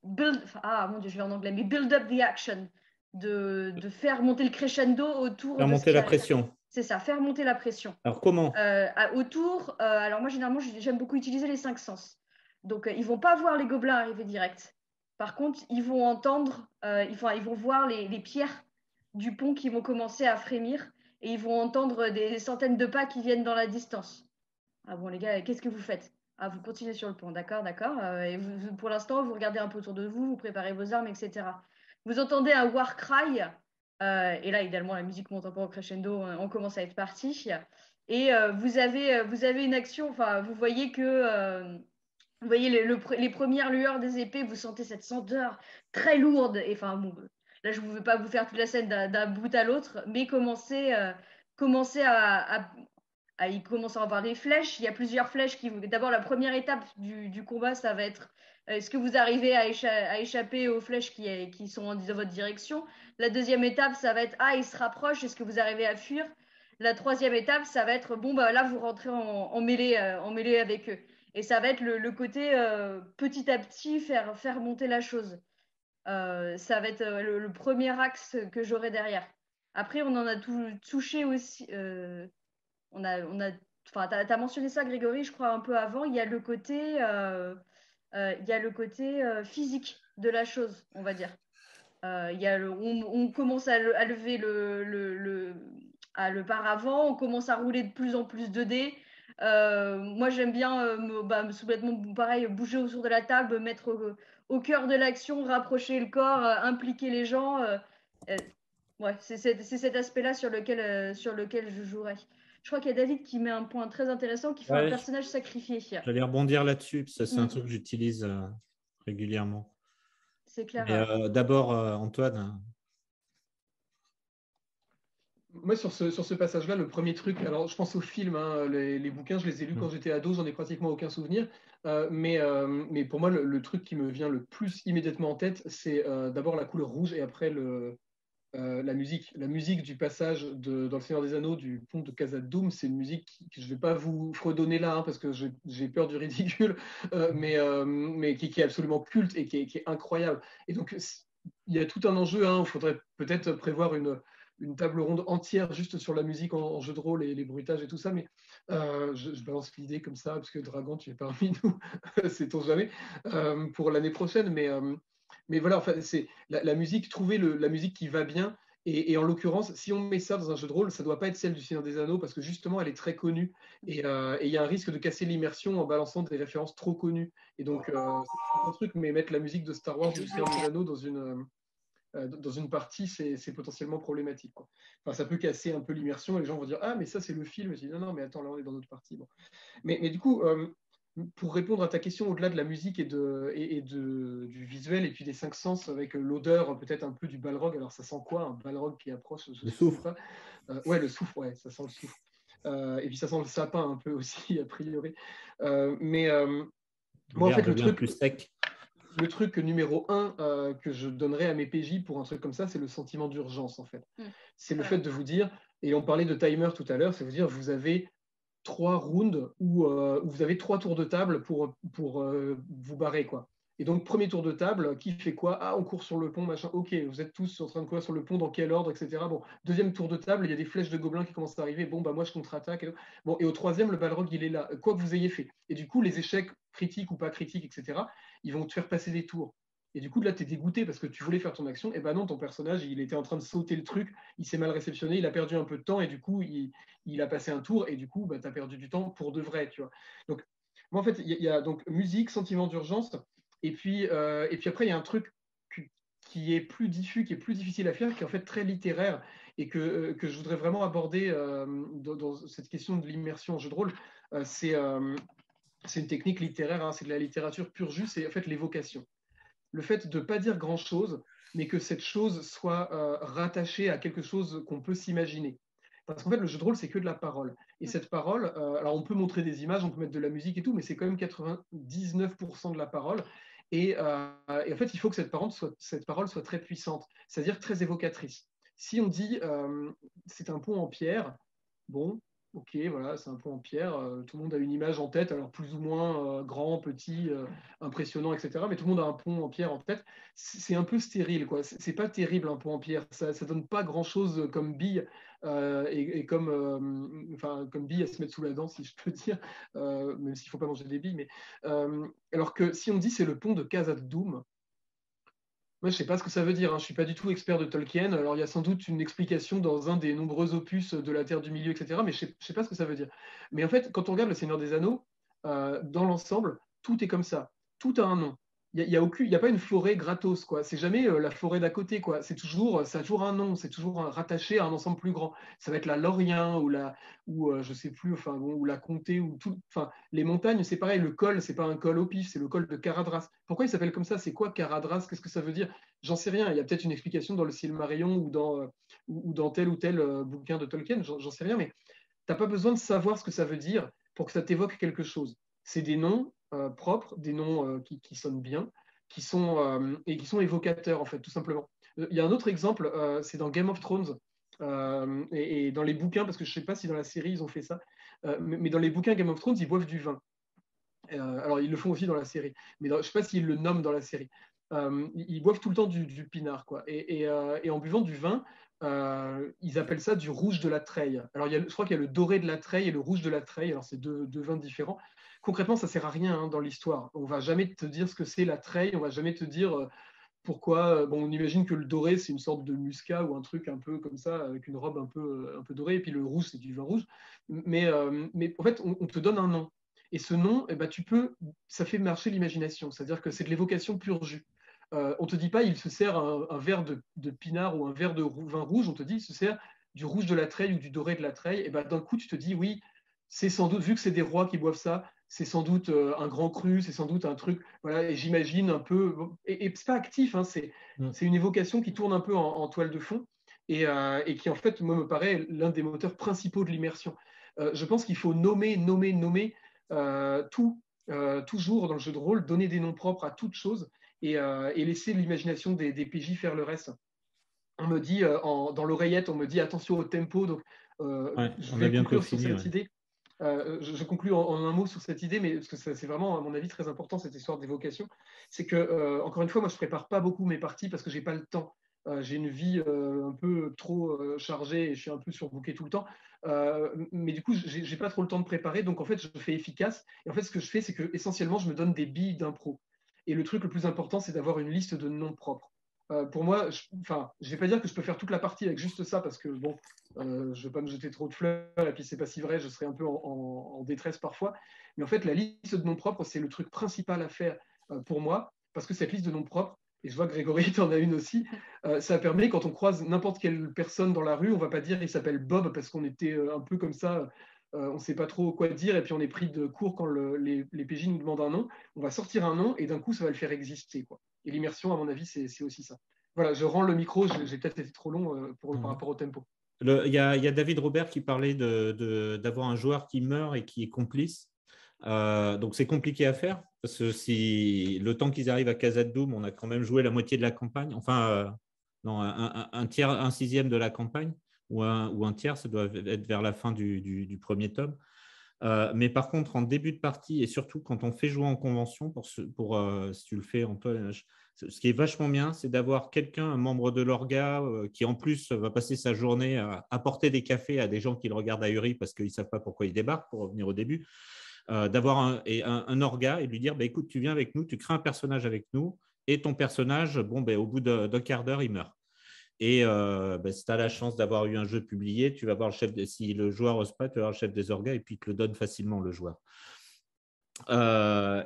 build. Mon Dieu, je vais en anglais, mais build up the action, de faire monter le crescendo autour. Faire monter la pression. C'est ça, faire monter la pression. Alors comment? Autour. Alors moi généralement, j'aime beaucoup utiliser les 5 sens. Donc, ils ne vont pas voir les gobelins arriver direct. Par contre, ils vont entendre, ils vont voir les pierres du pont qui vont commencer à frémir. et ils vont entendre des centaines de pas qui viennent dans la distance. Ah bon, les gars, qu'est-ce que vous faites? Ah, vous continuez sur le pont, d'accord, d'accord. Et pour l'instant, vous regardez un peu autour de vous, vous préparez vos armes, etc. Vous entendez un war cry, et là, idéalement, la musique monte un peu en crescendo, on commence à être parti. Et vous avez une action, enfin, vous voyez que vous voyez les premières lueurs des épées, vous sentez cette senteur très lourde. Et enfin, bon, là, je ne veux pas vous faire toute la scène d'un bout à l'autre, mais commencez il commence à avoir des flèches. Il y a plusieurs flèches qui. D'abord, la première étape du combat, ça va être est-ce que vous arrivez à échapper aux flèches qui sont dans votre direction? La deuxième étape, ça va être ah, ils se rapprochent, est-ce que vous arrivez à fuir? La troisième étape, ça va être bon, bah là, vous rentrez en mêlée avec eux. Et ça va être le côté petit à petit faire monter la chose. Ça va être le premier axe que j'aurai derrière. Après, on en a touché aussi. Enfin, t'as mentionné ça, Grégory, je crois, un peu avant. Il y a le côté physique de la chose, on va dire. On commence à lever le paravent, on commence à rouler de plus en plus de dés. Moi, j'aime bien complètement pareil, bouger autour de la table, mettre au cœur de l'action, rapprocher le corps, impliquer les gens. Euh, ouais, c'est cet aspect-là sur lequel je jouerai. Je crois qu'il y a David qui met un point très intéressant, qui fait un Ouais, personnage sacrifié. j'allais rebondir là-dessus, parce que c'est un Mm, truc que j'utilise régulièrement. c'est clair. Mais d'abord, Antoine. Moi, sur ce passage-là, le premier truc, alors je pense au film, hein, les bouquins, je les ai lus quand j'étais ado, j'en ai pratiquement aucun souvenir. Mais pour moi, le truc qui me vient le plus immédiatement en tête, c'est d'abord la couleur rouge et après la musique. La musique du passage dans Le Seigneur des Anneaux du pont de Khazad-dûm, c'est une musique que je ne vais pas vous fredonner là, hein, parce que j'ai peur du ridicule, mais qui est absolument culte et qui est incroyable. Et donc, il y a tout un enjeu. Hein, il faudrait peut-être prévoir une table ronde entière juste sur la musique en jeu de rôle et les bruitages et tout ça, mais je balance l'idée comme ça, parce que Dragan, tu es parmi nous, sait-on jamais, pour l'année prochaine, mais voilà, enfin, c'est la musique, trouver la musique qui va bien, et en l'occurrence, si on met ça dans un jeu de rôle, ça ne doit pas être celle du Seigneur des Anneaux, parce que justement, elle est très connue, et il y a un risque de casser l'immersion en balançant des références trop connues, et donc, c'est un truc, mais mettre la musique de Star Wars ou du Seigneur des Anneaux dans une partie, c'est potentiellement problématique, quoi. Enfin, ça peut casser un peu l'immersion et les gens vont dire ah, mais ça, c'est le film. Et je dis non, non, mais attends, là, on est dans notre partie. Bon. Mais du coup, pour répondre à ta question, au-delà de la musique du visuel et puis des cinq sens, avec l'odeur peut-être un peu du balrog, alors ça sent quoi, un balrog qui approche? Je Le ne sais soufre. pas. Ouais, le soufre, ouais, ça sent le soufre. Et puis ça sent le sapin un peu aussi, a priori. Moi, en L'air fait, devient plus sec. le truc numéro un que je donnerais à mes PJ pour un truc comme ça, c'est le sentiment d'urgence, en fait. C'est le fait de vous dire, et on parlait de timer tout à l'heure, c'est vous dire, vous avez 3 rounds où vous avez 3 tours de table pour vous barrer, quoi. Et donc, premier tour de table, qui fait quoi? Ah, on court sur le pont, machin. Ok, vous êtes tous en train de courir sur le pont, dans quel ordre, etc. Bon, deuxième tour de table, il y a des flèches de gobelins qui commencent à arriver. Bon, bah moi, je contre-attaque. Bon, et au troisième, le balrog, il est là, quoi que vous ayez fait. Et du coup, les échecs critiques ou pas critiques, etc., ils vont te faire passer des tours. Et du coup, là, tu es dégoûté parce que tu voulais faire ton action. Et ben non, ton personnage, il était en train de sauter le truc, il s'est mal réceptionné, il a perdu un peu de temps et du coup, il a passé un tour et du coup, bah, tu as perdu du temps pour de vrai, tu vois. Donc, moi, en fait, il y a donc musique, sentiment d'urgence, et puis après, il y a un truc qui est plus diffus, qui est plus difficile à faire, qui est en fait très littéraire et que je voudrais vraiment aborder dans cette question de l'immersion en jeu de rôle. C'est une technique littéraire, hein, c'est de la littérature pure jus, c'est en fait l'évocation. Le fait de ne pas dire grand-chose, mais que cette chose soit rattachée à quelque chose qu'on peut s'imaginer. Parce qu'en fait, le jeu de rôle, c'est que de la parole. Et cette parole, alors on peut montrer des images, on peut mettre de la musique et tout, mais c'est quand même 99% de la parole. Et en fait, il faut que cette parole soit très puissante, c'est-à-dire très évocatrice. Si on dit c'est un pont en pierre, bon, ok, voilà, c'est un pont en pierre, tout le monde a une image en tête, alors plus ou moins grand, petit, impressionnant, etc. Mais tout le monde a un pont en pierre en tête. C'est un peu stérile, quoi. C'est pas terrible un pont en pierre. Ça donne pas grand-chose comme bille et comme bille à se mettre sous la dent, si je peux dire, même s'il faut pas manger des billes. Mais alors que si on dit c'est le pont de Khazad-dûm, Moi, je ne sais pas ce que ça veut dire, hein. Je ne suis pas du tout expert de Tolkien. Alors, il y a sans doute une explication dans un des nombreux opus de la Terre du Milieu, etc. Mais je ne sais pas ce que ça veut dire. Mais en fait, quand on regarde Le Seigneur des Anneaux, dans l'ensemble, tout est comme ça. Tout a un nom. Il y a pas une forêt gratos, quoi. C'est jamais la forêt d'à côté, quoi. Ça a toujours un nom, c'est toujours rattaché à un ensemble plus grand. Ça va être la Lorien ou je sais plus, enfin, bon, ou la Comté, ou tout. Enfin, les montagnes, c'est pareil. Le col, c'est pas un col au pif, c'est le col de Caradras. Pourquoi il s'appelle comme ça? C'est quoi Caradras? Qu'est-ce que ça veut dire? J'en sais rien. Il y a peut-être une explication dans le Silmarillion ou dans tel ou tel bouquin de Tolkien. J'en sais rien, mais t'as pas besoin de savoir ce que ça veut dire pour que ça t'évoque quelque chose. C'est des noms propres, des noms qui sonnent bien, et qui sont évocateurs, en fait, tout simplement. Il y a un autre exemple, c'est dans Game of Thrones, et dans les bouquins, parce que je ne sais pas si dans la série ils ont fait ça, mais dans les bouquins Game of Thrones, ils boivent du vin. Alors, ils le font aussi dans la série, mais je ne sais pas s'ils le nomment dans la série. Ils boivent tout le temps du pinard, quoi. Et en buvant du vin, ils appellent ça du rouge de la Treille. Alors, je crois qu'il y a le doré de la Treille et le rouge de la Treille. Alors, c'est deux vins différents. Concrètement, ça ne sert à rien, hein, dans l'histoire. On ne va jamais te dire ce que c'est la Treille. On ne va jamais te dire pourquoi. Bon, on imagine que le doré, c'est une sorte de muscat ou un truc un peu comme ça, avec une robe un peu dorée. Et puis le rouge, c'est du vin rouge. Mais en fait, on te donne un nom. Et ce nom, eh ben, ça fait marcher l'imagination. C'est-à-dire que c'est de l'évocation pure jus. On ne te dit pas, il se sert un verre de pinard ou un verre de vin rouge. On te dit, il se sert du rouge de la Treille ou du doré de la Treille. Et ben, d'un coup, tu te dis, oui, c'est sans doute, vu que c'est des rois qui boivent ça, c'est sans doute un grand cru, c'est sans doute un truc. Voilà, et j'imagine un peu. Et c'est pas actif, hein, c'est une évocation qui tourne un peu en toile de fond et qui, en fait, moi, me paraît l'un des moteurs principaux de l'immersion. Je pense qu'il faut nommer tout, toujours dans le jeu de rôle, donner des noms propres à toute chose et laisser l'imagination des PJ faire le reste. On me dit, dans l'oreillette, on me dit attention au tempo, donc je vais conclure sur cette idée. Je conclus en un mot sur cette idée, mais parce que c'est vraiment, à mon avis, très important, cette histoire d'évocation. C'est que, encore une fois, moi, je ne prépare pas beaucoup mes parties parce que je n'ai pas le temps. J'ai une vie un peu trop chargée et je suis un peu surbooké tout le temps. Mais du coup, je n'ai pas trop le temps de préparer. Donc, en fait, je fais efficace. Et en fait, ce que je fais, c'est que essentiellement, je me donne des billes d'impro. Et le truc le plus important, c'est d'avoir une liste de noms propres. Pour moi, je ne vais pas dire que je peux faire toute la partie avec juste ça parce que, bon, je ne vais pas me jeter trop de fleurs et puis c'est pas si vrai, je serais un peu en détresse parfois. Mais en fait, la liste de noms propres, c'est le truc principal à faire pour moi parce que cette liste de noms propres, et je vois que Grégory, tu en as une aussi, ça permet quand on croise n'importe quelle personne dans la rue, on ne va pas dire il s'appelle Bob parce qu'on était un peu comme ça, on ne sait pas trop quoi dire et puis on est pris de court quand les PJ nous demandent un nom. On va sortir un nom et d'un coup, ça va le faire exister, quoi. Et l'immersion, à mon avis, c'est aussi ça. Voilà, je rends le micro, j'ai peut-être été trop long par rapport au tempo. Il y a David Robert qui parlait d'avoir un joueur qui meurt et qui est complice. Donc, c'est compliqué à faire parce que si le temps qu'ils arrivent à Khazad-dûm, on a quand même joué la moitié de la campagne, enfin, non, un tiers, un sixième de la campagne ou un tiers, ça doit être vers la fin du premier tome. Mais par contre, en début de partie et surtout quand on fait jouer en convention, si tu le fais, Antoine, ce qui est vachement bien, c'est d'avoir quelqu'un, un membre de l'orga, qui en plus va passer sa journée à apporter des cafés à des gens qui le regardent ahuris parce qu'ils ne savent pas pourquoi il débarque, pour revenir au début, d'avoir un orga et lui dire bah, écoute, tu viens avec nous, tu crées un personnage avec nous et ton personnage, bon, bah, au bout d'un quart d'heure, il meurt. Et si tu as la chance d'avoir eu un jeu publié, tu vas voir si le joueur n'ose pas, tu vas voir le chef des orgas et puis il te le donne facilement, le joueur.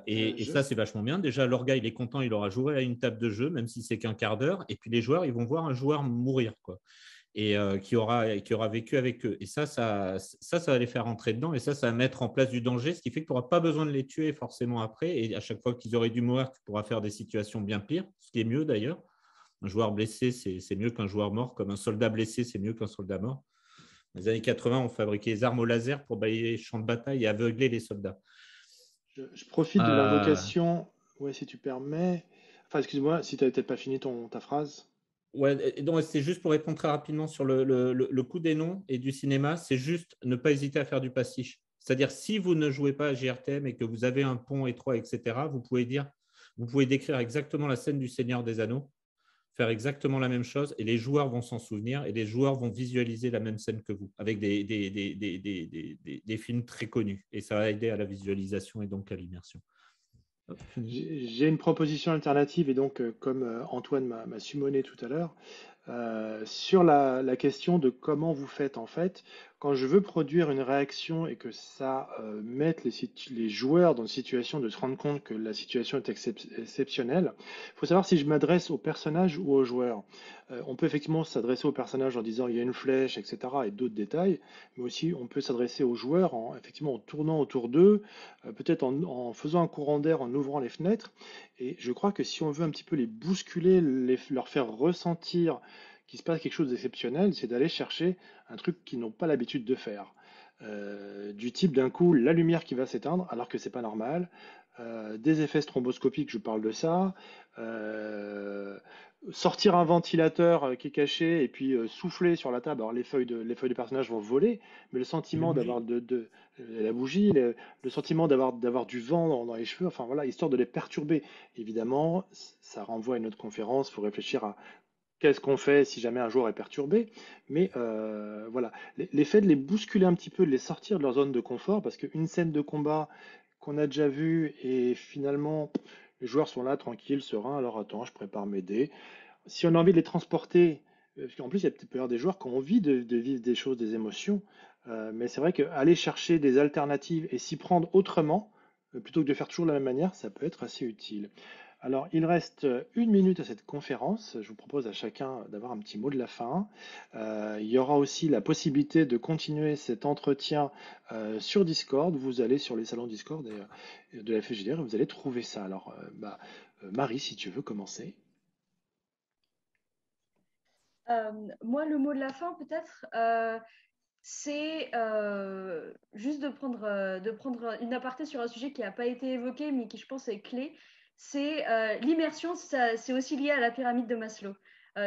Et ça, c'est vachement bien. Déjà, l'orga, il est content, il aura joué à une table de jeu, même si c'est qu'un quart d'heure. Et puis les joueurs, ils vont voir un joueur mourir, quoi. Et qui aura vécu avec eux. Et ça va les faire rentrer dedans. Et ça va mettre en place du danger, ce qui fait que tu n'auras pas besoin de les tuer forcément après. Et à chaque fois qu'ils auraient dû mourir, tu pourras faire des situations bien pires, ce qui est mieux d'ailleurs. Un joueur blessé, c'est mieux qu'un joueur mort, comme un soldat blessé, c'est mieux qu'un soldat mort. Dans les années 80, on fabriquait des armes au laser pour balayer les champs de bataille et aveugler les soldats. Je profite de l'invocation, ouais, si tu permets. Enfin, excuse-moi, si tu n'avais peut-être pas fini ta phrase. Ouais, donc c'est juste pour répondre très rapidement sur le coup des noms et du cinéma, c'est juste ne pas hésiter à faire du pastiche. C'est-à-dire, si vous ne jouez pas à JRTM et que vous avez un pont étroit, etc., vous pouvez décrire exactement la scène du Seigneur des Anneaux, faire exactement la même chose et les joueurs vont s'en souvenir et les joueurs vont visualiser la même scène que vous avec des films très connus et ça va aider à la visualisation et donc à l'immersion. J'ai une proposition alternative et donc, comme Antoine m'a summoné tout à l'heure, sur la question de comment vous faites en fait, quand je veux produire une réaction et que ça mette les joueurs dans une situation de se rendre compte que la situation est exceptionnelle, il faut savoir si je m'adresse au personnage ou aux joueurs. On peut effectivement s'adresser au personnage en disant il y a une flèche, etc. et d'autres détails, mais aussi on peut s'adresser aux joueurs en effectivement en tournant autour d'eux, peut-être en faisant un courant d'air, en ouvrant les fenêtres. Et je crois que si on veut un petit peu les bousculer, leur faire ressentir qu'il se passe quelque chose d'exceptionnel, c'est d'aller chercher un truc qu'ils n'ont pas l'habitude de faire. Du type d'un coup la lumière qui va s'éteindre alors que c'est pas normal, des effets stromboscopiques, je parle de ça, euh, sortir un ventilateur qui est caché et puis souffler sur la table. Alors les feuilles de personnage vont voler, mais le Les sentiment bougies. d'avoir la bougie, le sentiment d'avoir du vent dans les cheveux, enfin voilà, histoire de les perturber. Évidemment, ça renvoie à une autre conférence, il faut réfléchir à qu'est-ce qu'on fait si jamais un joueur est perturbé. Mais voilà, l'effet de les bousculer un petit peu, de les sortir de leur zone de confort, parce qu'une scène de combat qu'on a déjà vue et finalement les joueurs sont là tranquilles, sereins, alors attends, je prépare mes dés. Si on a envie de les transporter, parce qu'en plus il y a peut-être y avoir des joueurs qui ont envie de vivre des choses, des émotions, mais c'est vrai qu'aller chercher des alternatives et s'y prendre autrement, plutôt que de faire toujours de la même manière, ça peut être assez utile. Alors, il reste 1 minute à cette conférence. Je vous propose à chacun d'avoir un petit mot de la fin. Il y aura aussi la possibilité de continuer cet entretien sur Discord. Vous allez sur les salons Discord de la FGDR et vous allez trouver ça. Alors, Marie, si tu veux commencer. Moi, le mot de la fin, peut-être, c'est juste de prendre une aparté sur un sujet qui n'a pas été évoqué, mais qui, je pense, est clé. C'est l'immersion, c'est aussi lié à la pyramide de Maslow.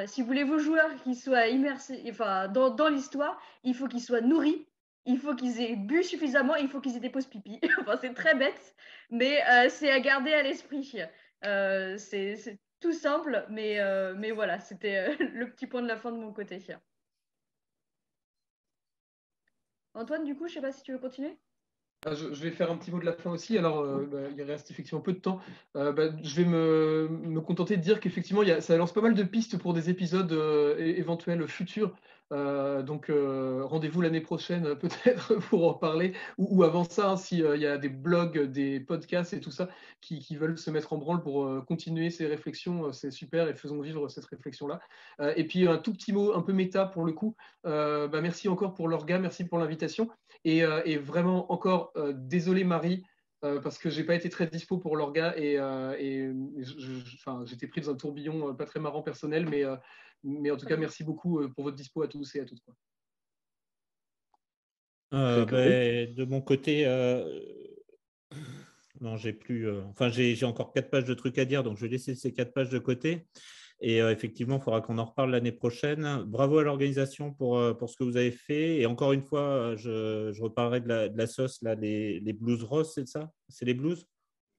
Si vous voulez vos joueurs qui soient immersés, enfin, dans l'histoire, il faut qu'ils soient nourris, il faut qu'ils aient bu suffisamment, il faut qu'ils aient des pauses pipi. Enfin, c'est très bête, mais c'est à garder à l'esprit. C'est tout simple, mais voilà, c'était le petit point de la fin de mon côté. Antoine, du coup, je sais pas si tu veux continuer. Je vais faire un petit mot de la fin aussi. Alors, il reste effectivement peu de temps. Je vais me contenter de dire qu'effectivement, ça lance pas mal de pistes pour des épisodes éventuels futurs. Rendez-vous l'année prochaine, peut-être, pour en parler. Ou avant ça, hein, s'il y a des blogs, des podcasts et tout ça qui veulent se mettre en branle pour continuer ces réflexions, c'est super et faisons vivre cette réflexion-là. Et puis, un tout petit mot un peu méta pour le coup. Merci encore pour l'orga, merci pour l'invitation. Et vraiment, encore, désolé Marie, parce que j'ai pas été très dispo pour l'orga enfin, j'étais pris dans un tourbillon pas très marrant personnel, mais en tout cas, merci beaucoup pour votre dispo à tous et à toutes, quoi. Grégory. De mon côté, non, j'ai plus. Enfin, j'ai encore 4 pages de trucs à dire, donc je vais laisser ces 4 pages de côté. Et effectivement, il faudra qu'on en reparle l'année prochaine. Bravo à l'organisation pour ce que vous avez fait. Et encore une fois, je reparlerai de la sauce, là, les blues roses, c'est ça? C'est les blues?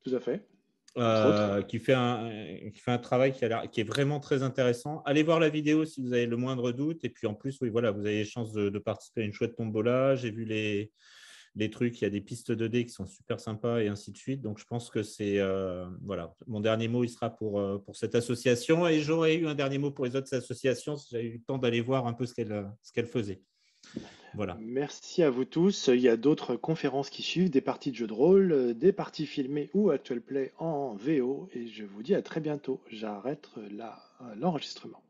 Tout à fait. Entre autres. Qui fait un travail qui est vraiment très intéressant. Allez voir la vidéo si vous avez le moindre doute. Et puis en plus, oui, voilà, vous avez les chances de participer à une chouette tombola. J'ai vu les trucs, il y a des pistes 2D qui sont super sympas et ainsi de suite. Donc je pense que c'est voilà, mon dernier mot, il sera pour cette association. Et j'aurais eu un dernier mot pour les autres associations si j'avais eu le temps d'aller voir un peu ce qu'elle faisait. Voilà. Merci à vous tous. Il y a d'autres conférences qui suivent, des parties de jeux de rôle, des parties filmées ou actual play en VO. Et je vous dis à très bientôt. J'arrête là l'enregistrement.